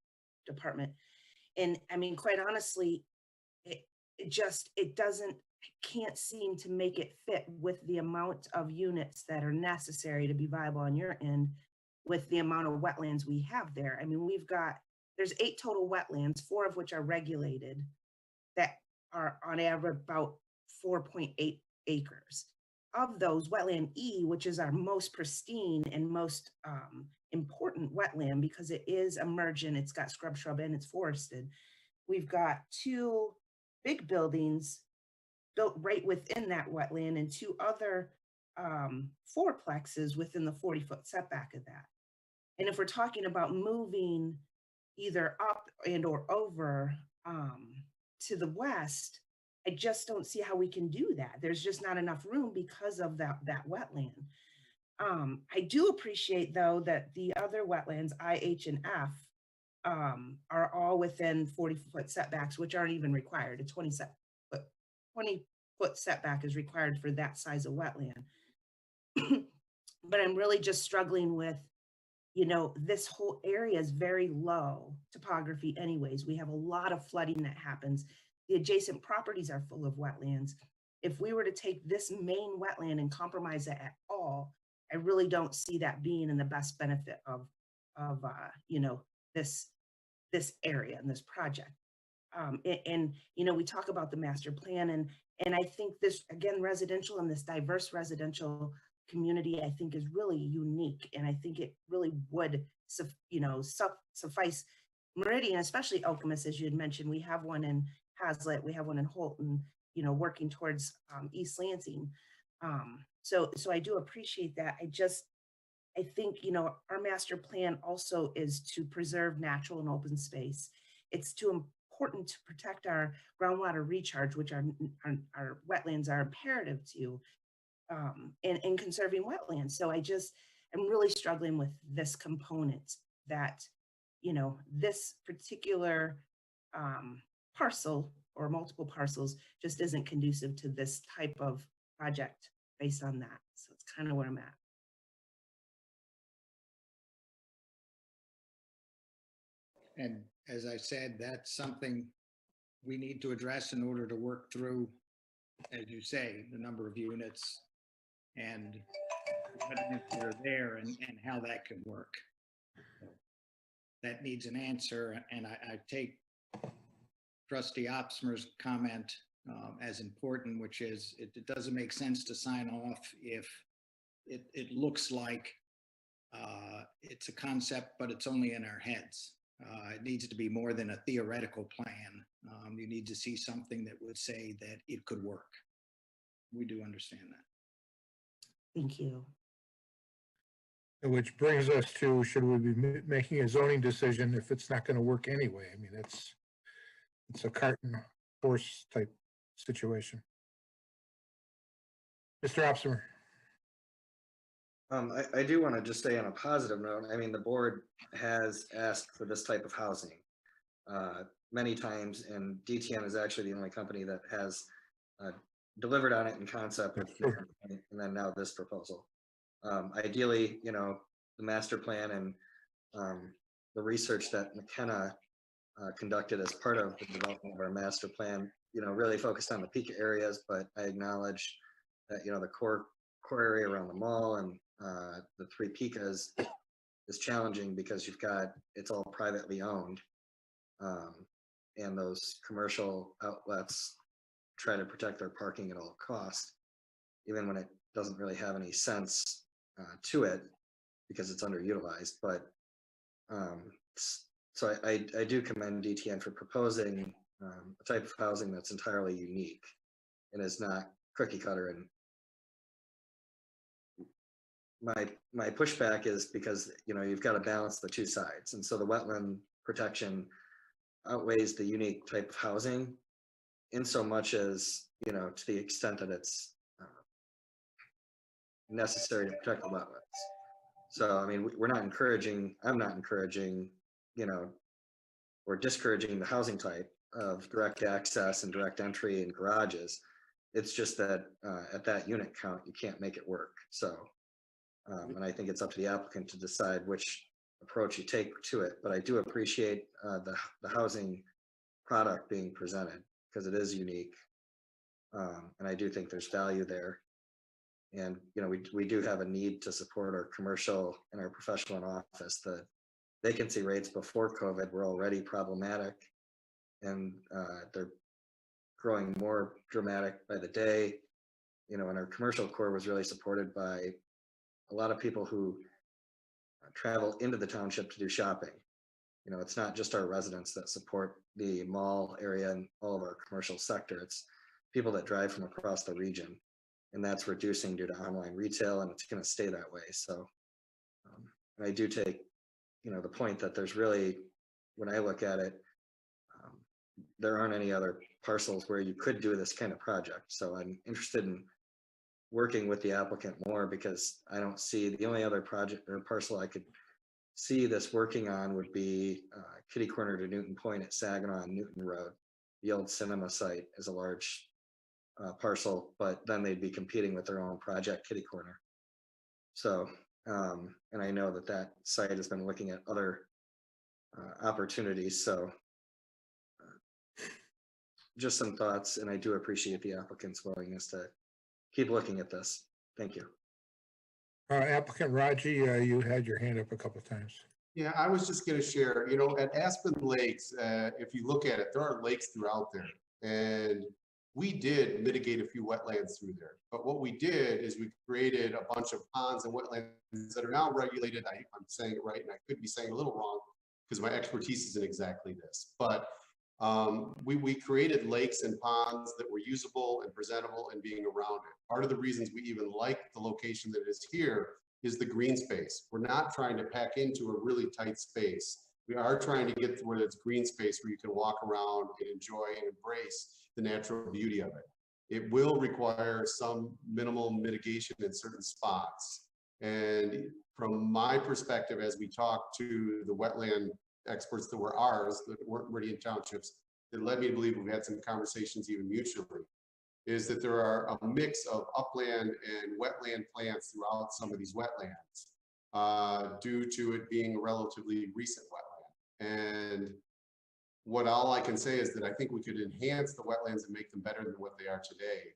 department. And I mean, quite honestly, can't seem to make it fit with the amount of units that are necessary to be viable on your end with the amount of wetlands we have there. I mean, there's 8 total wetlands, 4 of which are regulated, that are on average about 4.8 acres. Of those, wetland E, which is our most pristine and most important wetland because it is emergent, it's got scrub, shrub, and it's forested. We've got 2 big buildings built right within that wetland and 2 other fourplexes within the 40-foot setback of that. And if we're talking about moving either up and or over to the west, I just don't see how we can do that. There's just not enough room because of that wetland. I do appreciate, though, that the other wetlands, I, H, and F, are all within 40-foot setbacks, which aren't even required. A 20-foot setback is required for that size of wetland. But I'm really just struggling with, this whole area is very low topography anyways. We have a lot of flooding that happens. The adjacent properties are full of wetlands. If we were to take this main wetland and compromise it at all, I really don't see that being in the best benefit of this area and this project. And we talk about the master plan, and I think this, again, residential and this diverse residential community, I think, is really unique, and I think it really would suffice Meridian, especially Okemos, as you had mentioned. We have one in Hazlet, we have one in Holton, working towards East Lansing. So I do appreciate that. I think, our master plan also is to preserve natural and open space. It's too important to protect our groundwater recharge, which our wetlands are imperative to, and conserving wetlands. So I'm really struggling with this component that, this particular parcel or multiple parcels just isn't conducive to this type of project based on that. So it's kind of where I'm at. And as I said, that's something we need to address in order to work through, as you say, the number of units and what are there and how that can work. That needs an answer, and I take Trustee Opsmer's comment as important, which is it doesn't make sense to sign off if it looks like it's a concept, but it's only in our heads. It needs to be more than a theoretical plan. You need to see something that would say that it could work. We do understand that. Thank you. Which brings us to, should we be making a zoning decision if it's not going to work anyway? I mean, it's a cart and horse type situation. Mr. Opsmer. I do want to just say on a positive note, I mean, the board has asked for this type of housing many times, and DTM is actually the only company that has delivered on it in concept, and then now this proposal. Ideally, the master plan and the research that McKenna conducted as part of the development of our master plan, really focused on the peak areas, but I acknowledge that, the core area around the mall and the 3 picas is challenging because it's all privately owned, and those commercial outlets try to protect their parking at all costs, even when it doesn't really have any sense to it because it's underutilized. But So I do commend DTN for proposing a type of housing that's entirely unique and is not cookie cutter. And my pushback is because, you know, you've got to balance the two sides. And so the wetland protection outweighs the unique type of housing in so much as, you know, to the extent that it's necessary to protect the wetlands. So, I mean, we're not encouraging, I'm not encouraging, you know, or discouraging the housing type of direct access and direct entry and garages. It's just that at that unit count, you can't make it work. So, and I think it's up to the applicant to decide which approach you take to it. But I do appreciate the housing product being presented because it is unique. And I do think there's value there. And, you know, we do have a need to support our commercial and our professional and office. The vacancy rates before COVID were already problematic, and they're growing more dramatic by the day. You know, and our commercial core was really supported by a lot of people who travel into the township to do shopping. You know, it's not just our residents that support the mall area and all of our commercial sector. It's people that drive from across the region. And that's reducing due to online retail, and it's going to stay that way. So and I do take, you know, the point that there's really, when I look at it, there aren't any other parcels where you could do this kind of project. So I'm interested in working with the applicant more because I don't see the only other project or parcel I could see this working on would be kitty corner to Newton Point at Saginaw and Newton Road. The old cinema site is a large parcel, but then they'd be competing with their own project kitty corner. So, and I know that that site has been looking at other opportunities. So just some thoughts, and I do appreciate the applicant's willingness to keep looking at this. Thank you. Applicant Raji, you had your hand up a couple of times. Yeah, I was just going to share, you know, at Aspen Lakes, if you look at it, there are lakes throughout there. And we did mitigate a few wetlands through there. But what we did is we created a bunch of ponds and wetlands that are now regulated. I'm saying it right, and I could be saying it a little wrong because my expertise isn't exactly this. But we created lakes and ponds that were usable and presentable and being around it. Part of the reasons we even like the location that is here is the green space. We're not trying to pack into a really tight space. We are trying to get to where it's green space where you can walk around and enjoy and embrace the natural beauty of it. It will require some minimal mitigation in certain spots. And from my perspective, as we talk to the wetland experts that were ours, that weren't Meridian Townships, that led me to believe we've had some conversations even mutually, is that there are a mix of upland and wetland plants throughout some of these wetlands due to it being a relatively recent wetland. And all I can say is that I think we could enhance the wetlands and make them better than what they are today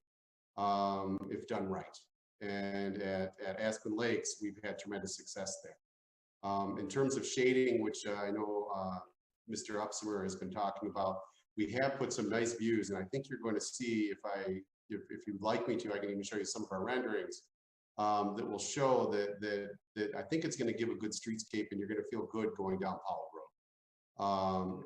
if done right. And at Aspen Lakes, we've had tremendous success there. In terms of shading, which I know Mr. Upsimer has been talking about, we have put some nice views, and I think you're going to see, if you'd like me to, I can even show you some of our renderings that will show that I think it's going to give a good streetscape, and you're going to feel good going down Powell Road.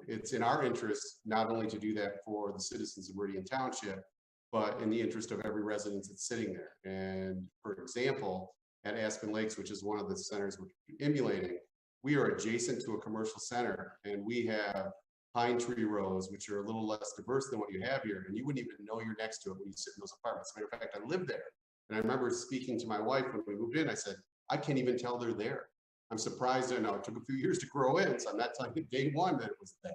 It's in our interest not only to do that for the citizens of Meridian Township, but in the interest of every resident that's sitting there. And for example, at Aspen Lakes, which is one of the centers we're emulating, we are adjacent to a commercial center, and we have pine tree rows, which are a little less diverse than what you have here, and you wouldn't even know you're next to it when you sit in those apartments. As a matter of fact, I lived there, and I remember speaking to my wife when we moved in. I said, I can't even tell they're there. I'm surprised. I know it took a few years to grow in, so I'm not telling you day one that it was that,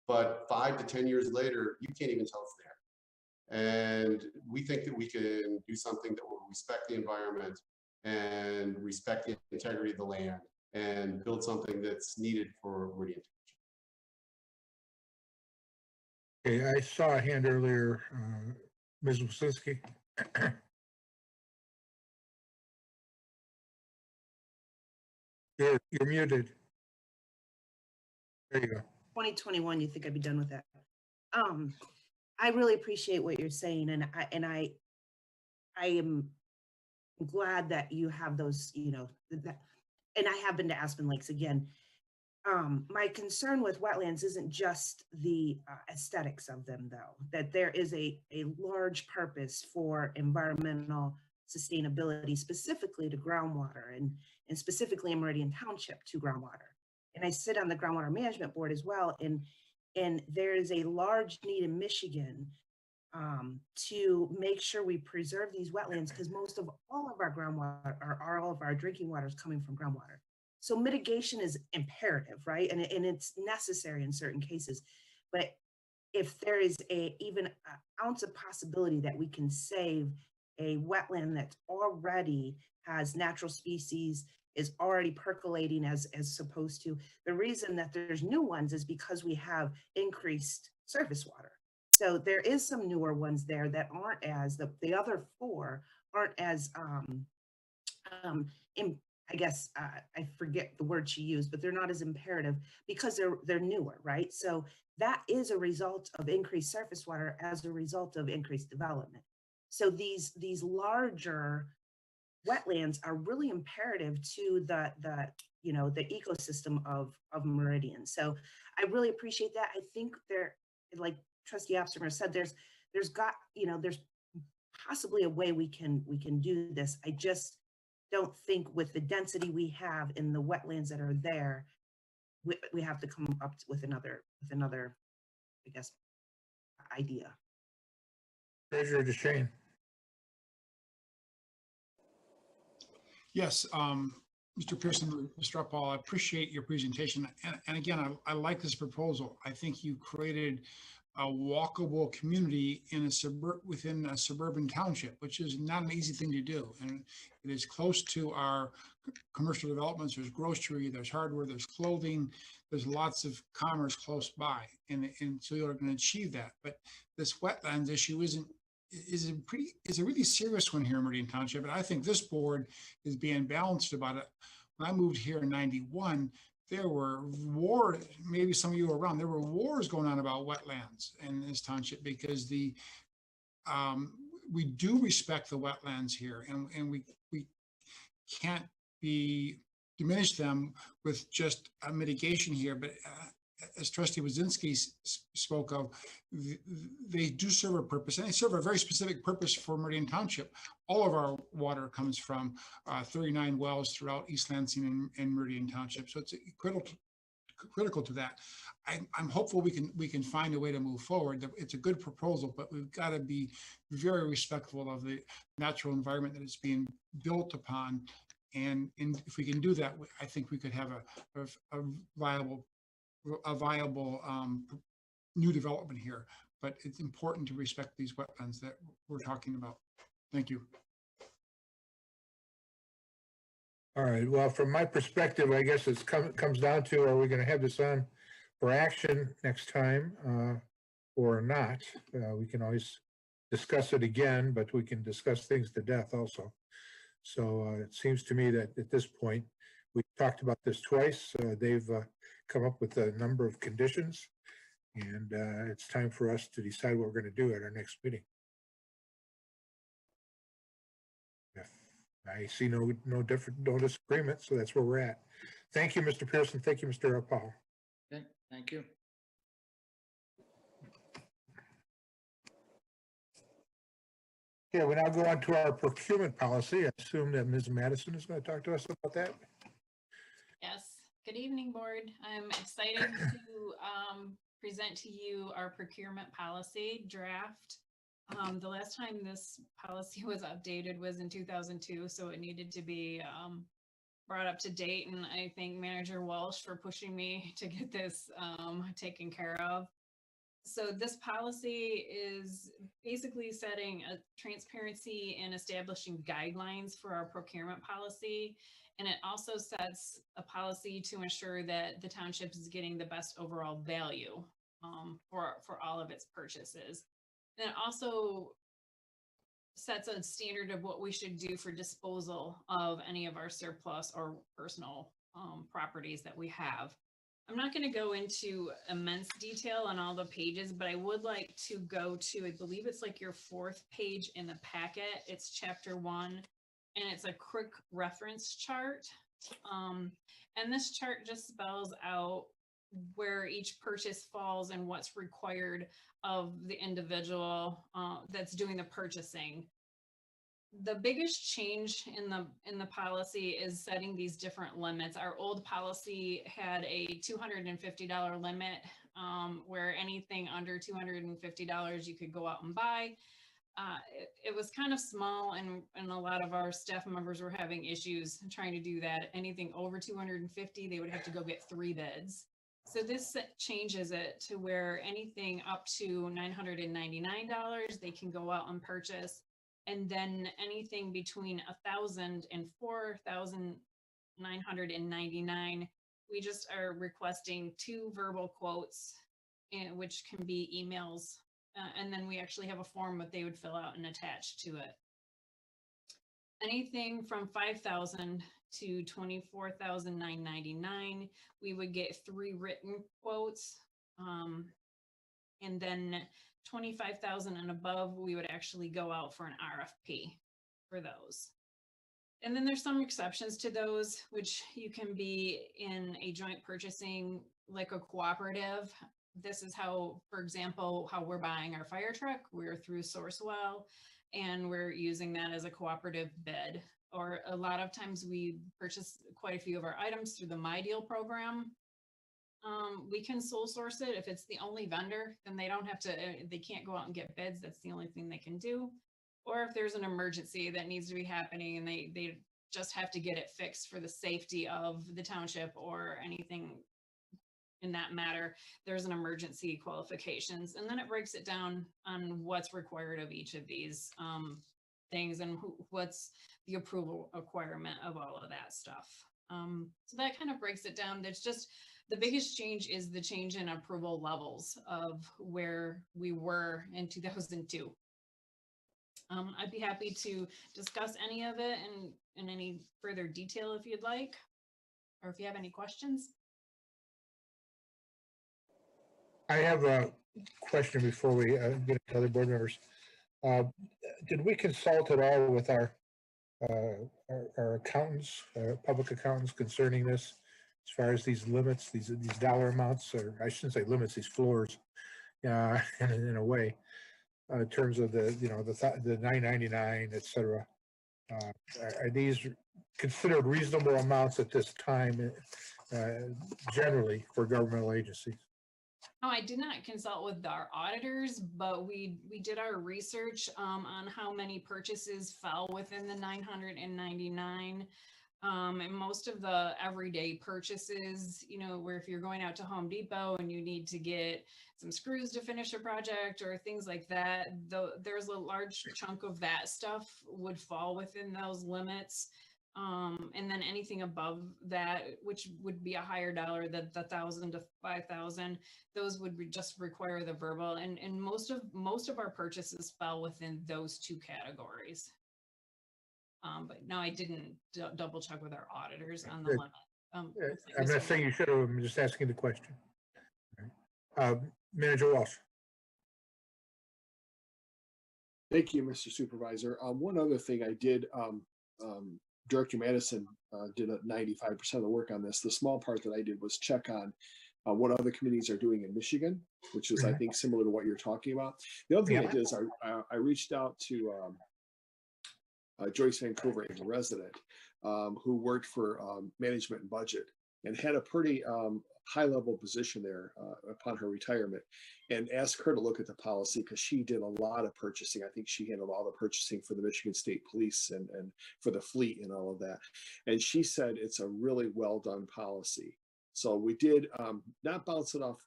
but 5 to 10 years later, you can't even tell it's there. And we think that we can do something that will respect the environment and respect the integrity of the land and build something that's needed for Meridian. Okay, I saw a hand earlier, Ms. Wasinski. You're muted. There you go. 2021, you think I'd be done with that? I really appreciate what you're saying, and I am glad that you have those, you know, and I have been to Aspen Lakes again. My concern with wetlands isn't just the aesthetics of them, though, that there is a large purpose for environmental sustainability, specifically to groundwater and specifically in Meridian Township to groundwater. And I sit on the groundwater management board as well. And there is a large need in Michigan to make sure we preserve these wetlands, because most of all of our groundwater or all of our drinking water is coming from groundwater. So mitigation is imperative, right? And it's necessary in certain cases. But if there is even an ounce of possibility that we can save a wetland that already has natural species, is already percolating as supposed to, the reason that there's new ones is because we have increased surface water. So there is some newer ones there that aren't as, the other four aren't as, I guess, I forget the word she used, but they're not as imperative because they're newer, right? So that is a result of increased surface water as a result of increased development. So these larger wetlands are really imperative to the ecosystem of Meridian. So I really appreciate that. I think there, like Trustee Abstermer said, there's possibly a way we can do this. I just don't think with the density we have in the wetlands that are there, we have to come up with another, I guess, idea. Treasurer DeShane. Yes, Mr. Pearson, Mr. Uppal, I appreciate your presentation. And again, I like this proposal. I think you created a walkable community within a suburban township, which is not an easy thing to do. And it is close to our commercial developments. There's grocery, there's hardware, there's clothing, there's lots of commerce close by. And so you're going to achieve that. But this wetlands issue is a really serious one here in Meridian Township. And I think this board is being balanced about it. When I moved here in '91, there were wars, maybe some of you were around, there were wars going on about wetlands in this township because we do respect the wetlands here, and we can't diminish them with just a mitigation here. But as Trustee Wazinski spoke of, they do serve a purpose, and they serve a very specific purpose for Meridian Township. All of our water comes from 39 wells throughout East Lansing and Meridian Township, so it's critical to that. I'm hopeful we can find a way to move forward. It's a good proposal, but we've got to be very respectful of the natural environment that it's being built upon. And if we can do that, I think we could have a viable new development here. But it's important to respect these wetlands that we're talking about. Thank you. All right, well, from my perspective, I guess it comes down to, are we going to have this on for action next time or not? We can always discuss it again, but we can discuss things to death also. So it seems to me that at this point, we've talked about this twice. They've come up with a number of conditions, and it's time for us to decide what we're going to do at our next meeting. I see no disagreement, so that's where we're at. Thank you, Mr. Pearson. Thank you, Mr. Uppal. Okay, thank you. Okay, we now go on to our procurement policy. I assume that Ms. Madison is going to talk to us about that. Yes, good evening, board. I'm excited to present to you our procurement policy draft. The last time this policy was updated was in 2002, so it needed to be brought up to date. And I thank Manager Walsh for pushing me to get this taken care of. So this policy is basically setting a transparency and establishing guidelines for our procurement policy. And it also sets a policy to ensure that the township is getting the best overall value for all of its purchases. And it also sets a standard of what we should do for disposal of any of our surplus or personal properties that we have. I'm not going to go into immense detail on all the pages, but I would like to go to, I believe it's like your 4th page in the packet. It's chapter 1, and it's a quick reference chart And this chart just spells out where each purchase falls and what's required of the individual that's doing the purchasing. The biggest change in the policy is setting these different limits. Our old policy had a $250 limit where anything under $250 you could go out and buy. It was kind of small, and a lot of our staff members were having issues trying to do that. Anything over 250, they would have to go get 3 bids. So this changes it to where anything up to $999, they can go out and purchase. And then anything between $1,000 and $4,999, we just are requesting 2 verbal quotes, which can be emails. And then we actually have a form that they would fill out and attach to it. Anything from $5,000 to $24,999, we would get 3 written quotes. And then 25,000 and above, we would actually go out for an RFP for those. And then there's some exceptions to those, which you can be in a joint purchasing, like a cooperative. This is how, for example, how we're buying our fire truck. We're through Sourcewell, and we're using that as a cooperative bid. Or a lot of times we purchase quite a few of our items through the My Deal program. We can sole source it. If it's the only vendor, then they don't have to, they can't go out and get bids. That's the only thing they can do. Or if there's an emergency that needs to be happening and they just have to get it fixed for the safety of the township or anything in that matter, there's an emergency qualifications. And then it breaks it down on what's required of each of these things and what's the approval requirement of all of that stuff. So that kind of breaks it down. There's just, the biggest change is the change in approval levels of where we were in 2002. I'd be happy to discuss any of it in any further detail if you'd like, or if you have any questions. I have a question before we get to other board members. Did we consult at all with our accountants, public accountants concerning this, as far as these limits, these dollar amounts, or I shouldn't say limits, these floors, in a way, in terms of the $9.99, et cetera. Are these considered reasonable amounts at this time, generally for governmental agencies? No, I did not consult with our auditors, but we did our research on how many purchases fell within the 999. And most of the everyday purchases, where if you're going out to Home Depot and you need to get some screws to finish a project or things like that, there's a large chunk of that stuff would fall within those limits. And then anything above that, which would be a higher dollar, the 1,000 to 5,000, those would just require the verbal. And most of our purchases fell within those 2 categories. But no, I didn't double check with our auditors on the limit. I'm not saying you should have, I'm just asking the question. Manager Walsh. Thank you, Mr. Supervisor. One other thing I did, Director Madison did 95% of the work on this. The small part that I did was check on what other communities are doing in Michigan, which is, I think, similar to what you're talking about. The other thing I did is I reached out to Joyce Vancouver, a resident who worked for management and budget and had a pretty high-level position there upon her retirement, and asked her to look at the policy because she did a lot of purchasing. I think she handled all the purchasing for the Michigan State Police and for the fleet and all of that. And she said it's a really well-done policy. So we did not bounce it off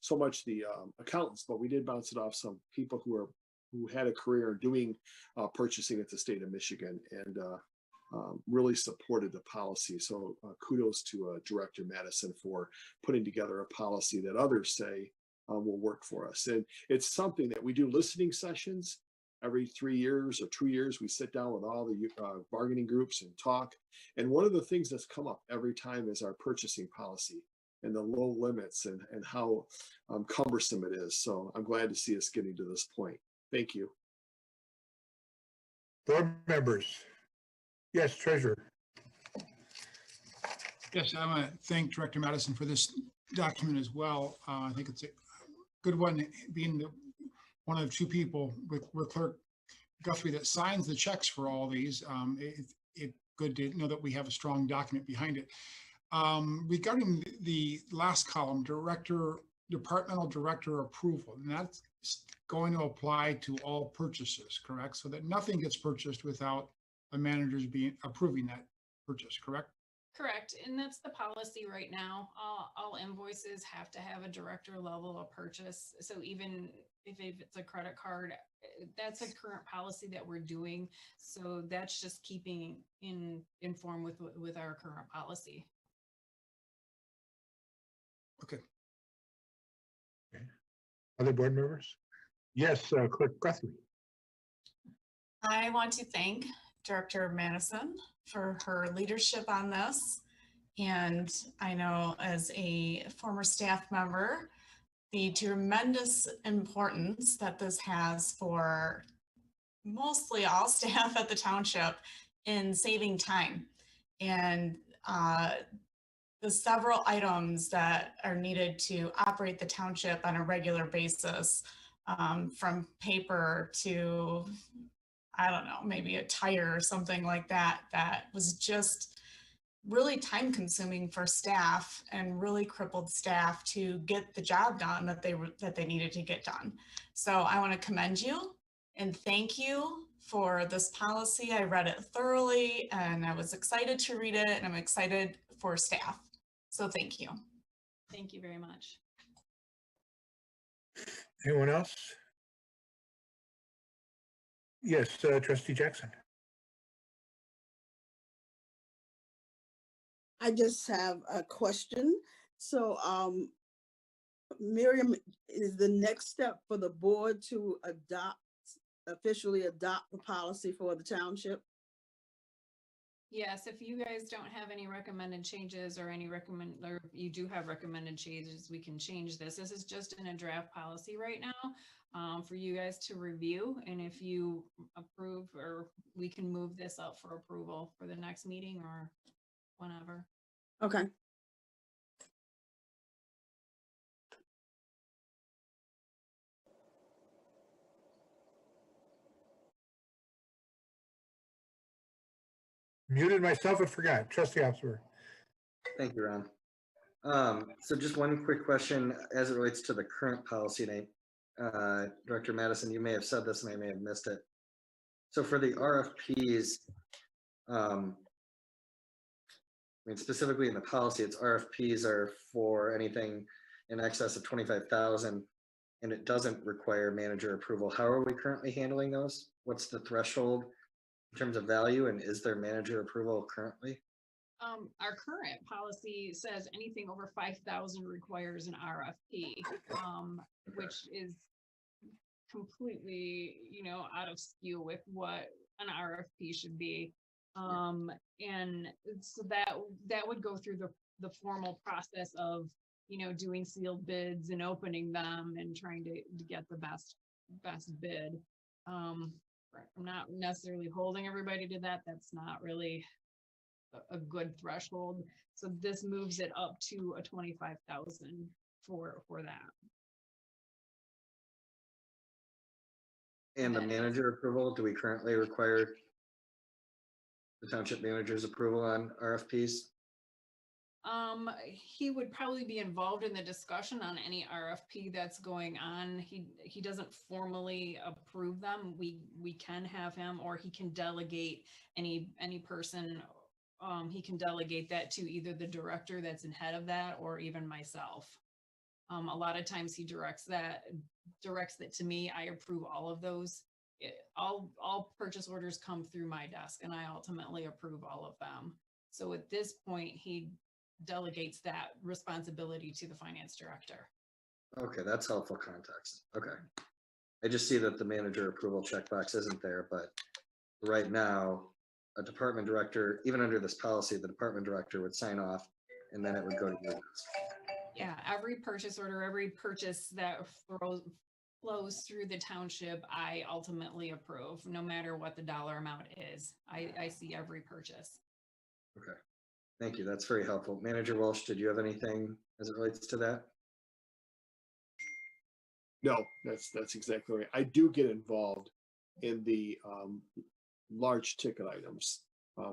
so much the accountants, but we did bounce it off some people who had a career doing purchasing at the state of Michigan, and really supported the policy. So kudos to Director Madison for putting together a policy that others say will work for us. And it's something that we do listening sessions every 3 years or 2 years. We sit down with all the bargaining groups and talk. And one of the things that's come up every time is our purchasing policy and the low limits and how cumbersome it is. So I'm glad to see us getting to this point. Thank you. Board members. Yes, Treasurer. Yes, I want to thank Director Madison for this document as well. I think it's a good one, being the one of two people with Clerk Guthrie that signs the checks for all these. It's good to know that we have a strong document behind it. Regarding the last column, departmental director approval, and that's going to apply to all purchases, correct? So that nothing gets purchased without the managers approving that purchase, correct? Correct, and that's the policy right now. All invoices have to have a director level of purchase. So even if it's a credit card, that's a current policy that we're doing. So that's just keeping informed with our current policy. Okay. Other board members? Yes, Clerk Guthrie. I want to thank Director Madison for her leadership on this. And I know as a former staff member, the tremendous importance that this has for mostly all staff at the township in saving time. And the several items that are needed to operate the township on a regular basis, from paper to, I don't know, maybe a tire or something like that, that was just really time consuming for staff and really crippled staff to get the job done that they needed to get done. So I want to commend you and thank you for this policy. I read it thoroughly and I was excited to read it, and I'm excited for staff. So thank you. Thank you very much. Anyone else? Yes, Trustee Jackson. I just have a question. So Miriam, is the next step for the board to officially adopt the policy for the township? Yes, if you guys don't have any recommended changes or or you do have recommended changes, we can change this. This is just in a draft policy right now for you guys to review. And if you approve, or we can move this up for approval for the next meeting or whenever. Okay. Muted myself and forgot. Trustee Officer. Thank you, Ron. So just one quick question as it relates to the current policy, and Director Madison, you may have said this and I may have missed it. So for the RFPs, I mean, specifically in the policy, it's RFPs are for anything in excess of 25,000, and it doesn't require manager approval. How are we currently handling those? What's the threshold in terms of value, and is there manager approval currently? Our current policy says anything over 5,000 requires an RFP, which is completely, out of skew with what an RFP should be. And so that would go through the formal process of, doing sealed bids and opening them and trying to get the best bid. I'm not necessarily holding everybody to that. That's not really a good threshold. So this moves it up to a 25,000 for that. And the manager approval, do we currently require the township manager's approval on RFPs? He would probably be involved in the discussion on any RFP that's going on. He doesn't formally approve them. We can have him, or he can delegate any person. He can delegate that to either the director that's in head of that, or even myself. A lot of times he directs that to me. I approve all of those. All purchase orders come through my desk, and I ultimately approve all of them. So at this point, he delegates that responsibility to the finance director. Okay, that's helpful context. Okay. I just see that the manager approval checkbox isn't there, but right now, a department director, even under this policy, the department director would sign off, and then it would go to you. Yeah, every purchase order, every purchase that flows through the township, I ultimately approve, no matter what the dollar amount is. I see every purchase. Okay, Thank you. That's very helpful. Manager Walsh, did you have anything as it relates to that? No, that's exactly right. I do get involved in the large ticket items.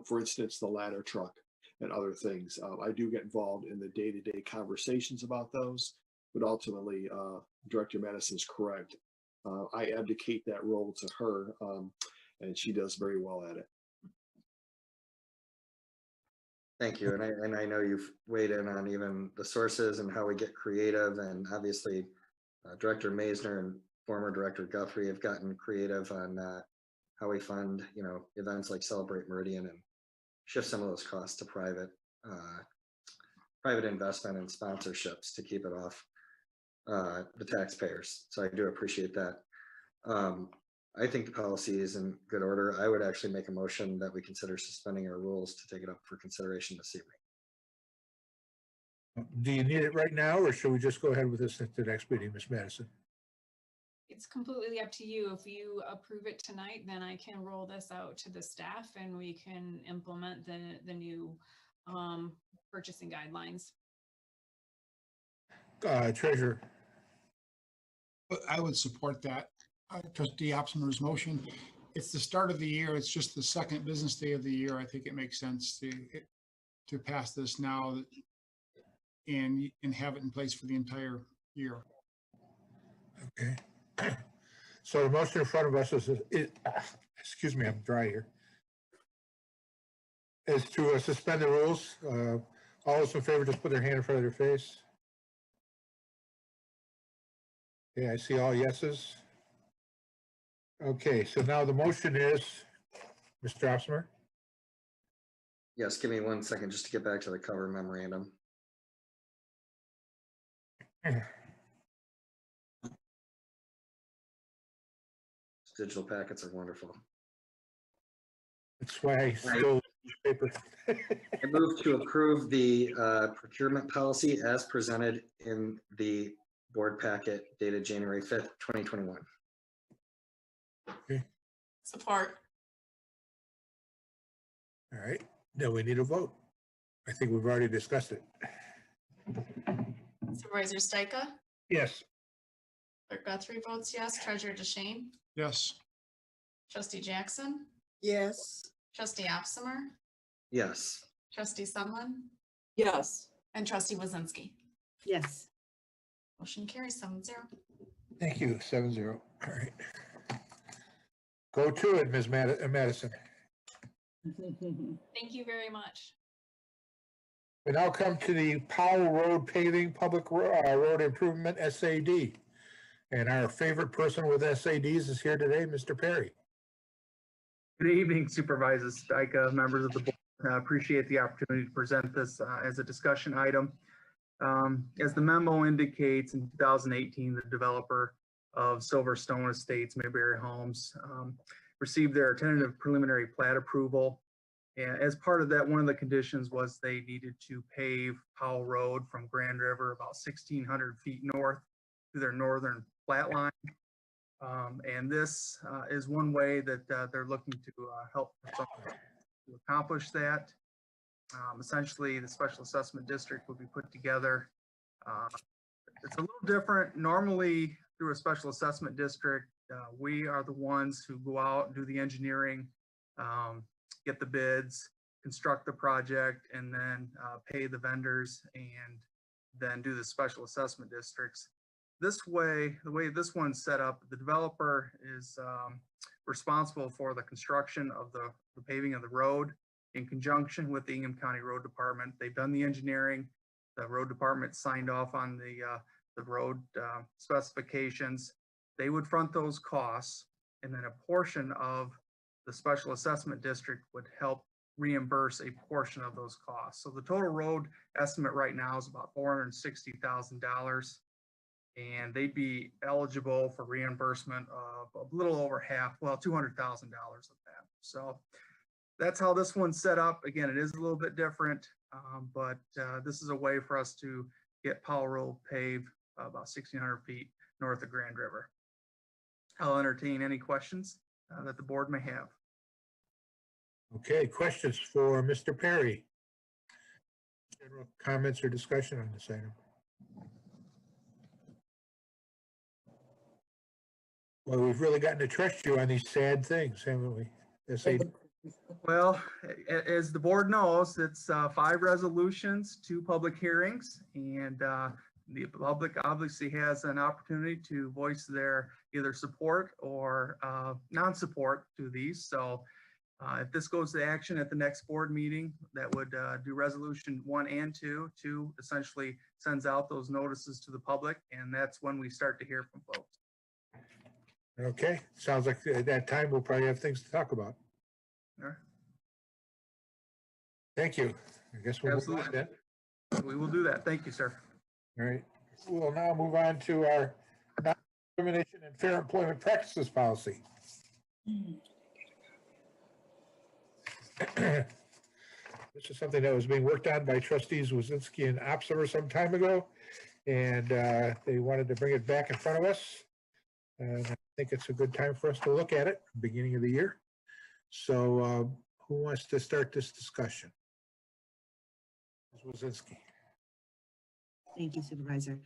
For instance, the ladder truck and other things. I do get involved in the day-to-day conversations about those, but ultimately, Director Madison's correct. I abdicate that role to her, and she does very well at it. Thank you. And I know you've weighed in on even the sources and how we get creative, and obviously Director Maisner and former Director Guthrie have gotten creative on how we fund, events like Celebrate Meridian and shift some of those costs to private investment and sponsorships to keep it off the taxpayers. So I do appreciate that. I think the policy is in good order. I would actually make a motion that we consider suspending our rules to take it up for consideration this evening. Do you need it right now, or should we just go ahead with this at the next meeting, Ms. Madison? It's completely up to you. If you approve it tonight, then I can roll this out to the staff and we can implement the new purchasing guidelines. Treasurer. I would support that. Trustee Opsmer's motion. It's the start of the year. It's just the second business day of the year. I think it makes sense to pass this now and have it in place for the entire year. Okay. So the motion in front of us is excuse me, I'm dry here, is to suspend the rules. All those in favor, just put their hand in front of their face. Okay, I see all yeses. Okay, so now the motion is, Mr. Opsmer? Yes, give me 1 second just to get back to the cover memorandum. Digital packets are wonderful. That's why I stole paper. I move to approve the procurement policy as presented in the board packet dated January 5th, 2021. Okay. Support. All right, now we need a vote. I think we've already discussed it. Supervisor Stikka? Yes. Clerk Guthrie votes yes. Treasurer DeShane? Yes. Trustee Jackson? Yes. Trustee Opsmer? Yes. Trustee Sunland? Yes. And Trustee Wazinski? Yes. Motion carries 7-0. Thank you, 7-0. All right. Go to it, Ms. Madison. Thank you very much. We now come to the Powell Road Paving Public Road Improvement SAD. And our favorite person with SADs is here today, Mr. Perry. Good evening, Supervisor Stikka, members of the board. I appreciate the opportunity to present this as a discussion item. As the memo indicates, in 2018, the developer of Silverstone Estates, Mayberry Homes, received their tentative preliminary plat approval. And as part of that, one of the conditions was they needed to pave Powell Road from Grand River about 1,600 feet north to their northern plat line. And this is one way that they're looking to help to accomplish that. Essentially, the special assessment district will be put together. It's a little different. Normally, through a special assessment district, we are the ones who go out and do the engineering, get the bids, construct the project, and then pay the vendors and then do the special assessment districts. This way, the way this one's set up, the developer is responsible for the construction of the paving of the road in conjunction with the Ingham County Road Department. They've done the engineering. The road department signed off on the road specifications. They would front those costs, and then a portion of the special assessment district would help reimburse a portion of those costs. So the total road estimate right now is about $460,000. And they'd be eligible for reimbursement of a little over half, well, $200,000 of that. So that's how this one's set up. Again, it is a little bit different, but this is a way for us to get Powell Road paved about 1,600 feet north of Grand River. I'll entertain any questions that the board may have. Okay, questions for Mr. Perry? General comments or discussion on this item? Well, we've really gotten to trust you on these sad things, haven't we? Well, as the board knows, it's 5 resolutions, 2 public hearings, and the public obviously has an opportunity to voice their either support or non-support to these. So if this goes to action at the next board meeting, that would do resolution 1 and 2. 2 essentially sends out those notices to the public, and that's when we start to hear from folks. Okay, sounds like at that time we'll probably have things to talk about. All right. Thank you. I guess we'll move on then. We will do that. Thank you, sir. All right. We'll now move on to our non-discrimination and fair employment practices policy. This is something that was being worked on by trustees Wazinski and Opsimer some time ago, and they wanted to bring it back in front of us. And I think it's a good time for us to look at it, beginning of the year. So who wants to start this discussion? Ms. Wazinski. Thank you, Supervisor.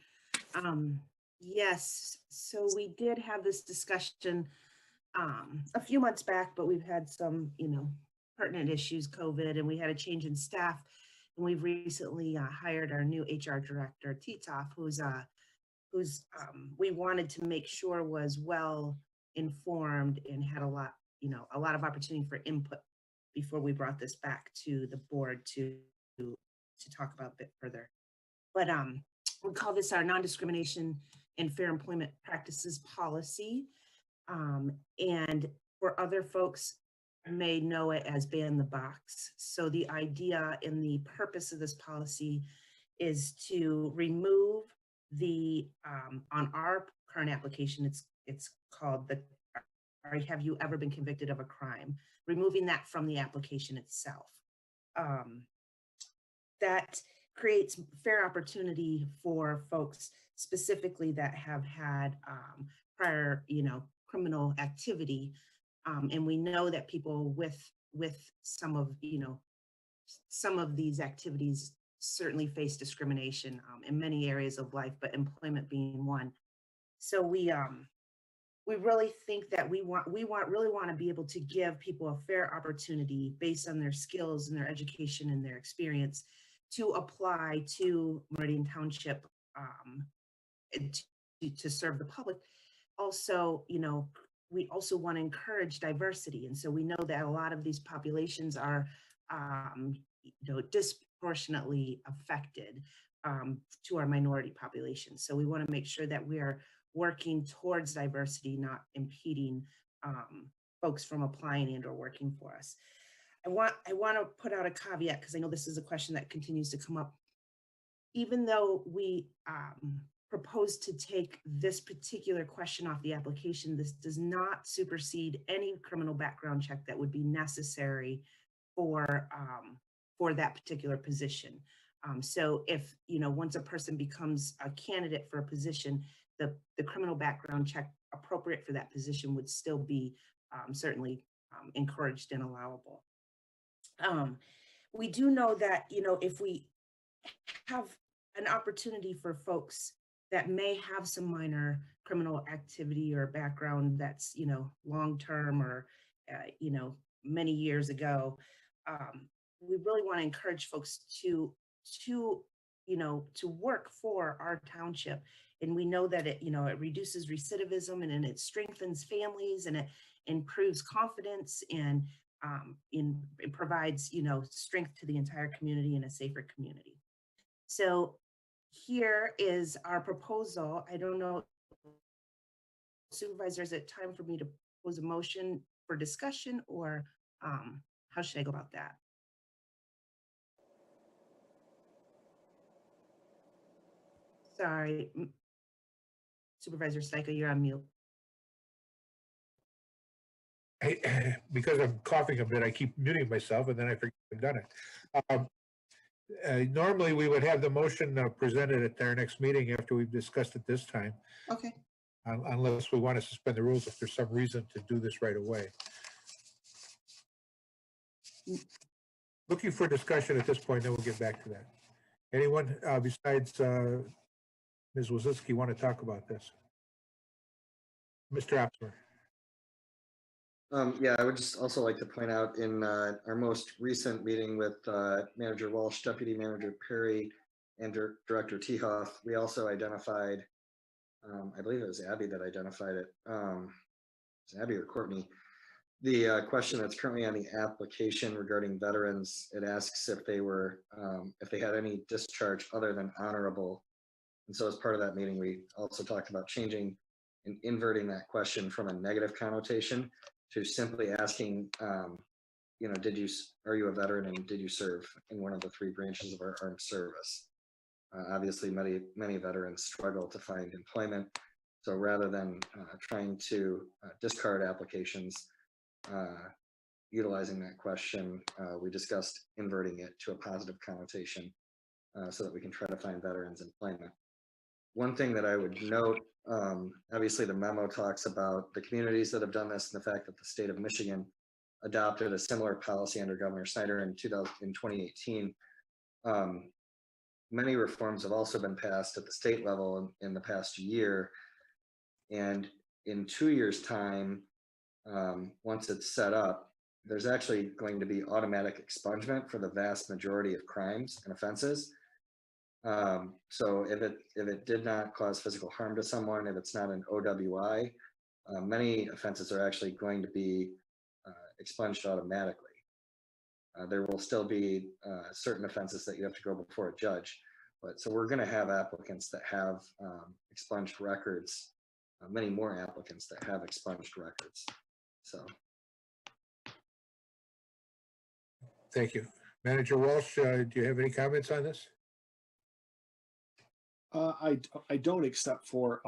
Yes, so we did have this discussion a few months back, but we've had some, pertinent issues, COVID, and we had a change in staff. And we've recently hired our new HR director, Titoff, who's we wanted to make sure was well informed and had a lot of opportunity for input before we brought this back to the board to talk about a bit further. But we call this our non-discrimination and fair employment practices policy. And for other folks may know it as ban the box. So the idea and the purpose of this policy is to remove the, on our current application, it's called the, have you ever been convicted of a crime? Removing that from the application itself. That creates fair opportunity for folks specifically that have had prior, criminal activity. And we know that people with some of these activities certainly face discrimination in many areas of life, but employment being one. So we really think that we really want to be able to give people a fair opportunity based on their skills and their education and their experience to apply to Meridian Township to serve the public. Also, we also want to encourage diversity. And so we know that a lot of these populations are disproportionately affected to our minority population. So we want to make sure that we are working towards diversity, not impeding folks from applying and or working for us. I want to put out a caveat because I know this is a question that continues to come up. Even though we propose to take this particular question off the application, this does not supersede any criminal background check that would be necessary for that particular position. So if, once a person becomes a candidate for a position, the criminal background check appropriate for that position would still be certainly encouraged and allowable. We do know that, if we have an opportunity for folks that may have some minor criminal activity or background that's, long-term or, many years ago, we really want to encourage folks to work for our township. And we know that it reduces recidivism and it strengthens families and it improves confidence and it provides, strength to the entire community and a safer community. So here is our proposal. I don't know, Supervisor, is it time for me to pose a motion for discussion or how should I go about that? Sorry, Supervisor Steiger, you're on mute. Because I'm coughing a bit, I keep muting myself and then I forget I've done it. Normally, we would have the motion presented at our next meeting after we've discussed it this time. Okay. Unless we want to suspend the rules if there's some reason to do this right away. Looking for discussion at this point, then we'll get back to that. Anyone besides Ms. Waziski want to talk about this? Mr. Apsmer. Yeah, I would just also like to point out in our most recent meeting with Manager Walsh, Deputy Manager Perry, and Director Tehoff, we also identified, I believe it was Abby that identified it. It's Abby or Courtney. The question that's currently on the application regarding veterans, it asks if they were, if they had any discharge other than honorable. And so as part of that meeting, we also talked about changing and inverting that question from a negative connotation to simply asking, you know, are you a veteran and did you serve in one of the 3 branches of our armed service? Obviously, many veterans struggle to find employment. So rather than trying to discard applications, utilizing that question, we discussed inverting it to a positive connotation so that we can try to find veterans employment. One thing that I would note, obviously the memo talks about the communities that have done this and the fact that the state of Michigan adopted a similar policy under Governor Snyder in 2018. Many reforms have also been passed at the state level in the past year. And in 2 years' time, once it's set up, there's actually going to be automatic expungement for the vast majority of crimes and offenses. So if it did not cause physical harm to someone, if it's not an OWI, many offenses are actually going to be expunged automatically. There will still be certain offenses that you have to go before a judge, but so we're going to have applicants that have expunged records, many more applicants that have expunged records. So. Thank you. Manager Walsh, do you have any comments on this? I don't, except for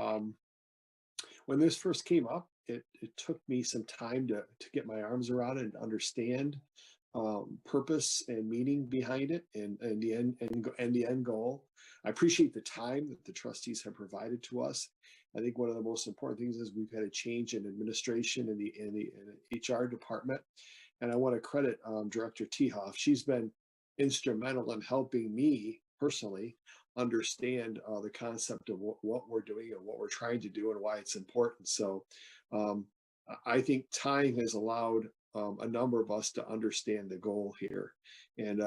when this first came up, it took me some time to get my arms around it and understand purpose and meaning behind it and the end goal. I appreciate the time that the trustees have provided to us. I think one of the most important things is we've had a change in administration in the HR department. And I want to credit Director Tehoff. She's been instrumental in helping me personally understand the concept of what we're doing and what we're trying to do and why it's important. So I think time has allowed a number of us to understand the goal here. And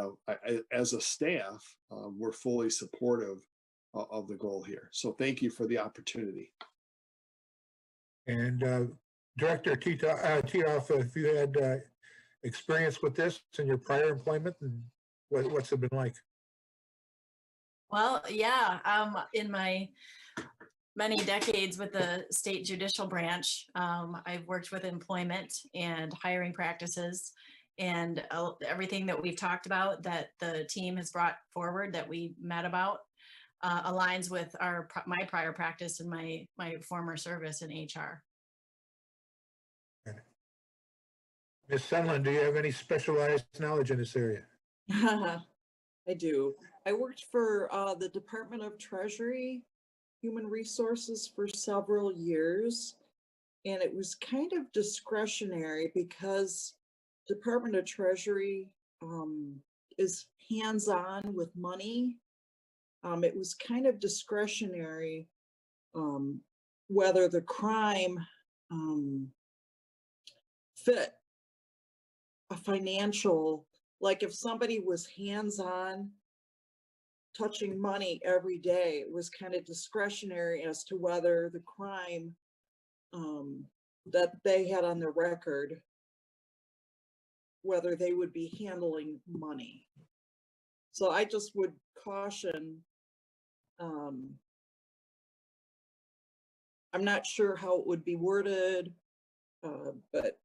as a staff, we're fully supportive of the goal here. So thank you for the opportunity. And Director Tehoff, if you had experience with this in your prior employment, and what's it been like? Well, yeah, in my many decades with the state judicial branch, I've worked with employment and hiring practices, and everything that we've talked about that the team has brought forward that we met about aligns with my prior practice and my former service in HR. Ms. Sunland, do you have any specialized knowledge in this area? I do. I worked for the Department of Treasury, Human Resources for several years, and it was kind of discretionary because Department of Treasury is hands-on with money. It was kind of discretionary whether the crime fit a financial, like if somebody was hands-on touching money every day, it was kind of discretionary as to whether the crime that they had on their record, whether they would be handling money. So I just would caution, I'm not sure how it would be worded, but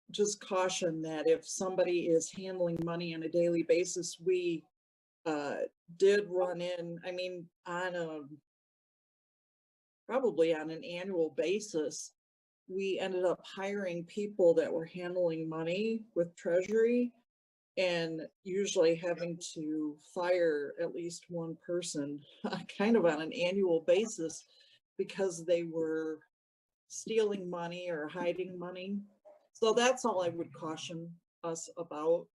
just caution that if somebody is handling money on a daily basis, we did run in, I mean, probably on an annual basis, we ended up hiring people that were handling money with Treasury and usually having to fire at least one person kind of on an annual basis because they were stealing money or hiding money. So that's all I would caution us about.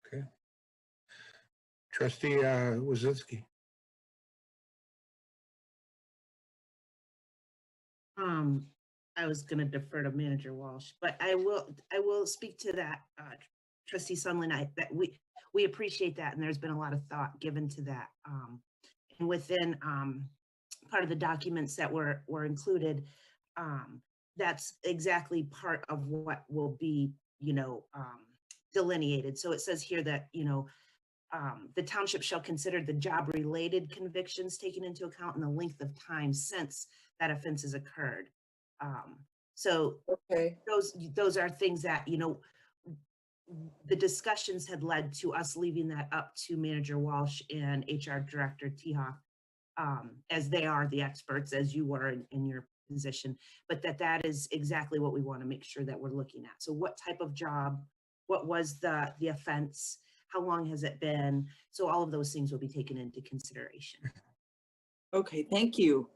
Okay. Trustee Wazinski. I was gonna defer to Manager Walsh, but I will speak to that, Trustee Sunland. That we appreciate that, and there's been a lot of thought given to that. And within part of the documents that were included, that's exactly part of what will be, delineated. So it says here that, the township shall consider the job-related convictions taken into account and the length of time since that offense has occurred. So Okay. those are things that, the discussions had led to us leaving that up to Manager Walsh and HR Director Tihoff, as they are the experts, as you were in your position, but that is exactly what we want to make sure that we're looking at. So what type of job, what was the offense, how long has it been? So all of those things will be taken into consideration. Okay, thank you.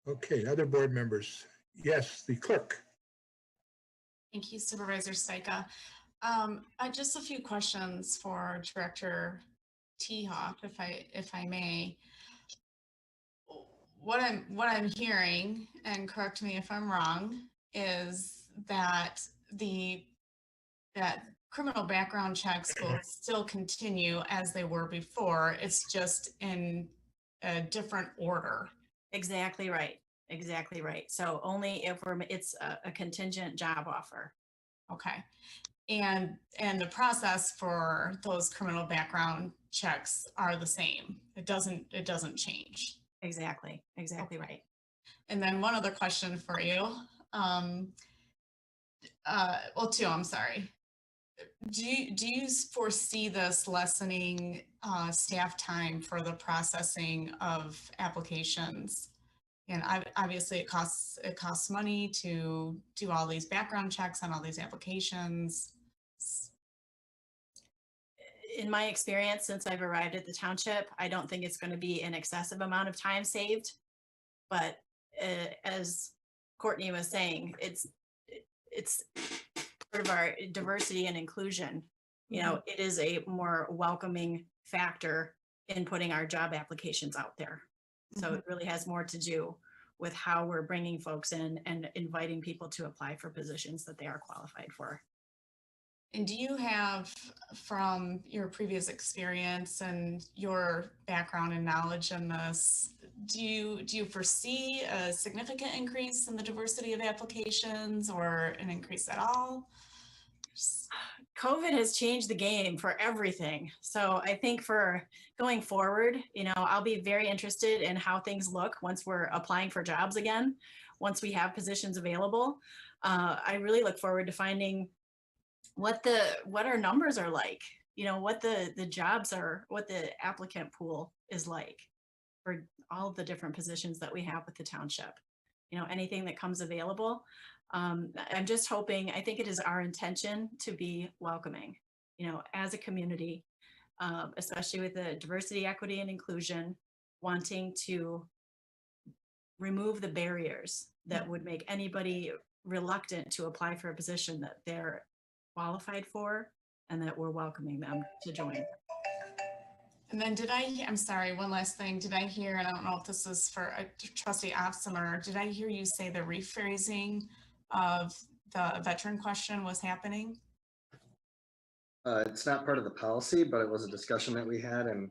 Okay, other board members. Yes, the clerk. Thank you, Supervisor Stika. Just a few questions for Director Tihoff, if I may. What I'm hearing, and correct me if I'm wrong, is that that criminal background checks will still continue as they were before. It's just in a different order. Exactly right. Exactly right. So only if it's a contingent job offer. Okay. And the process for those criminal background checks are the same. It doesn't change. Exactly right. And then one other question for you. Well, two, I'm sorry. Do you foresee this lessening staff time for the processing of applications? And obviously it costs money to do all these background checks on all these applications. In my experience, since I've arrived at the township, I don't think it's going to be an excessive amount of time saved. But as Courtney was saying, it's part of our diversity and inclusion. It is a more welcoming factor in putting our job applications out there. So it really has more to do with how we're bringing folks in and inviting people to apply for positions that they are qualified for. And do you have, from your previous experience and your background and knowledge in this, do you foresee a significant increase in the diversity of applications or an increase at all? COVID has changed the game for everything. So I think for going forward, I'll be very interested in how things look once we're applying for jobs again, once we have positions available. I really look forward to finding what our numbers are like, what the jobs are, what the applicant pool is like for all the different positions that we have with the township. Anything that comes available. I'm just hoping, I think it is our intention to be welcoming, as a community, especially with the diversity, equity, and inclusion, wanting to remove the barriers that would make anybody reluctant to apply for a position that they're qualified for, and that we're welcoming them to join. And then I'm sorry, one last thing. Did I hear, and I don't know if this is for Trustee Opsimer, did I hear you say the rephrasing of the veteran question was happening? It's not part of the policy, but it was a discussion that we had, and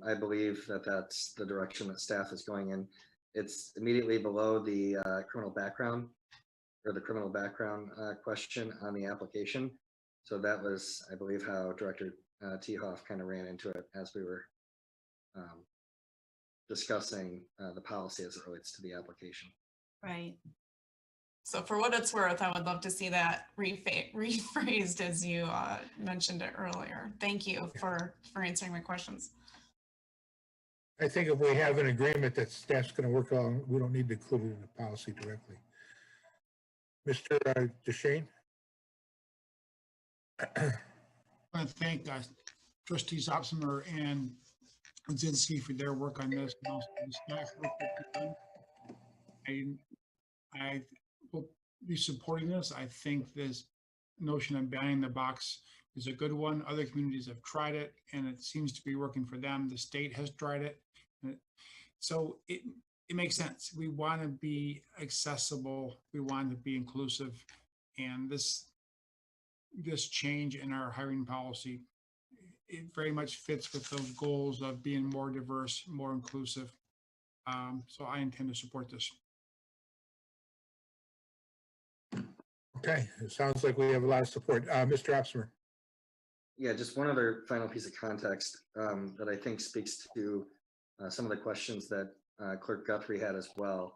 I believe that that's the direction that staff is going in. It's immediately below the criminal background question on the application. So that was, I believe, how Director Tihoff kind of ran into it as we were discussing the policy as it relates to the application. Right. So for what it's worth, I would love to see that rephrased as you mentioned it earlier. Thank you for answering my questions. I think if we have an agreement that staff's going to work on, we don't need to include it in the policy directly. Mr. DeShane? I want to thank trustees Opsimer and Zinski for their work on this, and also the staff work that they've done. I will be supporting this. I think this notion of banning the box is a good one. Other communities have tried it and it seems to be working for them. The state has tried it. So it makes sense. We want to be accessible. We want to be inclusive. And this change in our hiring policy, it very much fits with those goals of being more diverse, more inclusive. So I intend to support this. Okay, it sounds like we have a lot of support. Mr. Opsmer. Yeah, just one other final piece of context that I think speaks to some of the questions that Clerk Guthrie had as well.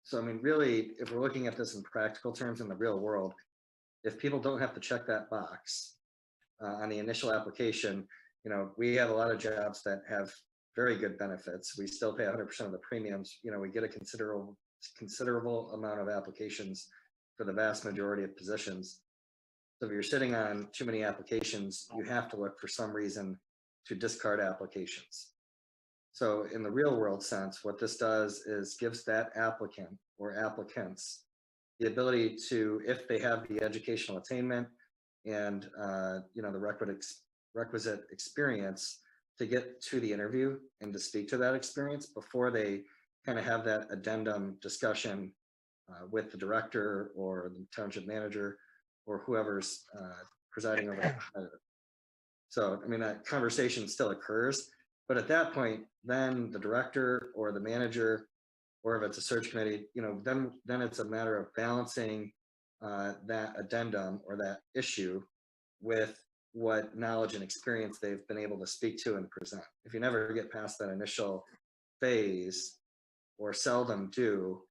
So, I mean, really, if we're looking at this in practical terms in the real world, if people don't have to check that box on the initial application, you know, we have a lot of jobs that have very good benefits. We still pay 100% of the premiums. You know, we get a considerable amount of applications for the vast majority of positions. So if you're sitting on too many applications, you have to look for some reason to discard applications. So in the real world sense, what this does is gives that applicant or applicants the ability to, if they have the educational attainment and you know, the requisite experience, to get to the interview and to speak to that experience before they kind of have that addendum discussion with the director or the township manager or whoever's presiding over that. So, I mean, that conversation still occurs, but at that point, then the director or the manager, or if it's a search committee, you know, then it's a matter of balancing that addendum or that issue with what knowledge and experience they've been able to speak to and present. If you never get past that initial phase, or seldom do,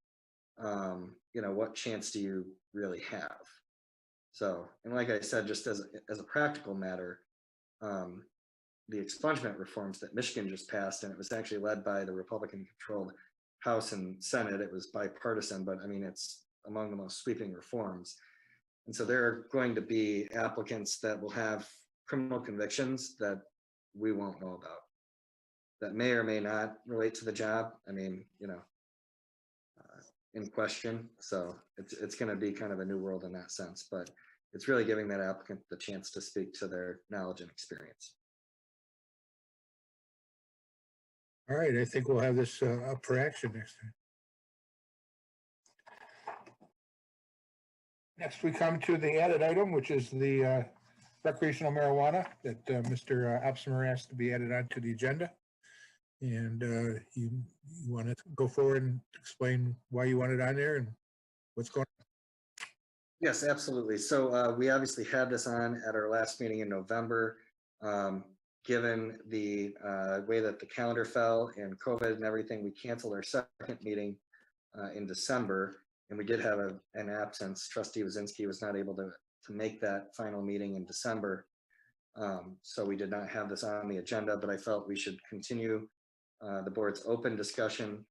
you know, what chance do you really have? So, and like I said, just as a practical matter, the expungement reforms that Michigan just passed, and it was actually led by the Republican-controlled House and Senate. It was bipartisan, but I mean, it's among the most sweeping reforms. And so there are going to be applicants that will have criminal convictions that we won't know about, that may or may not relate to the job. I mean, you know, in question. So it's going to be kind of a new world in that sense, but it's really giving that applicant the chance to speak to their knowledge and experience. All right, I think we'll have this up for action next time. Next, we come to the added item, which is the recreational marijuana that Mr. Opsmer asked to be added onto the agenda. And you want to go forward and explain why you want it on there and what's going on? Yes, absolutely. So we obviously had this on at our last meeting in November. Given the way that the calendar fell and COVID and everything, we canceled our second meeting in December, and we did have an absence. Trustee Wazinski was not able to make that final meeting in December. So we did not have this on the agenda, but I felt we should continue the board's open discussion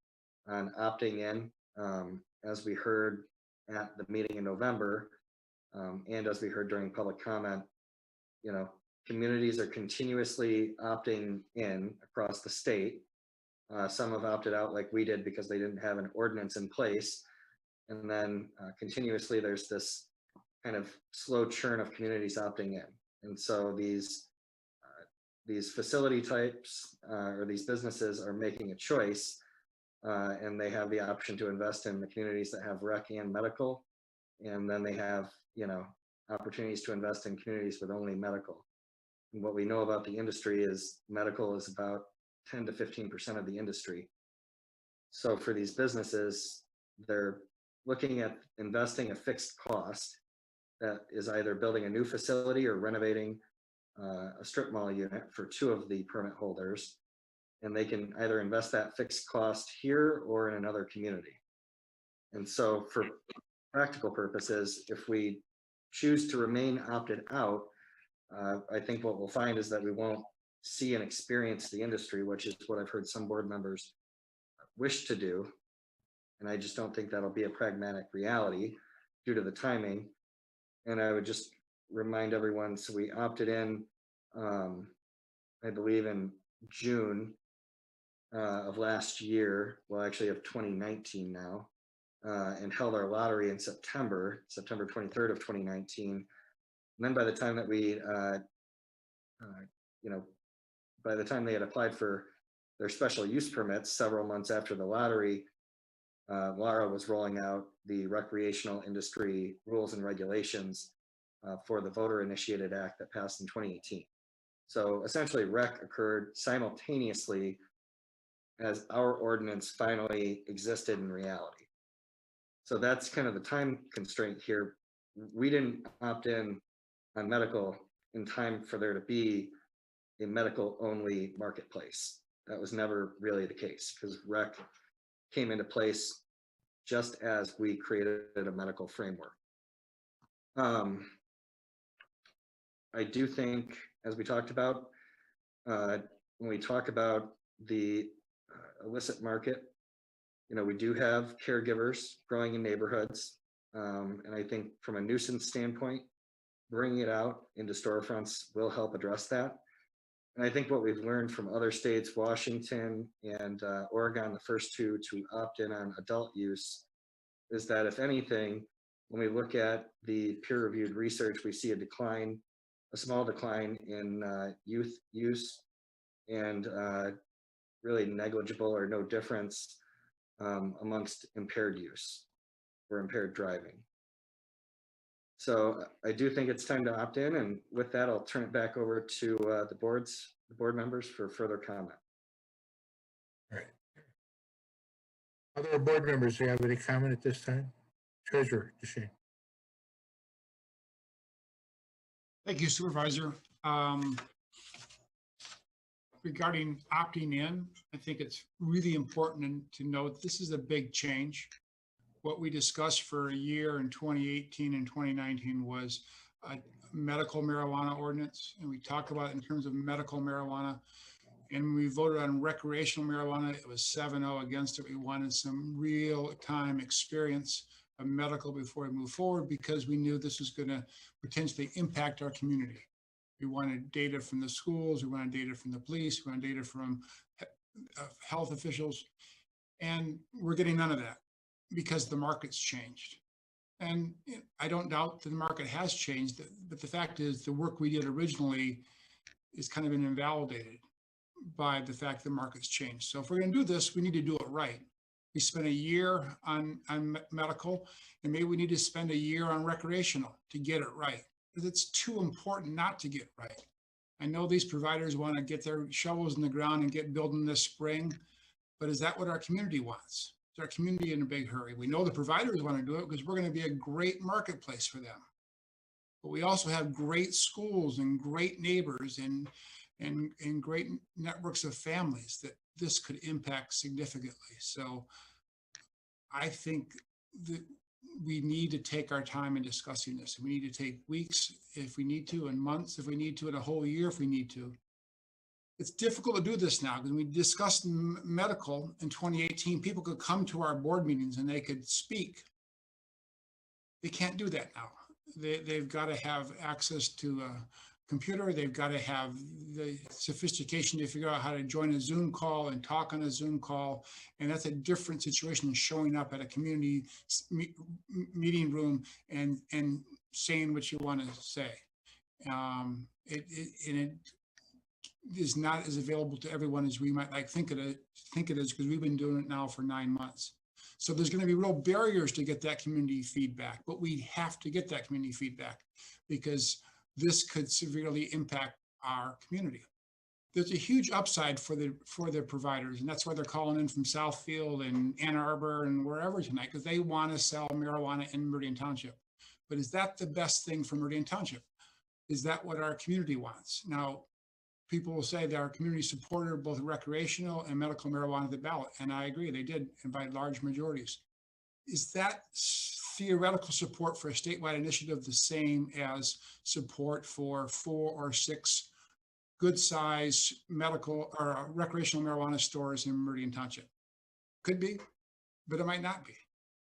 on opting in, as we heard at the meeting in November, and as we heard during public comment. You know, communities are continuously opting in across the state. Some have opted out like we did because they didn't have an ordinance in place. And then continuously there's this kind of slow churn of communities opting in. And so these facility types or these businesses are making a choice, and they have the option to invest in the communities that have rec and medical. And then they have, you know, opportunities to invest in communities with only medical. And what we know about the industry is medical is about 10 to 15% of the industry. So for these businesses, they're looking at investing a fixed cost that is either building a new facility or renovating a strip mall unit for 2 of the permit holders. And they can either invest that fixed cost here or in another community. And so for practical purposes, if we choose to remain opted out, I think what we'll find is that we won't see and experience the industry, which is what I've heard some board members wish to do. And I just don't think that'll be a pragmatic reality due to the timing. And I would just remind everyone, so we opted in, I believe in June of last year, well, actually of 2019 now, and held our lottery in September 23rd of 2019. And then by the time that we, you know, by the time they had applied for their special use permits several months after the lottery, Laura was rolling out the recreational industry rules and regulations for the voter initiated act that passed in 2018. So essentially rec occurred simultaneously as our ordinance finally existed in reality. So that's kind of the time constraint here. We didn't opt in on medical in time for there to be a medical only marketplace. That was never really the case because rec came into place just as we created a medical framework. I do think, as we talked about, when we talk about the illicit market, you know, we do have caregivers growing in neighborhoods. And I think from a nuisance standpoint, bringing it out into storefronts will help address that. And I think what we've learned from other states, Washington and Oregon, the first two to opt in on adult use, is that if anything, when we look at the peer-reviewed research, we see a decline, a small decline in youth use and really negligible or no difference amongst impaired use or impaired driving. So I do think it's time to opt in, and with that, I'll turn it back over to the board members for further comment. All right. Other board members, do you have any comment at this time? Treasurer DeShane. Thank you, Supervisor. Regarding opting in, I think it's really important to note this is a big change. What we discussed for a year in 2018 and 2019 was a medical marijuana ordinance, and we talked about it in terms of medical marijuana. And when we voted on recreational marijuana, it was 7-0 against it. We wanted some real-time experience of medical before we move forward because we knew this was going to potentially impact our community. We wanted data from the schools, we wanted data from the police, we wanted data from health officials, and we're getting none of that because the market's changed. And I don't doubt that the market has changed, but the fact is the work we did originally is kind of been invalidated by the fact the market's changed. So if we're going to do this, we need to do it right. We spent a year on medical, and maybe we need to spend a year on recreational to get it right, because it's too important not to get right. I know these providers want to get their shovels in the ground and get building this spring, but is that what our community wants? Is our community in a big hurry? We know the providers want to do it because we're going to be a great marketplace for them. But we also have great schools and great neighbors and great networks of families that this could impact significantly. So I think that we need to take our time in discussing this. We need to take weeks if we need to, and months if we need to, and a whole year if we need to. It's difficult to do this now because we discussed medical in 2018. People could come to our board meetings and they could speak. They can't do that now. They've got to have access to a computer. They've got to have the sophistication to figure out how to join a Zoom call and talk on a Zoom call. And that's a different situation than showing up at a community meeting room and saying what you want to say. It is not as available to everyone as we might like think it is, because we've been doing it now for 9 months. So there's going to be real barriers to get that community feedback, but we have to get that community feedback because this could severely impact our community. There's a huge upside for the providers, and that's why they're calling in from Southfield and Ann Arbor and wherever tonight, because they want to sell marijuana in Meridian Township. But is that the best thing for Meridian Township? Is that what our community wants? Now, people will say that our community supported both recreational and medical marijuana at the ballot, and I agree, they did, and by large majorities. Is that theoretical support for a statewide initiative the same as support for 4 or 6 good size medical or recreational marijuana stores in Meridian Township? Could be, but it might not be.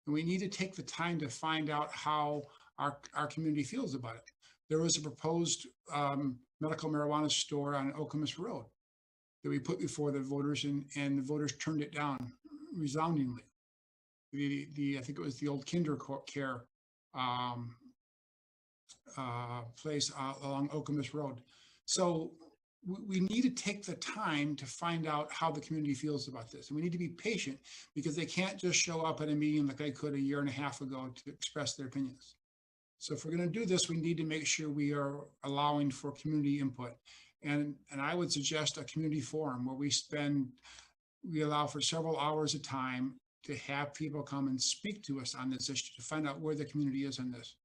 And we need to take the time to find out how our community feels about it. There was a proposed medical marijuana store on Okemos Road that we put before the voters, and the voters turned it down resoundingly. I think it was the old kinder care place along Okemos Road. So we need to take the time to find out how the community feels about this. And we need to be patient because they can't just show up at a meeting like they could a year and a half ago to express their opinions. So if we're going to do this, we need to make sure we are allowing for community input. And I would suggest a community forum where we allow for several hours of time to have people come and speak to us on this issue to find out where the community is on this.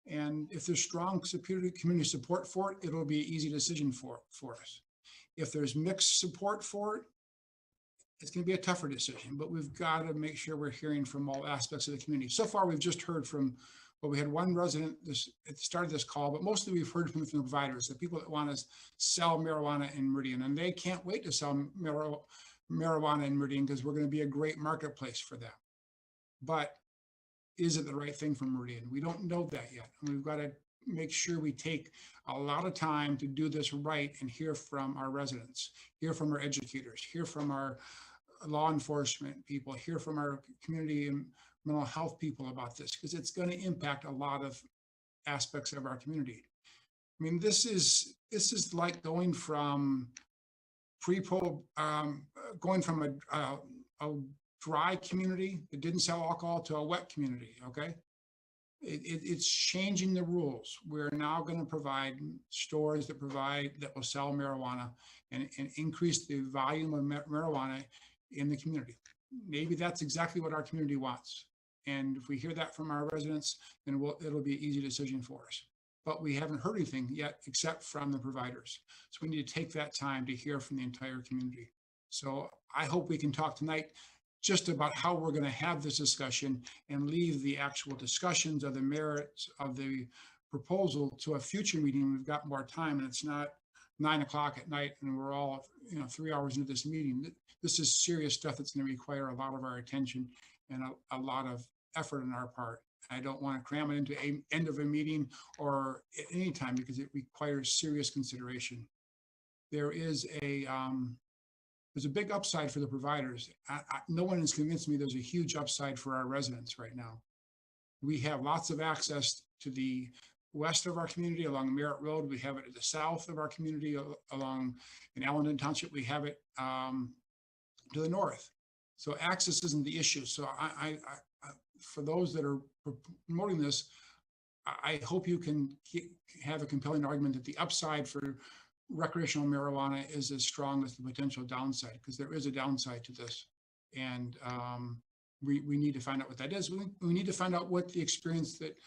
And if there's strong community support for it, it'll be an easy decision for us. If there's mixed support for it, it's going to be a tougher decision, but we've got to make sure we're hearing from all aspects of the community. So far, we've just heard from, well, we had one resident at the start of this call, but mostly we've heard from the providers, the people that want to sell marijuana in Meridian, and they can't wait to sell marijuana in Meridian because we're going to be a great marketplace for them. But is it the right thing for Meridian? We don't know that yet. And we've got to make sure we take a lot of time to do this right and hear from our residents, hear from our educators, hear from our law enforcement people, hear from our community and mental health people about this, because it's going to impact a lot of aspects of our community. I mean, this is like going from going from a dry community that didn't sell alcohol to a wet community, okay? It's changing the rules. We're now going to provide stores that will sell marijuana and increase the volume of marijuana in the community. Maybe that's exactly what our community wants. And if we hear that from our residents, then it'll be an easy decision for us. But we haven't heard anything yet except from the providers. So we need to take that time to hear from the entire community. So I hope we can talk tonight just about how we're going to have this discussion and leave the actual discussions of the merits of the proposal to a future meeting. We've got more time and it's not 9 o'clock at night and we're all 3 hours into this meeting. This is serious stuff that's going to require a lot of our attention and a lot of effort on our part. I don't want to cram it into an end of a meeting or at any time because it requires serious consideration. There's a big upside for the providers. No one has convinced me there's a huge upside for our residents right now. We have lots of access to the west of our community along Merritt Road. We have it at the south of our community along in Alvarado Township. We have it to the north. So access isn't the issue. So for those that are promoting this, I hope you can have a compelling argument that the upside for recreational marijuana is as strong as the potential downside, because there is a downside to this. And we need to find out what that is. We need to find out what the experience that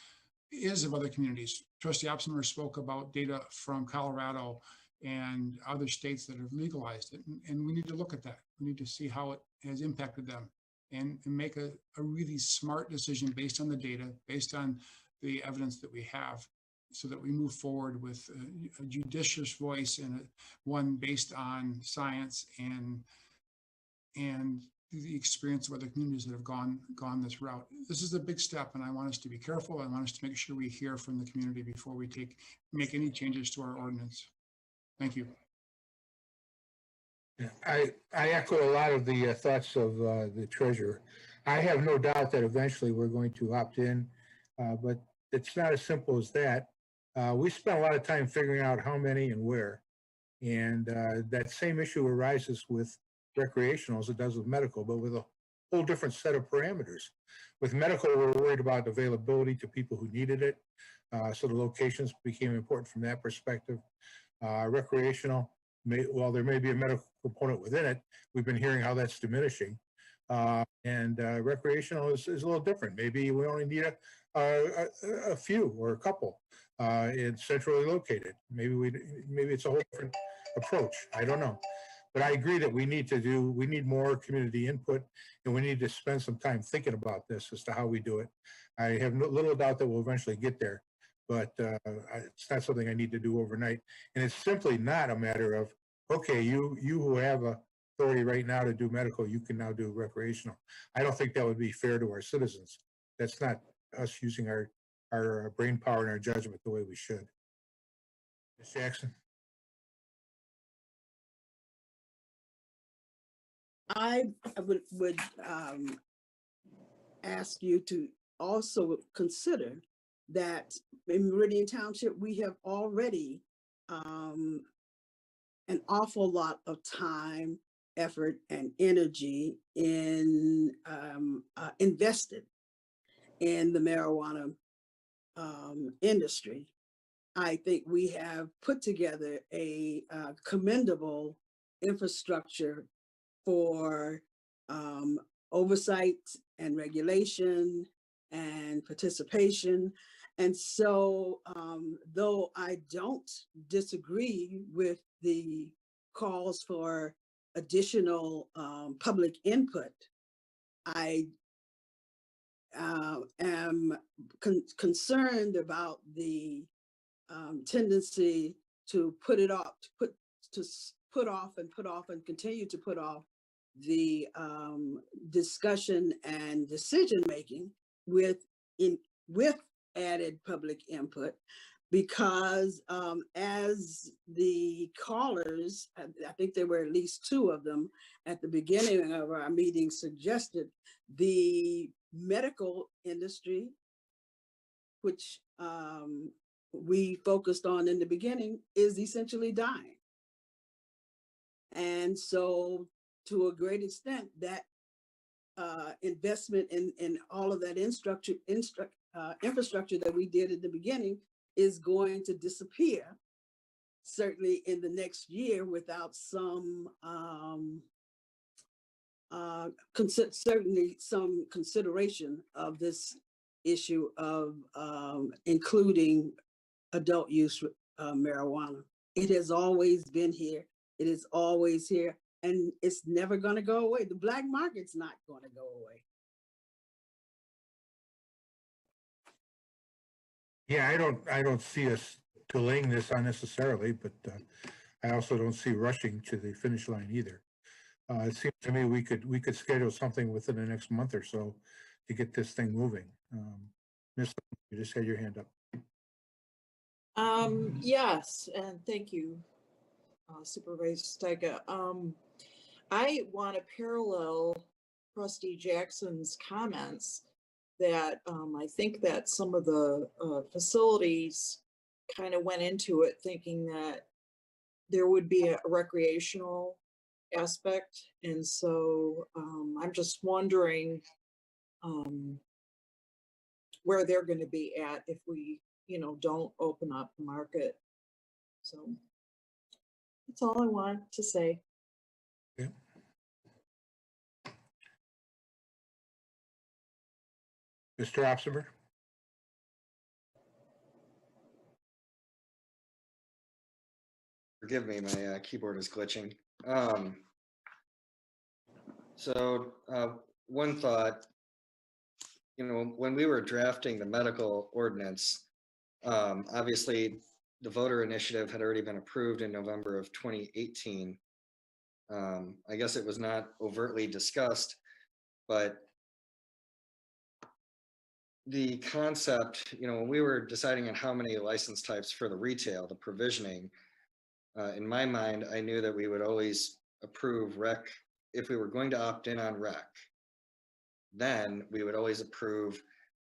is of other communities. Trustee Oppenheimer spoke about data from Colorado and other states that have legalized it. And we need to look at that. We need to see how it has impacted them and make a really smart decision based on the data, based on the evidence that we have, so that we move forward with a judicious voice and one based on science and the experience of other communities that have gone this route. This is a big step, and I want us to be careful. I want us to make sure we hear from the community before we make any changes to our ordinance. Thank you. I echo a lot of the thoughts of the treasurer. I have no doubt that eventually we're going to opt in, but it's not as simple as that. We spent a lot of time figuring out how many and where, and that same issue arises with recreational as it does with medical, but with a whole different set of parameters. With medical, we're worried about availability to people who needed it, so the locations became important from that perspective. Recreational, while there may be a medical component within it, we've been hearing how that's diminishing. And recreational is a little different. Maybe we only need a few or a couple it's centrally located. Maybe it's a whole different approach. I don't know. But I agree that we need more community input, and we need to spend some time thinking about this as to how we do it. I have little doubt that we'll eventually get there, but it's not something I need to do overnight. And it's simply not a matter of, okay, you who have authority right now to do medical, you can now do recreational. I don't think that would be fair to our citizens. That's not us using our brain power and our judgment the way we should. Ms. Jackson? I would ask you to also consider that in Meridian Township, we have already an awful lot of time, effort, and energy in invested in the marijuana industry. I think we have put together a commendable infrastructure for oversight and regulation and participation. And so, though I don't disagree with the calls for additional public input, I am concerned about the tendency to put it off, to put off and continue to put off the discussion and decision making with added public input, because as the callers, I think there were at least two of them at the beginning of our meeting, suggested, the medical industry, which we focused on in the beginning, is essentially dying. And so to a great extent, that investment in all of that infrastructure that we did at the beginning is going to disappear, certainly in the next year, without some certainly some consideration of this issue of including adult use marijuana. It has always been here. It is always here, and it's never going to go away. The black market's not going to go away. Yeah, I don't see us delaying this unnecessarily, but I also don't see rushing to the finish line either. It seems to me we could schedule something within the next month or so to get this thing moving. Miss, you just had your hand up. Yes, and thank you, Supervisor Steiger. I want to parallel Trustee Jackson's comments that I think that some of the facilities kind of went into it thinking that there would be a recreational aspect. And so I'm just wondering where they're going to be at if we, don't open up the market. So that's all I want to say. Yeah. Mr. Opsimer? Forgive me, my keyboard is glitching. So one thought, when we were drafting the medical ordinance, obviously the voter initiative had already been approved in November of 2018. I guess it was not overtly discussed, but the concept, when we were deciding on how many license types for the retail, the provisioning, in my mind, I knew that we would always approve rec. If we were going to opt in on rec, then we would always approve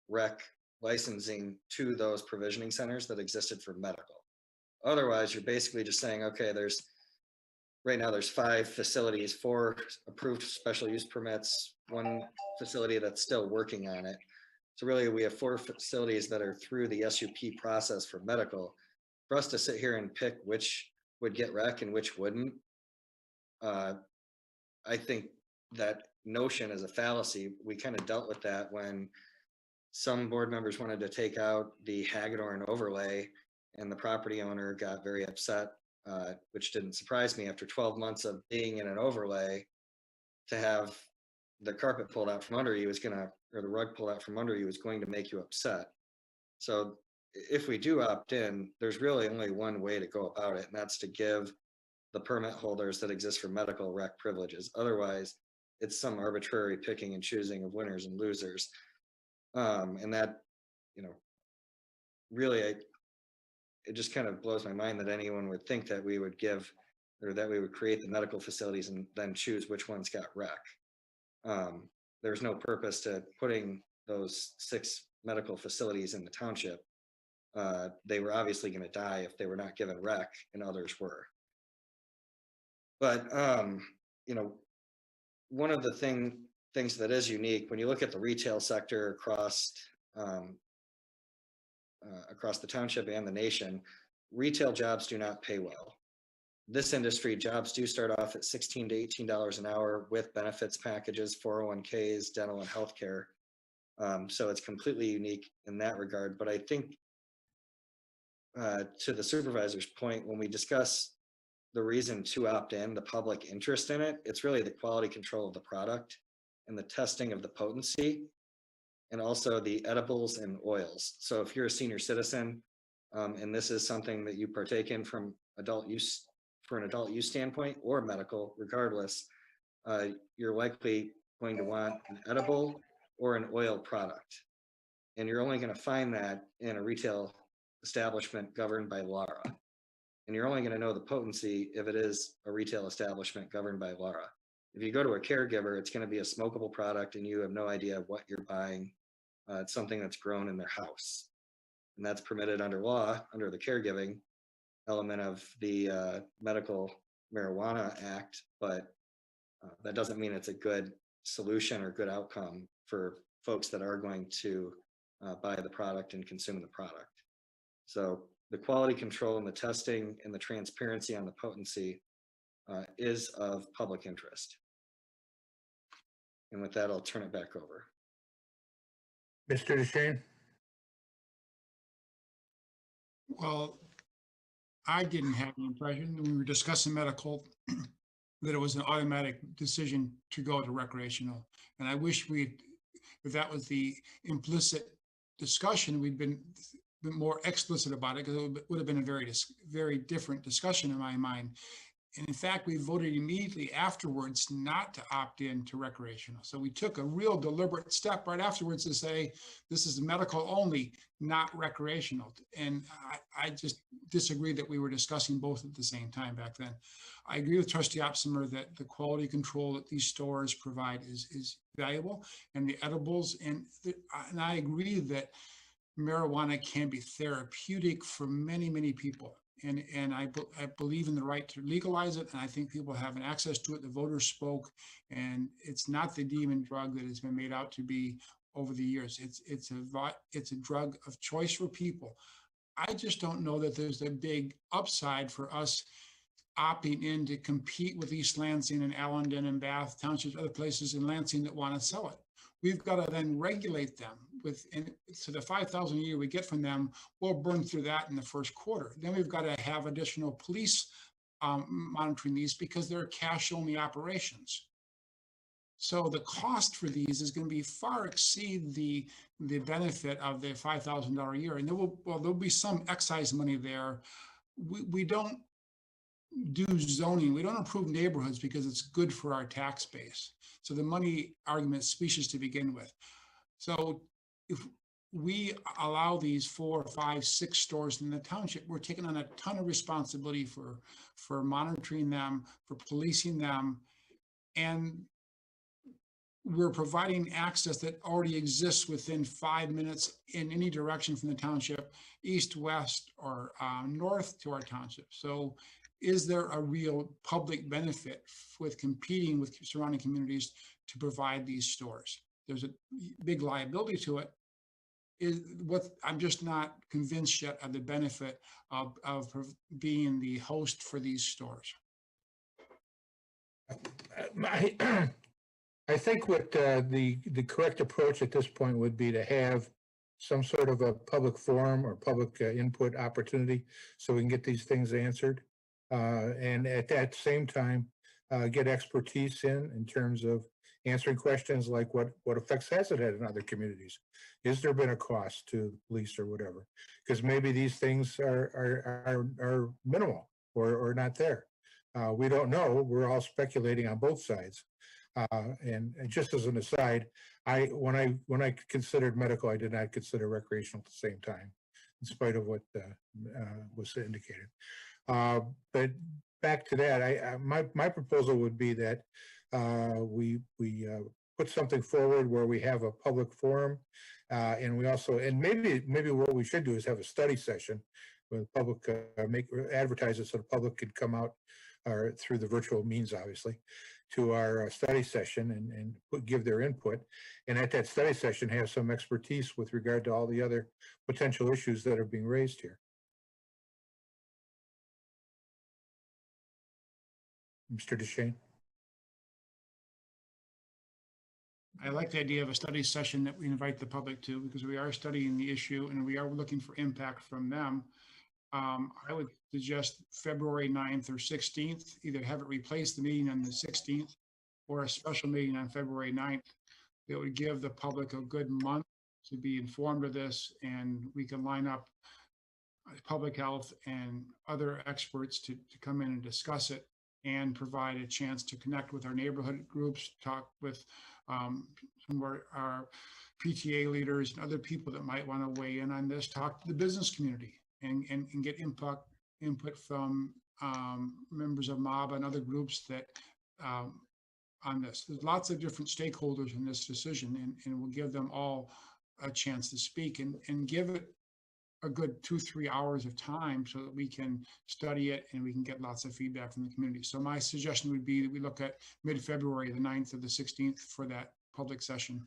rec licensing to those provisioning centers that existed for medical. Otherwise, you're basically just saying, okay, right now there's 5 facilities, 4 approved special use permits, 1 facility that's still working on it. So really we have 4 facilities that are through the SUP process for medical. For us to sit here and pick which would get rec and which wouldn't, I think that notion is a fallacy. We kind of dealt with that when some board members wanted to take out the Hagedorn overlay and the property owner got very upset, which didn't surprise me. After 12 months of being in an overlay, to have the carpet pulled out from under you or the rug pulled out from under you is going to make you upset. So if we do opt in, there's really only one way to go about it, and that's to give the permit holders that exist for medical rec privileges. Otherwise, it's some arbitrary picking and choosing of winners and losers. And that, really, it just kind of blows my mind that anyone would think that we would give, or that we would create the medical facilities and then choose which ones got rec. There's no purpose to putting those 6 medical facilities in the township they were obviously going to die if they were not given rec, and others were. But, you know, one of the things that is unique, when you look at the retail sector across the township and the nation, retail jobs do not pay well. This industry, jobs do start off at $16 to $18 an hour with benefits packages, 401ks, dental and healthcare. So it's completely unique in that regard. But I think to the supervisor's point, when we discuss the reason to opt in, the public interest in it, it's really the quality control of the product and the testing of the potency, and also the edibles and oils. So if you're a senior citizen, and this is something that you partake in from adult use, for an adult use standpoint or medical, regardless, you're likely going to want an edible or an oil product. And you're only going to find that in a retail establishment governed by LARA. And you're only going to know the potency if it is a retail establishment governed by LARA. If you go to a caregiver, it's going to be a smokable product and you have no idea what you're buying. It's something that's grown in their house. And that's permitted under law, under the caregiving element of the Medical Marijuana Act, but that doesn't mean it's a good solution or good outcome for folks that are going to buy the product and consume the product. So the quality control and the testing and the transparency on the potency is of public interest. And with that, I'll turn it back over. Mr. DeShane? Well, I didn't have the impression when we were discussing medical that it was an automatic decision to go to recreational. And I wish if that was the implicit discussion, we'd been more explicit about it, because it would have been a very different discussion in my mind. And in fact, we voted immediately afterwards not to opt in to recreational. So we took a real deliberate step right afterwards to say, this is medical only, not recreational. And I just disagree that we were discussing both at the same time back then. I agree with Trustee Opsimer that the quality control that these stores provide is valuable, and the edibles, and I agree that marijuana can be therapeutic for many, many people. And I believe in the right to legalize it, and I think people have an access to it. The voters spoke, and it's not the demon drug that has been made out to be over the years. It's a drug of choice for people. I just don't know that there's a big upside for us opting in to compete with East Lansing and Allendon and Bath Townships, other places in Lansing that want to sell it. We've got to then regulate them so the 5,000 a year we get from them, we'll burn through that in the first quarter. Then we've got to have additional police monitoring these, because they're cash only operations. So the cost for these is going to be far exceed the benefit of the $5,000 a year. And there'll be some excise money there. We don't do zoning. We don't improve neighborhoods because it's good for our tax base. So the money argument is specious to begin with. So if we allow these 4, 5, 6 stores in the township, we're taking on a ton of responsibility for monitoring them, for policing them, and we're providing access that already exists within 5 minutes in any direction from the township, east, west, or north to our township. So is there a real public benefit with competing with surrounding communities to provide these stores? There's a big liability to it. I'm just not convinced yet of the benefit of being the host for these stores. I think what the correct approach at this point would be to have some sort of a public forum or public input opportunity so we can get these things answered. And at that same time, get expertise in terms of answering questions like what effects has it had in other communities? Is there been a cost to police or whatever? Because maybe these things are minimal or not there. We don't know. We're all speculating on both sides. And just as an aside, when I considered medical, I did not consider recreational at the same time, in spite of what was indicated. But back to that, my proposal would be that we put something forward where we have a public forum. And we also, and maybe what we should do is have a study session where the public advertise it so the public could come out or through the virtual means, obviously, to our study session and give their input. And at that study session, have some expertise with regard to all the other potential issues that are being raised here. Mr. DeShane. I like the idea of a study session that we invite the public to, because we are studying the issue and we are looking for impact from them. I would suggest February 9th or 16th, either have it replace the meeting on the 16th or a special meeting on February 9th. It would give the public a good month to be informed of this, and we can line up public health and other experts to come in and discuss it and provide a chance to connect with our neighborhood groups, talk with some of our PTA leaders and other people that might want to weigh in on this, talk to the business community and get input from members of MOB and other groups that on this. There's lots of different stakeholders in this decision, and we'll give them all a chance to speak and give it a good 2-3 hours of time so that we can study it and we can get lots of feedback from the community. So my suggestion would be that we look at mid-February, the 9th or the 16th for that public session.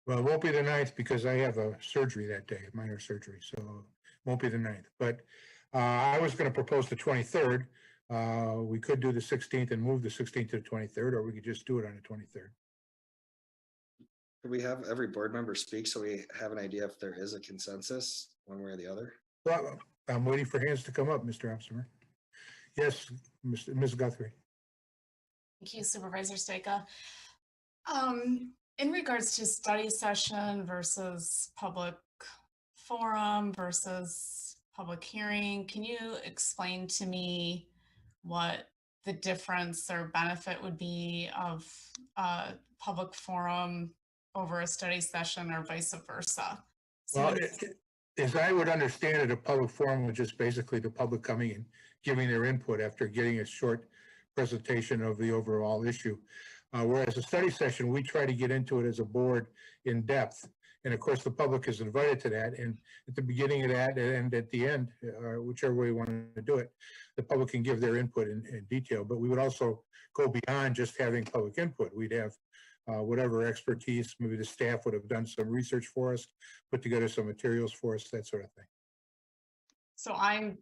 Well, it won't be the 9th because I have a surgery that day, minor surgery, so it won't be the 9th. But I was going to propose the 23rd. We could do the 16th and move the 16th to the 23rd, or we could just do it on the 23rd. Could we have every board member speak so we have an idea if there is a consensus one way or the other? Well, I'm waiting for hands to come up, Mr. Opsimer. Yes, Ms. Guthrie. Thank you, Supervisor Stajka. In regards to study session versus public forum versus public hearing, can you explain to me what the difference or benefit would be of a public forum over a study session or vice versa? Well, as I would understand it, a public forum was just basically the public coming and giving their input after getting a short presentation of the overall issue. Whereas a study session, we try to get into it as a board in depth. And of course, the public is invited to that. And at the beginning of that and at the end, whichever way you want to do it, the public can give their input in detail. But we would also go beyond just having public input. We'd have whatever expertise, maybe the staff would have done some research for us, put together some materials for us, that sort of thing. So I'm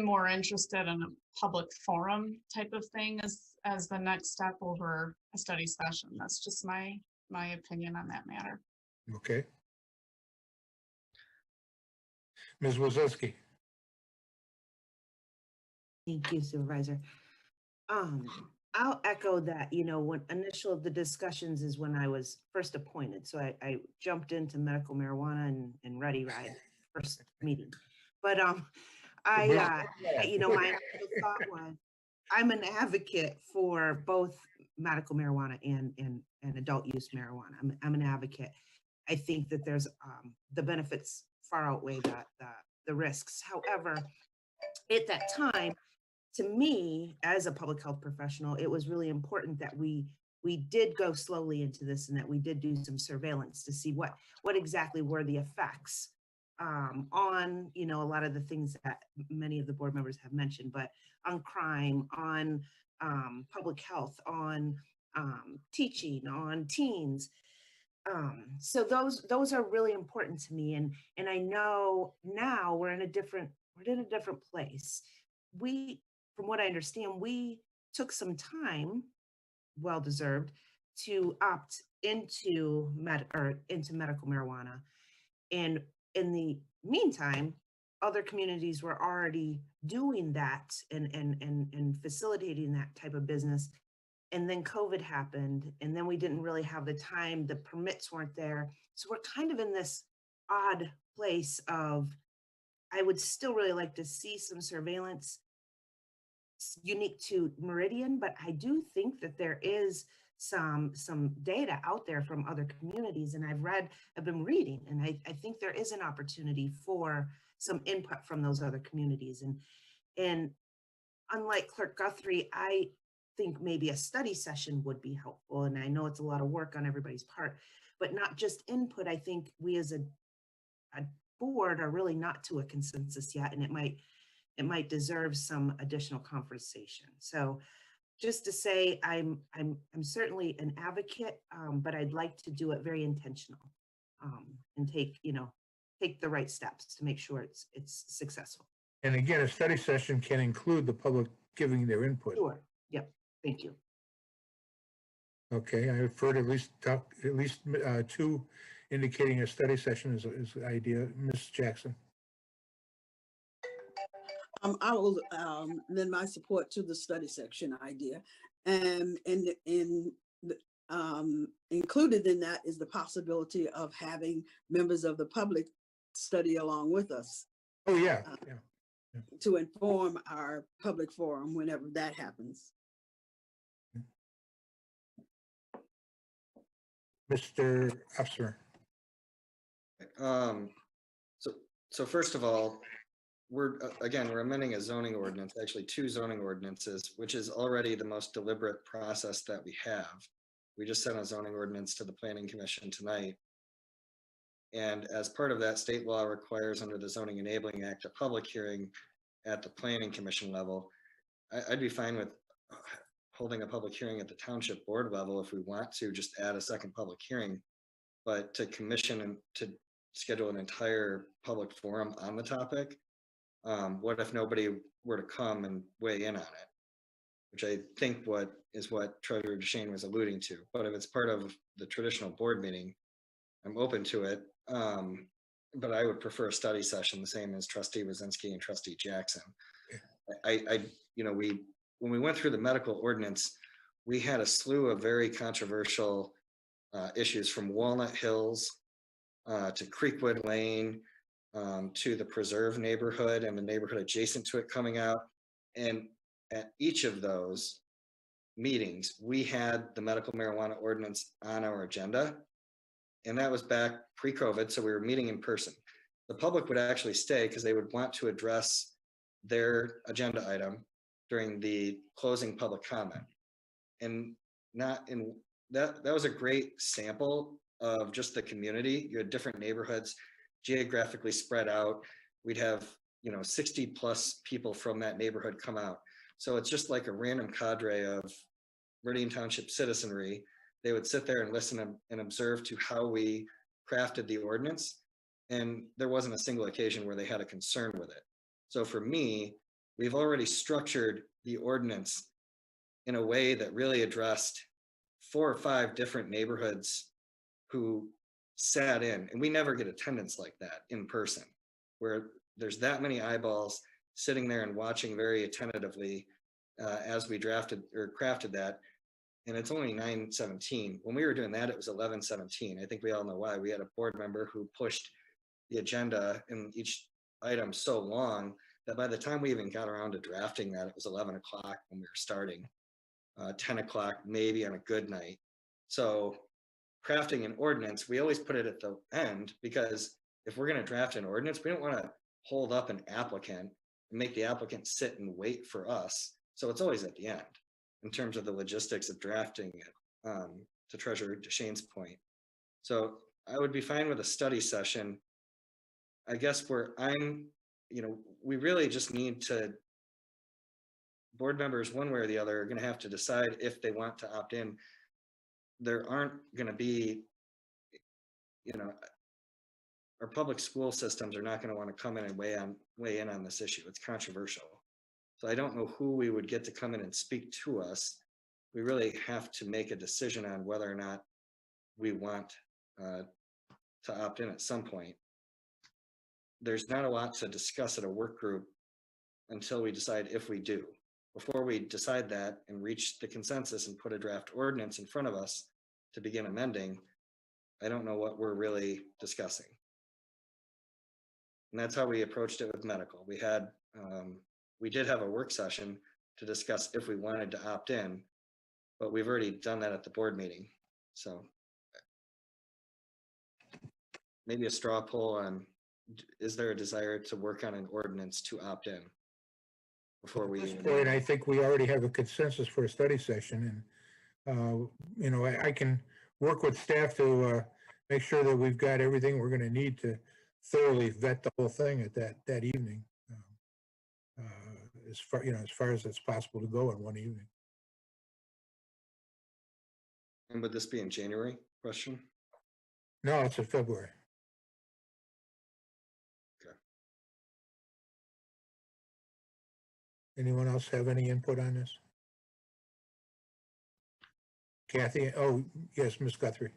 more interested in a public forum type of thing as the next step over a study session. That's just my opinion on that matter. Okay. Ms. Wozowski. Thank you, Supervisor. I'll echo that, when the discussions is when I was first appointed. So I jumped into medical marijuana and Ready Ride first meeting. But my thought was, I'm an advocate for both medical marijuana and adult use marijuana. I'm an advocate. I think that there's the benefits far outweigh the risks. However, at that time, to me, as a public health professional, it was really important that we did go slowly into this and that we did do some surveillance to see what exactly were the effects on, a lot of the things that many of the board members have mentioned, but on crime, on public health, on teaching, on teens. So those are really important to me. And I know now we're in a different place. From what I understand, we took some time, well-deserved, to opt into medical marijuana. And in the meantime, other communities were already doing that and facilitating that type of business. And then COVID happened, and then we didn't really have the time, the permits weren't there. So we're kind of in this odd place of, I would still really like to see some surveillance unique to Meridian, but I do think that there is some data out there from other communities, and I've been reading, and I think there is an opportunity for some input from those other communities. And unlike Clerk Guthrie, I think maybe a study session would be helpful. And I know it's a lot of work on everybody's part, but not just input. I think we as a board are really not to a consensus yet, and it might deserve some additional conversation. So just to say, I'm certainly an advocate, but I'd like to do it very intentional, and take the right steps to make sure it's successful. And again, a study session can include the public giving their input. Sure. Yep. Thank you. Okay, I've heard at least two indicating a study session is an idea. Ms. Jackson. I will lend my support to the study section idea, and included in that is the possibility of having members of the public study along with us. Oh yeah, to inform our public forum whenever that happens. Mr. Officer. So first of all, we're amending a zoning ordinance, actually two zoning ordinances, which is already the most deliberate process that we have. We just sent a zoning ordinance to the Planning Commission tonight. And as part of that, state law requires under the Zoning Enabling Act, a public hearing at the Planning Commission level. I'd be fine with holding a public hearing at the Township Board level if we want to just add a second public hearing, but to commission and to schedule an entire public forum on the topic. What if nobody were to come and weigh in on it? Which I think what Treasurer DeShane was alluding to. But if it's part of the traditional board meeting, I'm open to it. But I would prefer a study session, the same as Trustee Wazinski and Trustee Jackson. When we went through the medical ordinance, we had a slew of very controversial issues, from Walnut Hills to Creekwood Lane, to the Preserve neighborhood and the neighborhood adjacent to it coming out. And at each of those meetings, we had the medical marijuana ordinance on our agenda. And that was back pre-COVID, so we were meeting in person. The public would actually stay because they would want to address their agenda item during the closing public comment. And that was a great sample of just the community. You had different neighborhoods geographically spread out. We'd have 60 plus people from that neighborhood come out. So it's just like a random cadre of Meridian Township citizenry. They would sit there and listen and observe to how we crafted the ordinance. And there wasn't a single occasion where they had a concern with it. So for me, we've already structured the ordinance in a way that really addressed 4 or 5 different neighborhoods who sat in, and we never get attendance like that in person, where there's that many eyeballs sitting there and watching very attentively as we drafted or crafted that. And it's only 9:17. When we were doing that, it was 11:17. I think we all know why. We had a board member who pushed the agenda in each item so long that by the time we even got around to drafting that, it was 11 o'clock when we were starting, 10 o'clock maybe on a good night. So crafting an ordinance, we always put it at the end, because if we're going to draft an ordinance, we don't want to hold up an applicant and make the applicant sit and wait for us. So it's always at the end in terms of the logistics of drafting it, to Treasurer DeShane's point. So I would be fine with a study session. I guess where we really just need to, board members, one way or the other, are going to have to decide if they want to opt in. There aren't going to be, our public school systems are not going to want to come in and weigh in on this issue. It's controversial. So I don't know who we would get to come in and speak to us. We really have to make a decision on whether or not we want to opt in at some point. There's not a lot to discuss at a work group until we decide if we do. Before we decide that and reach the consensus and put a draft ordinance in front of us to begin amending, I don't know what we're really discussing. And that's how we approached it with medical. We did have a work session to discuss if we wanted to opt in, but we've already done that at the board meeting. So maybe a straw poll on, is there a desire to work on an ordinance to opt in? before we. At this even- point, I think we already have a consensus for a study session, and, you know, I can work with staff to make sure that we've got everything we're going to need to thoroughly vet the whole thing at that evening. As far, you know, as far as it's possible to go in one evening. And would this be in January? Question? No, it's in February. Okay. Anyone else have any input on this? Kathy? Oh, yes, Ms. Guthrie.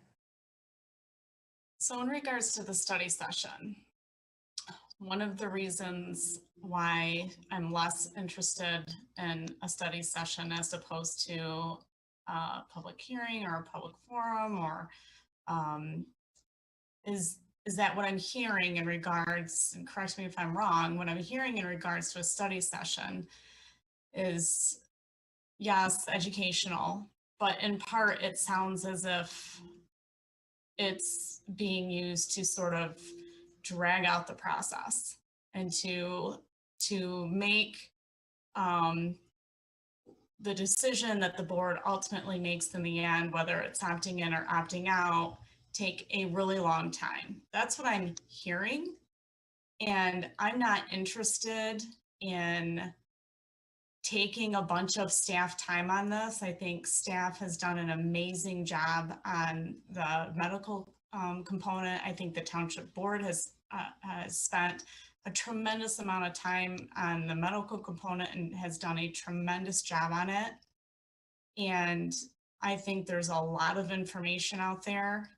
So in regards to the study session, one of the reasons why I'm less interested in a study session as opposed to a public hearing or a public forum or is that what I'm hearing in regards, and correct me if I'm wrong, what I'm hearing in regards to a study session is, yes, educational, but in part it sounds as if it's being used to sort of drag out the process and to make the decision that the board ultimately makes in the end, whether it's opting in or opting out, take a really long time. That's what I'm hearing. And I'm not interested in taking a bunch of staff time on this. I think staff has done an amazing job on the medical component. I think the township board has spent a tremendous amount of time on the medical component and has done a tremendous job on it. And I think there's a lot of information out there.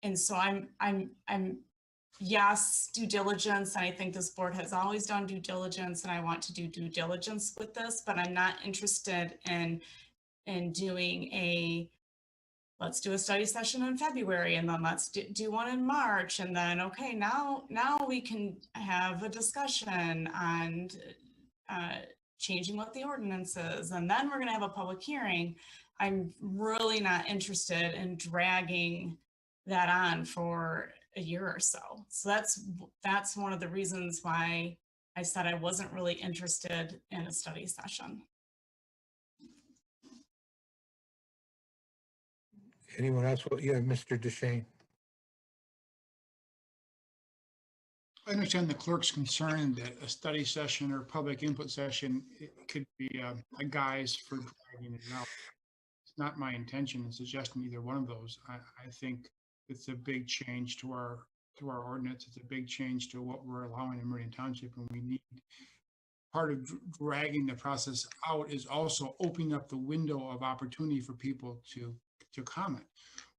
And so I'm yes, due diligence. And I think this board has always done due diligence, and I want to do due diligence with this, but I'm not interested in doing a, let's do a study session in February, and then let's do one in March. And then, okay, now we can have a discussion on changing what the ordinance is. And then we're gonna have a public hearing. I'm really not interested in dragging that on for a year or so. So that's one of the reasons why I said I wasn't really interested in a study session. Anyone else? Yeah, Mr. DeShane. I understand the clerk's concern that a study session or public input session, it could be a guise for dragging it out. It's not my intention in suggesting either one of those. I think it's a big change to our ordinance. It's a big change to what we're allowing in Meridian Township, and we need, part of dragging the process out is also opening up the window of opportunity for people to comment.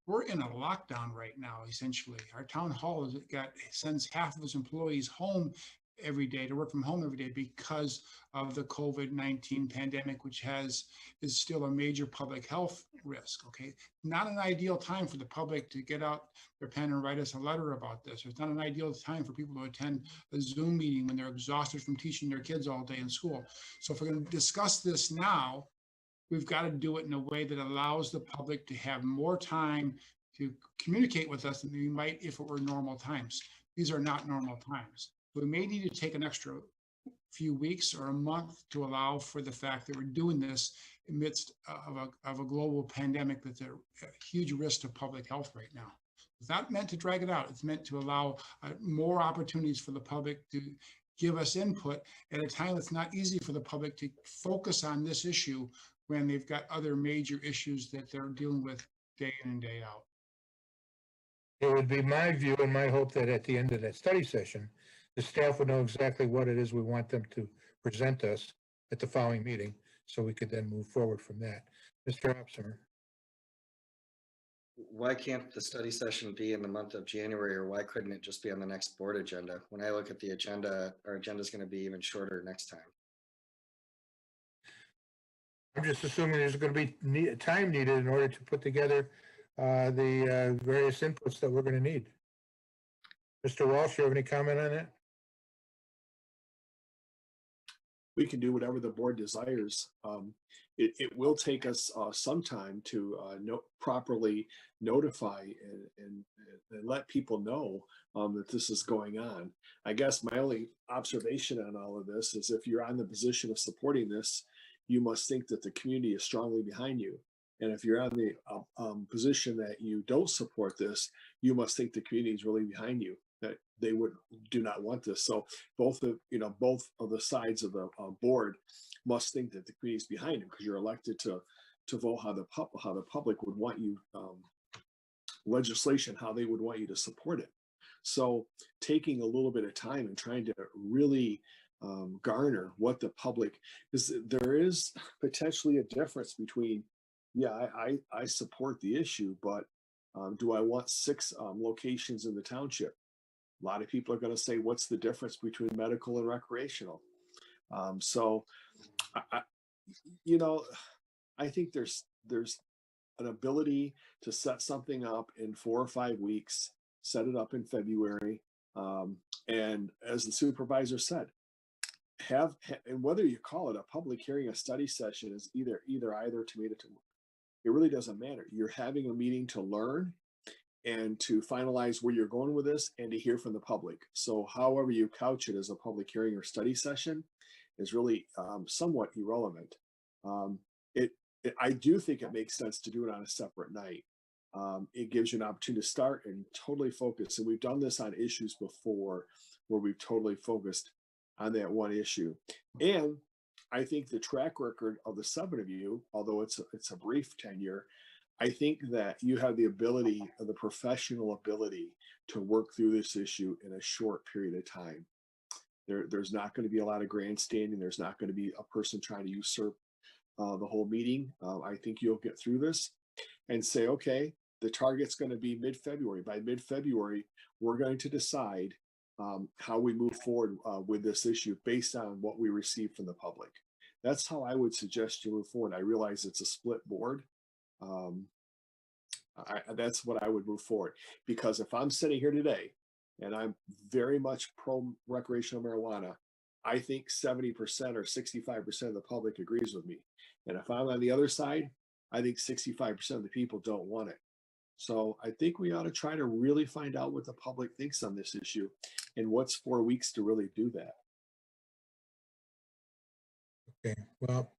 We're in a lockdown right now, essentially. Our town hall sends half of its employees home every day, to work from home every day, because of the COVID-19 pandemic, which is still a major public health risk. Okay, not an ideal time for the public to get out their pen and write us a letter about this. It's not an ideal time for people to attend a Zoom meeting when they're exhausted from teaching their kids all day in school. So if we're going to discuss this now, we've got to do it in a way that allows the public to have more time to communicate with us than we might if it were normal times. These are not normal times. We may need to take an extra few weeks or a month to allow for the fact that we're doing this amidst of a global pandemic that's a huge risk to public health right now. It's not meant to drag it out. It's meant to allow more opportunities for the public to give us input at a time that's not easy for the public to focus on this issue when they've got other major issues that they're dealing with day in and day out. It would be my view and my hope that at the end of that study session, the staff would know exactly what it is we want them to present us at the following meeting, so we could then move forward from that. Mr. Opsimer. Why can't the study session be in the month of January, or why couldn't it just be on the next board agenda? When I look at the agenda, our agenda is going to be even shorter next time. I'm just assuming there's going to be time needed in order to put together the various inputs that we're going to need. Mr. Walsh, you have any comment on that? we can do whatever the board desires. It will take us some time to properly notify and let people know that this is going on. I guess my only observation on all of this is if you're on the position of supporting this, you must think that the community is strongly behind you. And if you're on the position that you don't support this, you must think the community is really behind you, that they do not want this. So both of the sides of the board must think that the community is behind them, because you're elected to vote how the public would want you legislation, how they would want you to support it. So taking a little bit of time and trying to really garner what the public is, there is potentially a difference between, yeah, I support the issue, but do I want 6 locations in the township? A lot of people are going to say, what's the difference between medical and recreational? So, I think there's an ability to set something up in 4 or 5 weeks, set it up in February. And as the supervisor said, and whether you call it a public hearing, a study session, is either tomato. It really doesn't matter. You're having a meeting to learn and to finalize where you're going with this and to hear from the public. So however you couch it as a public hearing or study session is really somewhat irrelevant. I do think it makes sense to do it on a separate night. It gives you an opportunity to start and totally focus. And we've done this on issues before where we've totally focused on that one issue. And I think the track record of the 7 of you, although it's a brief tenure, I think that you have the ability, the professional ability, to work through this issue in a short period of time. There's not going to be a lot of grandstanding. There's not going to be a person trying to usurp the whole meeting. I think you'll get through this and say, okay, the target's going to be mid-February. By mid-February, we're going to decide how we move forward with this issue based on what we receive from the public. That's how I would suggest you move forward. I realize it's a split board. That's what I would move forward, because if I'm sitting here today and I'm very much pro recreational marijuana, I think 70% or 65% of the public agrees with me. And if I'm on the other side, I think 65% of the people don't want it. So I think we ought to try to really find out what the public thinks on this issue, and what's 4 weeks to really do that. Okay, well,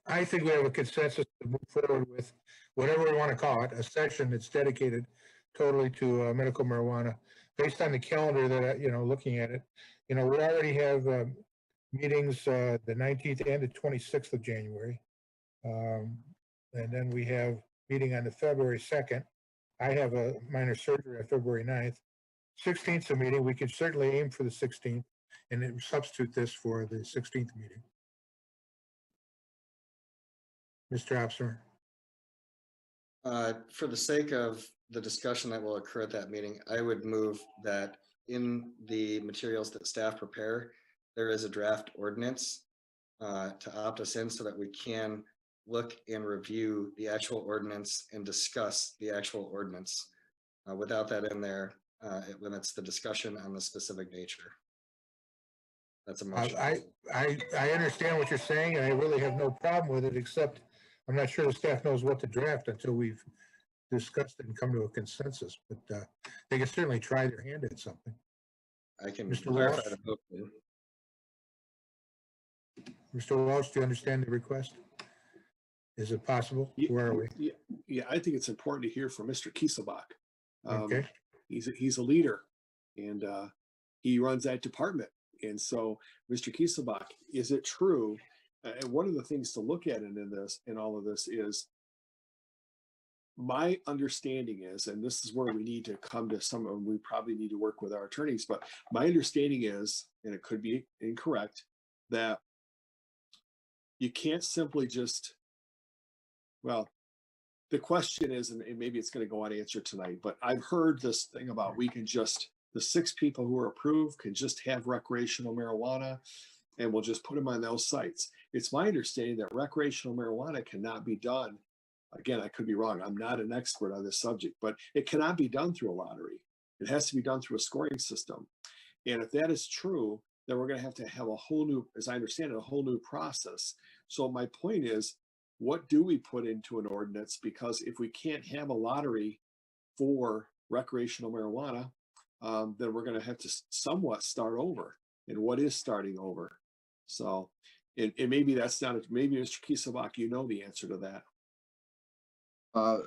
I think we have a consensus to move forward with whatever we want to call it, a session that's dedicated totally to medical marijuana, based on the calendar that, looking at it. We already have meetings the 19th and the 26th of January. And then we have meeting on the February 2nd. I have a minor surgery on February 9th. 16th is a meeting. We could certainly aim for the 16th and then substitute this for the 16th meeting. Mr. Opsner. For the sake of the discussion that will occur at that meeting, I would move that in the materials that staff prepare, there is a draft ordinance to opt us in so that we can look and review the actual ordinance and discuss the actual ordinance. Without that in there, it limits the discussion on the specific nature. That's a motion. I understand what you're saying, and I really have no problem with it, except I'm not sure the staff knows what to draft until we've discussed it and come to a consensus, but they can certainly try their hand at something. I can Mr. clarify Walsh? the motion. Mr. Walsh, do you understand the request? Is it possible? Where are we? Yeah, I think it's important to hear from Mr. Kieselbach. Okay. He's a leader, and he runs that department. And so, Mr. Kieselbach, is it true? And one of the things to look at in all of this is, my understanding is, and this is where we need to come to we probably need to work with our attorneys, but my understanding is, and it could be incorrect, that you can't simply just, well, the question is, and maybe it's going to go unanswered tonight, but I've heard this thing about the 6 people who are approved can just have recreational marijuana, and we'll just put them on those sites. It's my understanding that recreational marijuana cannot be done. Again, I could be wrong. I'm not an expert on this subject, but it cannot be done through a lottery. It has to be done through a scoring system. And if that is true, then we're going to have a whole new, as I understand it, a whole new process. So my point is, what do we put into an ordinance? Because if we can't have a lottery for recreational marijuana, then we're going to have to somewhat start over. And what is starting over? So, and maybe that's not, maybe Mr. Kieselbach, you know the answer to that.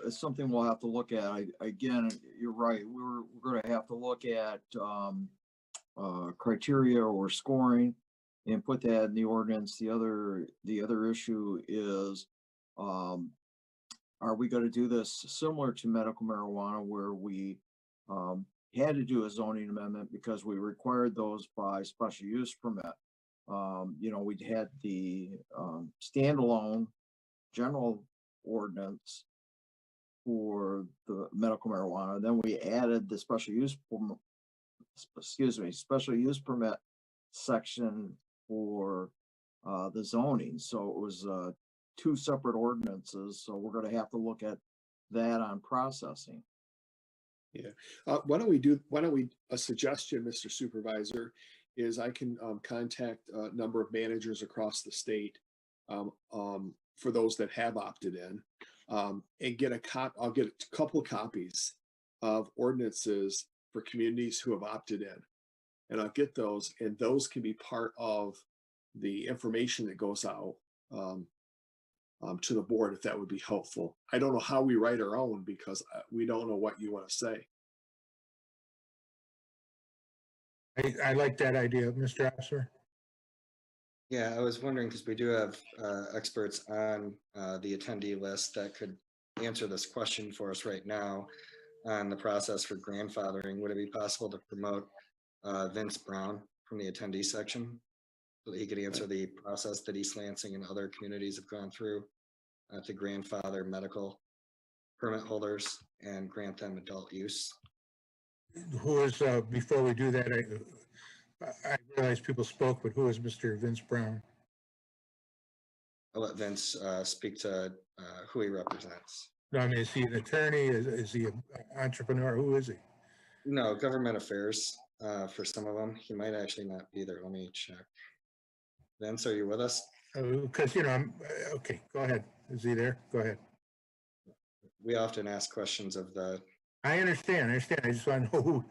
It's something we'll have to look at. Again, you're right. We're going to have to look at criteria or scoring and put that in the ordinance. The other issue is, are we going to do this similar to medical marijuana, where we had to do a zoning amendment because we required those by special use permit? We'd had the standalone general ordinance for the medical marijuana. Then we added the special use permit section for the zoning. So it was 2 separate ordinances. So we're going to have to look at that on processing. Yeah. A suggestion, Mr. Supervisor, is I can contact a number of managers across the state for those that have opted in, and get I'll get a couple of copies of ordinances for communities who have opted in. And I'll get those, and those can be part of the information that goes out to the board, if that would be helpful. I don't know how we write our own because we don't know what you want to say. I like that idea, Mr. Officer. Yeah, I was wondering, because we do have experts on the attendee list that could answer this question for us right now on the process for grandfathering. Would it be possible to promote Vince Brown from the attendee section so that he could answer the process that East Lansing and other communities have gone through to grandfather medical permit holders and grant them adult use? Who is, before we do that, I realize people spoke, but who is Mr. Vince Brown? I'll let Vince speak to who he represents. No, I mean, is he an attorney? Is he an entrepreneur? Who is he? No, government affairs for some of them. He might actually not be there. Let me check. Vince, are you with us? Because, okay, go ahead. Is he there? Go ahead. We often ask questions of the... I understand. I just want to know who,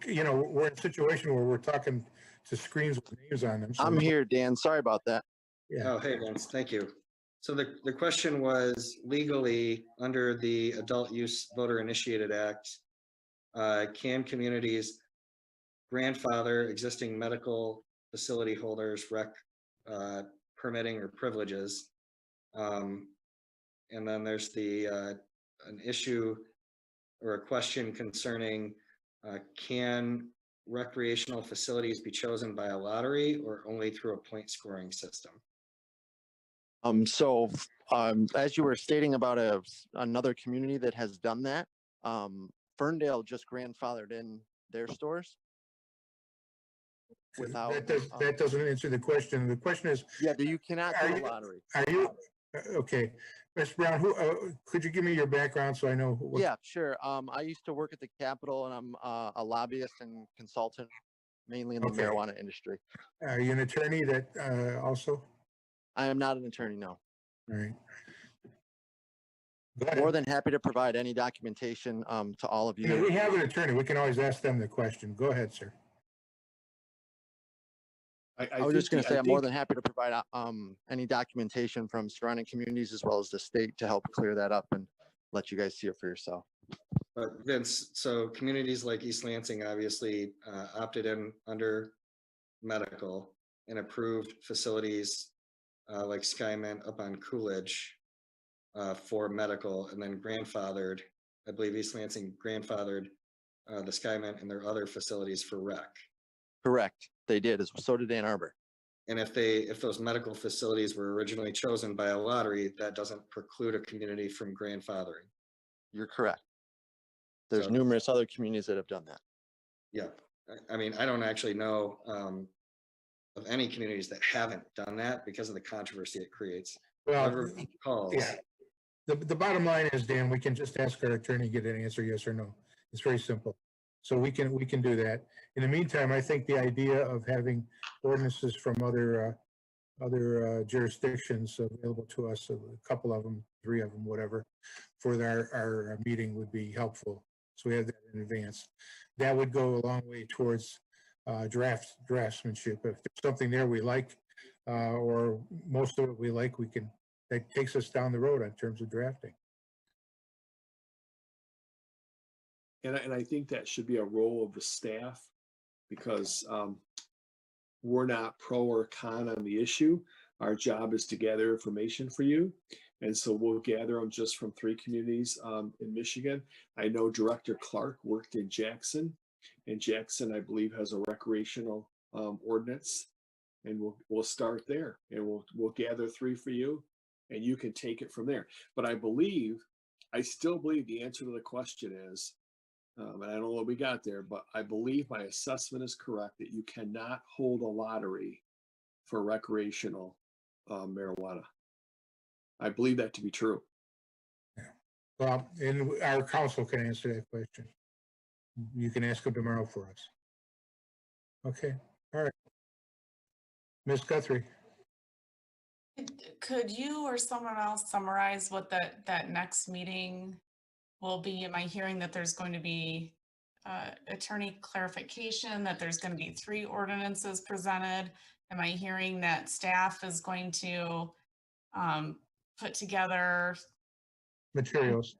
we're in a situation where we're talking to screens with names on them. So I'm here, Dan. Sorry about that. Yeah. Oh, hey, Vince. Thank you. So the question was, legally, under the Adult Use Voter Initiated Act, can communities grandfather existing medical facility holders permitting or privileges? And then there's an issue or a question concerning can recreational facilities be chosen by a lottery or only through a point scoring system? As you were stating about another community that has done that, Ferndale just grandfathered in their stores. Without that doesn't answer the question. The question is, you cannot do a lottery. Are you okay, Mr. Brown? Who could you give me your background so I know? Yeah, sure. I used to work at the Capitol, and I'm a lobbyist and consultant, mainly in the marijuana industry. Are you an attorney that also? I am not an attorney, no. All right. More than happy to provide any documentation to all of you. We have an attorney. We can always ask them the question. Go ahead, sir. I was just going to say, I'm more than happy to provide any documentation from surrounding communities as well as the state to help clear that up and let you guys see it for yourself. But Vince, so communities like East Lansing obviously opted in under medical and approved facilities like Skymint up on Coolidge for medical, and then grandfathered, I believe East Lansing grandfathered the Skymint and their other facilities for rec. Correct. They did, so did Ann Arbor. And if those medical facilities were originally chosen by a lottery, that doesn't preclude a community from grandfathering. You're correct. There's numerous other communities that have done that. Yeah. I mean, I don't actually know of any communities that haven't done that because of the controversy it creates. Well, yeah. The bottom line is, Dan, we can just ask our attorney, get an answer, yes or no. It's very simple. So we can do that. In the meantime, I think the idea of having ordinances from other jurisdictions available to us, a couple of them, 3 of them, whatever, for our meeting would be helpful. So we have that in advance. That would go a long way towards draftsmanship. If there's something there we like, or most of it we like, that takes us down the road in terms of drafting. And I think that should be a role of the staff, because we're not pro or con on the issue. Our job is to gather information for you. And so we'll gather them just from 3 communities in Michigan. I know Director Clark worked in Jackson, and Jackson, I believe, has a recreational ordinance. And we'll start there, and we'll gather 3 for you, and you can take it from there. But I still believe the answer to the question is, and I don't know what we got there, but I believe my assessment is correct that you cannot hold a lottery for recreational marijuana. I believe that to be true. Yeah. Well, and our council can answer that question. You can ask them tomorrow for us. Okay. All right. Ms. Guthrie. Could you or someone else summarize what that next meeting will be? Am I hearing that there's going to be attorney clarification, that there's going to be 3 ordinances presented? Am I hearing that staff is going to put together materials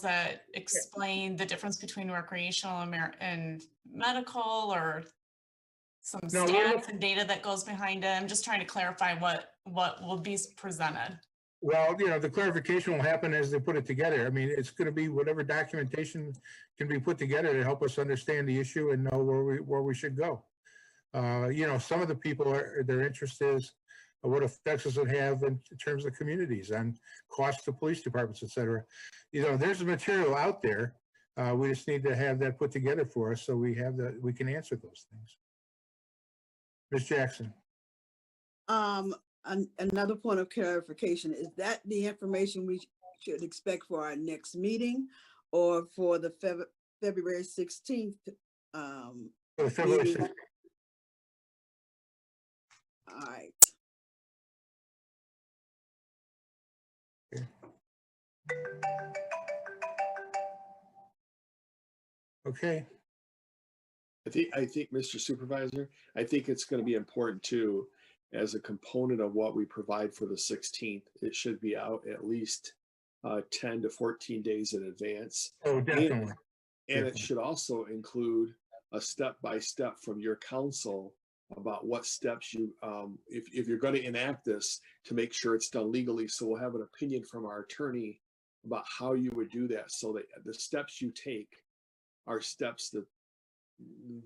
that explain the difference between recreational and medical, or some stats and data that goes behind it? I'm just trying to clarify what will be presented. Well, the clarification will happen as they put it together. I mean, it's going to be whatever documentation can be put together to help us understand the issue and know where we should go. Some of the people their interest is what effects does it have in terms of communities and costs to police departments, et cetera. There's material out there. We just need to have that put together for us so we can answer those things. Ms. Jackson. Another point of clarification, is that the information we should expect for our next meeting, or for the February 16th? For the February 16th. All right. Okay. I think, Mr. Supervisor, I think it's going to be important too, as a component of what we provide for the 16th. It should be out at least 10 to 14 days in advance. Oh, definitely. And it should also include a step-by-step from your council about what steps you, if you're going to enact this, to make sure it's done legally. So we'll have an opinion from our attorney about how you would do that, so that the steps you take are steps that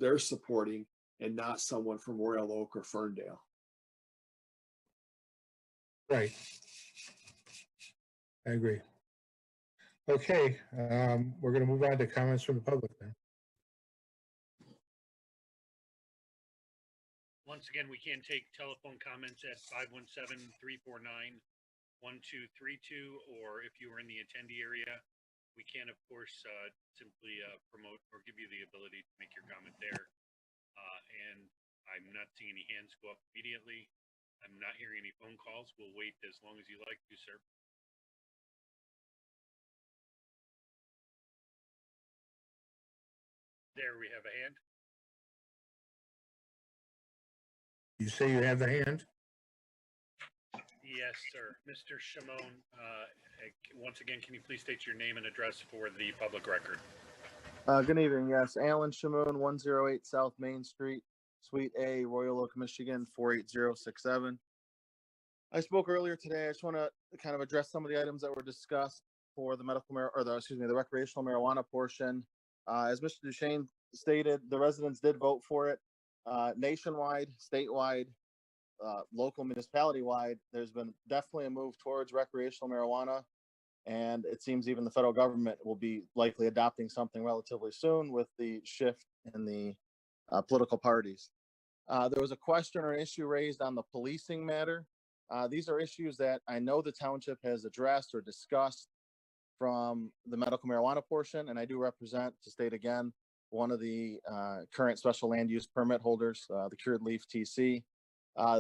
they're supporting and not someone from Royal Oak or Ferndale. Right. I agree. Okay, we're going to move on to comments from the public then. Once again, we can take telephone comments at 517-349-1232, or if you are in the attendee area, we can, of course, simply promote or give you the ability to make your comment there. And I'm not seeing any hands go up immediately. I'm not hearing any phone calls. We'll wait as long as you like to, sir. There, we have a hand. You say you have the hand? Yes, sir. Mr. Shimon, once again, can you please state your name and address for the public record? Good evening. Yes, Alan Shimoon, 108 South Main Street, Suite A, Royal Oak, Michigan, 48067. I spoke earlier today. I just want to kind of address some of the items that were discussed for the the recreational marijuana portion. As Mr. Duchesne stated, the residents did vote for it. Nationwide, statewide, local municipality-wide, there's been definitely a move towards recreational marijuana. And it seems even the federal government will be likely adopting something relatively soon with the shift in the political parties. There was a question or issue raised on the policing matter. These are issues that I know the township has addressed or discussed from the medical marijuana portion, and I do represent, to state again, one of the current special land use permit holders, the Cured Leaf TC.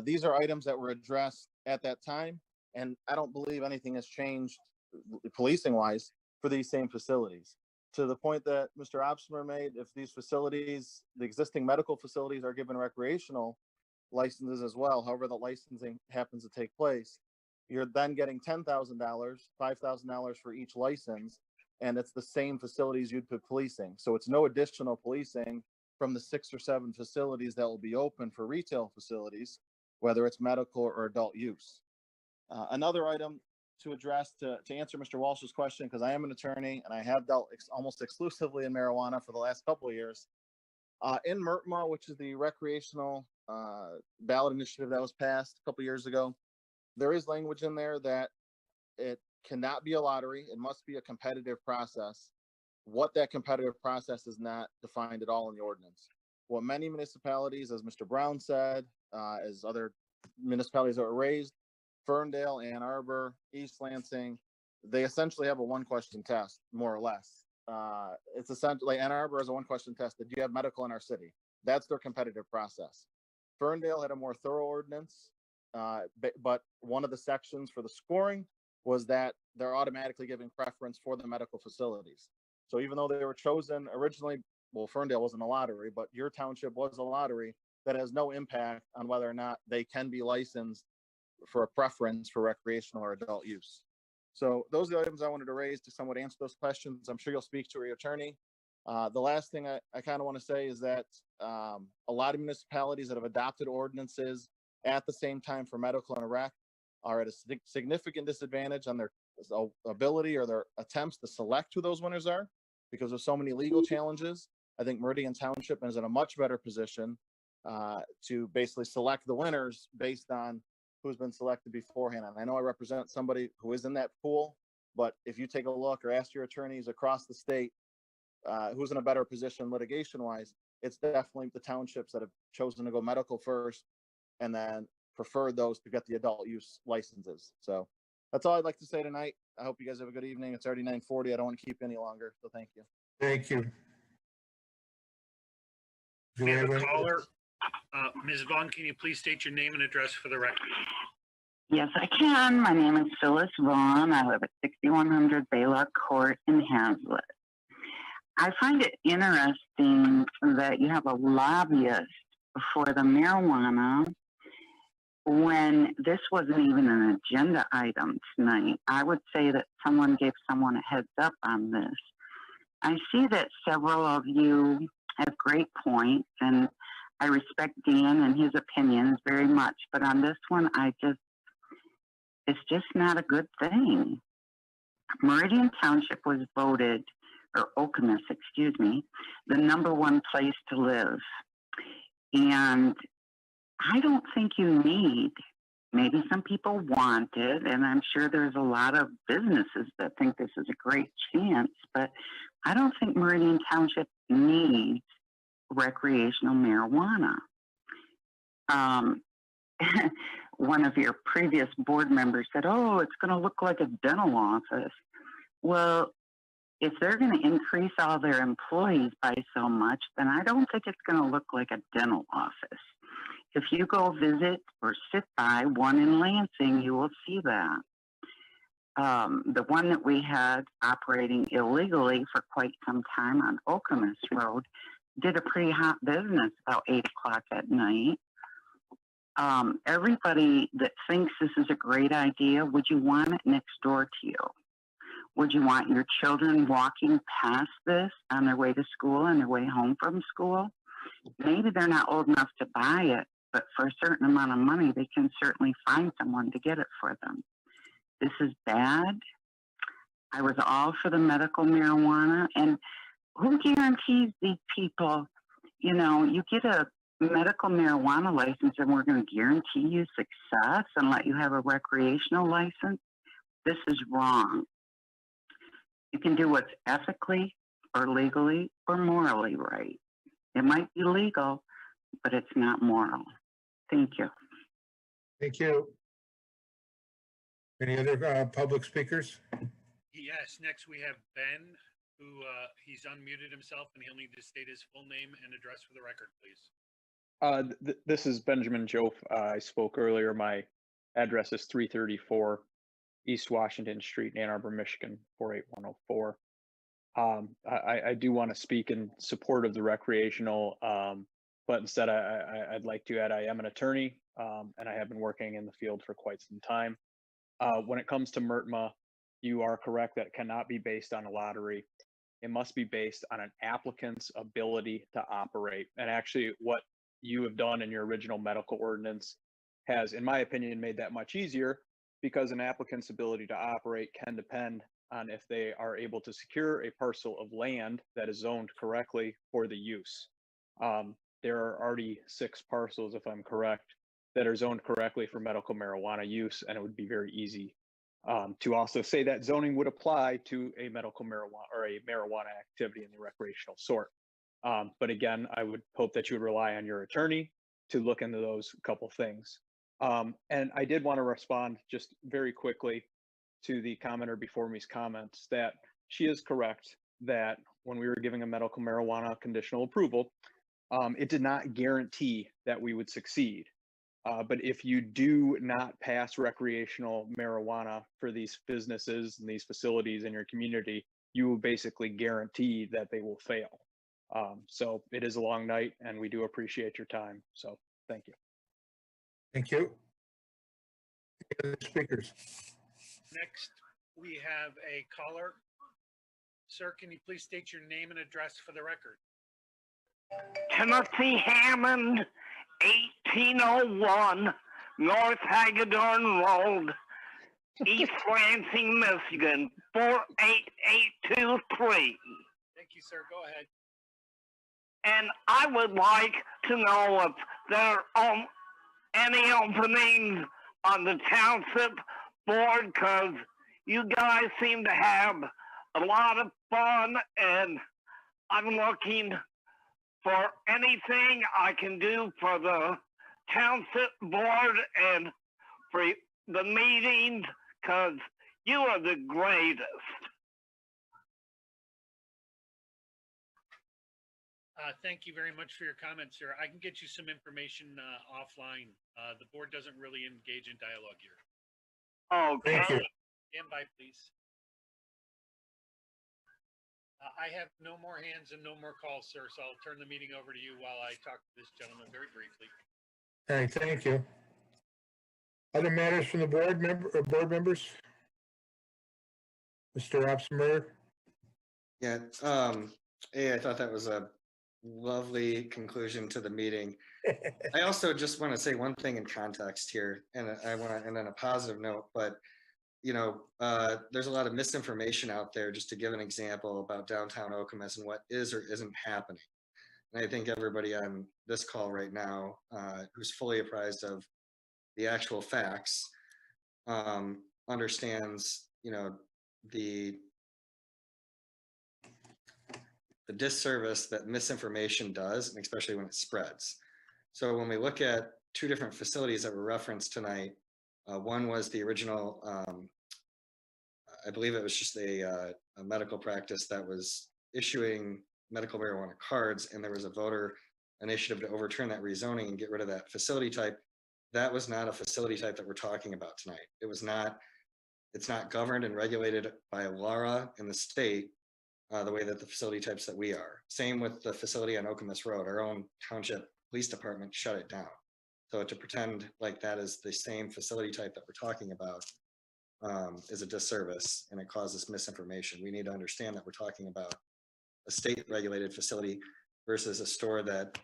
These are items that were addressed at that time, and I don't believe anything has changed policing wise for these same facilities. To the point that Mr. Obstmer made, if these facilities, the existing medical facilities, are given recreational licenses as well, however the licensing happens to take place, you're then getting $10,000, $5,000 for each license, and it's the same facilities you'd put policing. So it's no additional policing from the 6 or 7 facilities that will be open for retail facilities, whether it's medical or adult use. Another item to address, to answer Mr. Walsh's question, because I am an attorney and I have dealt almost exclusively in marijuana for the last couple of years. In MERTMA, which is the recreational ballot initiative that was passed a couple of years ago, there is language in there that it cannot be a lottery. It must be a competitive process. What that competitive process is not defined at all in the ordinance. What many municipalities, as Mr. Brown said, as other municipalities that were raised, Ferndale, Ann Arbor, East Lansing, they essentially have a one-question test, more or less. It's essentially, Ann Arbor has a one-question test. Did you have medical in our city? That's their competitive process. Ferndale had a more thorough ordinance, but one of the sections for the scoring was that they're automatically giving preference for the medical facilities. So even though they were chosen originally, well, Ferndale wasn't a lottery, but your township was a lottery, that has no impact on whether or not they can be licensed for a preference for recreational or adult use. So those are the items I wanted to raise to somewhat answer those questions. I'm sure you'll speak to your attorney. The last thing I kind of want to say is that a lot of municipalities that have adopted ordinances at the same time for medical and rec are at a significant disadvantage on their ability or their attempts to select who those winners are, because of so many legal challenges. I think Meridian Township is in a much better position to basically select the winners based on who's been selected beforehand. And I know I represent somebody who is in that pool, but if you take a look or ask your attorneys across the state who's in a better position litigation-wise, it's definitely the townships that have chosen to go medical first and then preferred those to get the adult use licenses. So that's all I'd like to say tonight. I hope you guys have a good evening. It's already 9:40. I don't want to keep any longer, so thank you. Thank you. We have a caller. Ms. Vaughn, can you please state your name and address for the record? Yes, I can. My name is Phyllis Vaughn. I live at 6100 Baylock Court in Hazlet. I find it interesting that you have a lobbyist for the marijuana when this wasn't even an agenda item tonight. I would say that someone gave someone a heads up on this. I see that several of you have great points, and I respect Dan and his opinions very much, but on this one, it's just not a good thing. Meridian Township was voted, or Okemos, excuse me, the #1 place to live. And I don't think you need, maybe some people want it, and I'm sure there's a lot of businesses that think this is a great chance, but I don't think Meridian Township needs recreational marijuana. One of your previous board members said, oh, it's going to look like a dental office. Well, if they're going to increase all their employees by so much, then I don't think it's going to look like a dental office. If you go visit or sit by one in Lansing, you will see that. The one that we had operating illegally for quite some time on Okemos Road did a pretty hot business about 8 o'clock at night. Everybody that thinks this is a great idea, would you want it next door to you? Would you want your children walking past this on their way to school and their way home from school? Maybe they're not old enough to buy it, but for a certain amount of money, they can certainly find someone to get it for them. This is bad. I was all for the medical marijuana, and who guarantees these people, you get a medical marijuana license and we're going to guarantee you success and let you have a recreational license? This is wrong. You can do what's ethically or legally or morally right. It might be legal, but it's not moral. Thank you. Thank you. Any other public speakers? Yes, next we have Ben, who he's unmuted himself and he'll need to state his full name and address for the record, please. This is Benjamin Jof. I spoke earlier. My address is 334 East Washington Street, Ann Arbor, Michigan, 48104. I do want to speak in support of the recreational, but instead I'd like to add I am an attorney, and I have been working in the field for quite some time. When it comes to MRTMA, you are correct that it cannot be based on a lottery. It must be based on an applicant's ability to operate. And actually what you have done in your original medical ordinance has, in my opinion, made that much easier, because an applicant's ability to operate can depend on if they are able to secure a parcel of land that is zoned correctly for the use. There are already 6 parcels, if I'm correct, that are zoned correctly for medical marijuana use, and it would be very easy to also say that zoning would apply to a medical marijuana or a marijuana activity in the recreational sort. But again, I would hope that you would rely on your attorney to look into those couple things. And I did want to respond just very quickly to the commenter before me's comments that she is correct that when we were giving a medical marijuana conditional approval, it did not guarantee that we would succeed. But if you do not pass recreational marijuana for these businesses and these facilities in your community, you will basically guarantee that they will fail. So it is a long night and we do appreciate your time. So thank you. Thank you. Any other speakers? Next, we have a caller. Sir, can you please state your name and address for the record? Timothy Hammond, 1801 North Hagedorn Road, East Lansing, Michigan, 48823. Thank you, sir. Go ahead. And I would like to know if there are any openings on the township board, because you guys seem to have a lot of fun, and I'm looking for anything I can do for the township board and for the meetings, because you are the greatest. Thank you very much for your comments, sir. I can get you some information offline. The board doesn't really engage in dialogue here. Okay. Thank you. Stand by, please. I have no more hands and no more calls, sir, so I'll turn the meeting over to you while I talk to this gentleman very briefly. All right, thank you. Other matters from the board members? Mr. Opsmer? Yeah, I thought that was a lovely conclusion to the meeting. I also just want to say one thing in context here, and I want to end on a positive note, but there's a lot of misinformation out there. Just to give an example about downtown Okemos and what is or isn't happening. And I think everybody on this call right now who's fully apprised of the actual facts understands, the disservice that misinformation does, and especially when it spreads. So when we look at 2 different facilities that were referenced tonight, one was the original, I believe it was just a medical practice that was issuing medical marijuana cards, and there was a voter initiative to overturn that rezoning and get rid of that facility type. That was not a facility type that we're talking about tonight. It's not governed and regulated by Laura in the state the way that the facility types that we are. Same with the facility on Okemos Road. Our own township police department shut it down. So to pretend like that is the same facility type that we're talking about is a disservice, and it causes misinformation. We need to understand that we're talking about a state regulated facility versus a store that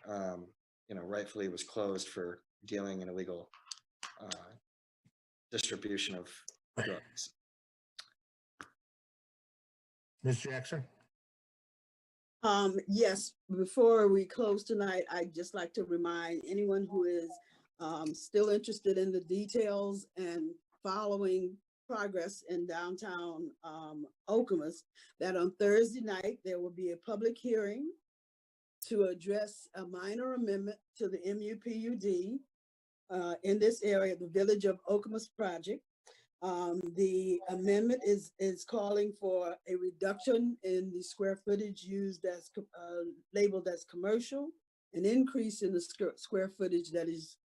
rightfully was closed for dealing in illegal distribution of drugs. Ms. Jackson? Yes, before we close tonight, I'd just like to remind anyone who is still interested in the details and following progress in downtown Okemos, that on Thursday night, there will be a public hearing to address a minor amendment to the MUPUD in this area, the Village of Okemos project. The amendment is calling for a reduction in the square footage used as labeled as commercial, an increase in the square footage that is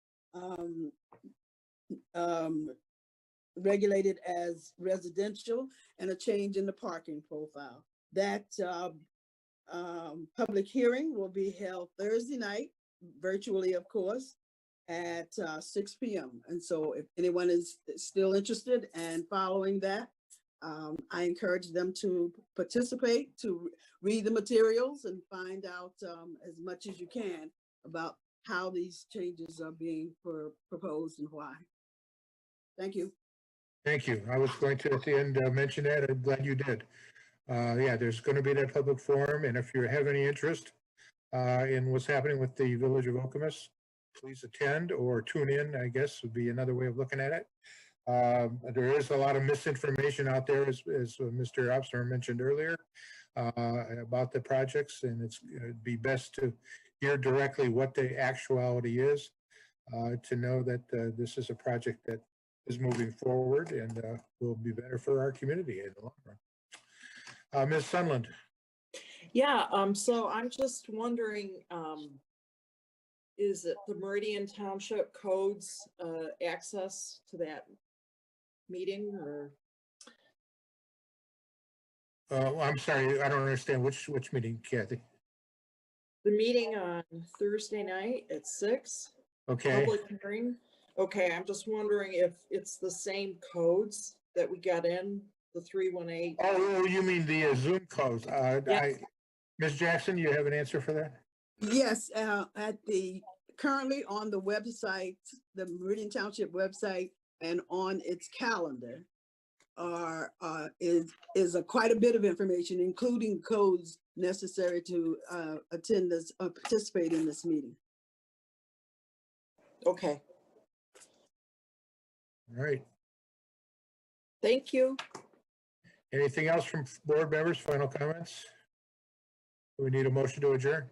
regulated as residential, and a change in the parking profile. That public hearing will be held Thursday night, virtually, of course, at 6 p.m. And so if anyone is still interested and following that, I encourage them to participate, to read the materials and find out as much as you can about how these changes are being proposed and why. Thank you. Thank you. I was going to at the end mention that. I'm glad you did. Yeah, there's going to be that public forum, and if you have any interest in what's happening with the Village of Okemos, please attend or tune in, I guess would be another way of looking at it. There is a lot of misinformation out there, as Mr. Opsner mentioned earlier, about the projects, and it'd be best to hear directly what the actuality is, to know that this is a project that is moving forward and will be better for our community in the long run. Ms. Sunland. Yeah, so I'm just wondering, is it the Meridian Township Codes access to that meeting, or? I'm sorry, I don't understand which meeting, Kathy. The meeting on Thursday night at 6. Okay. Public hearing. Okay, I'm just wondering if it's the same codes that we got in, the 318. Oh, you mean the Zoom codes? Yes. Ms. Jackson, you have an answer for that? Yes, currently on the website, the Meridian Township website, and on its calendar is quite a bit of information, including codes necessary to attend this, participate in this meeting. Okay. All right. Thank you. Anything else from board members? Final comments? We need a motion to adjourn.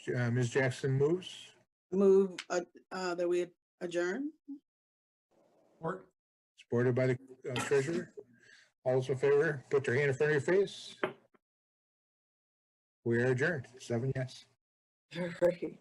Ms. Jackson moves. Move that we adjourn. Supported by the treasurer. All those in favor, put your hand in front of your face. We are adjourned. 7 yes. All right.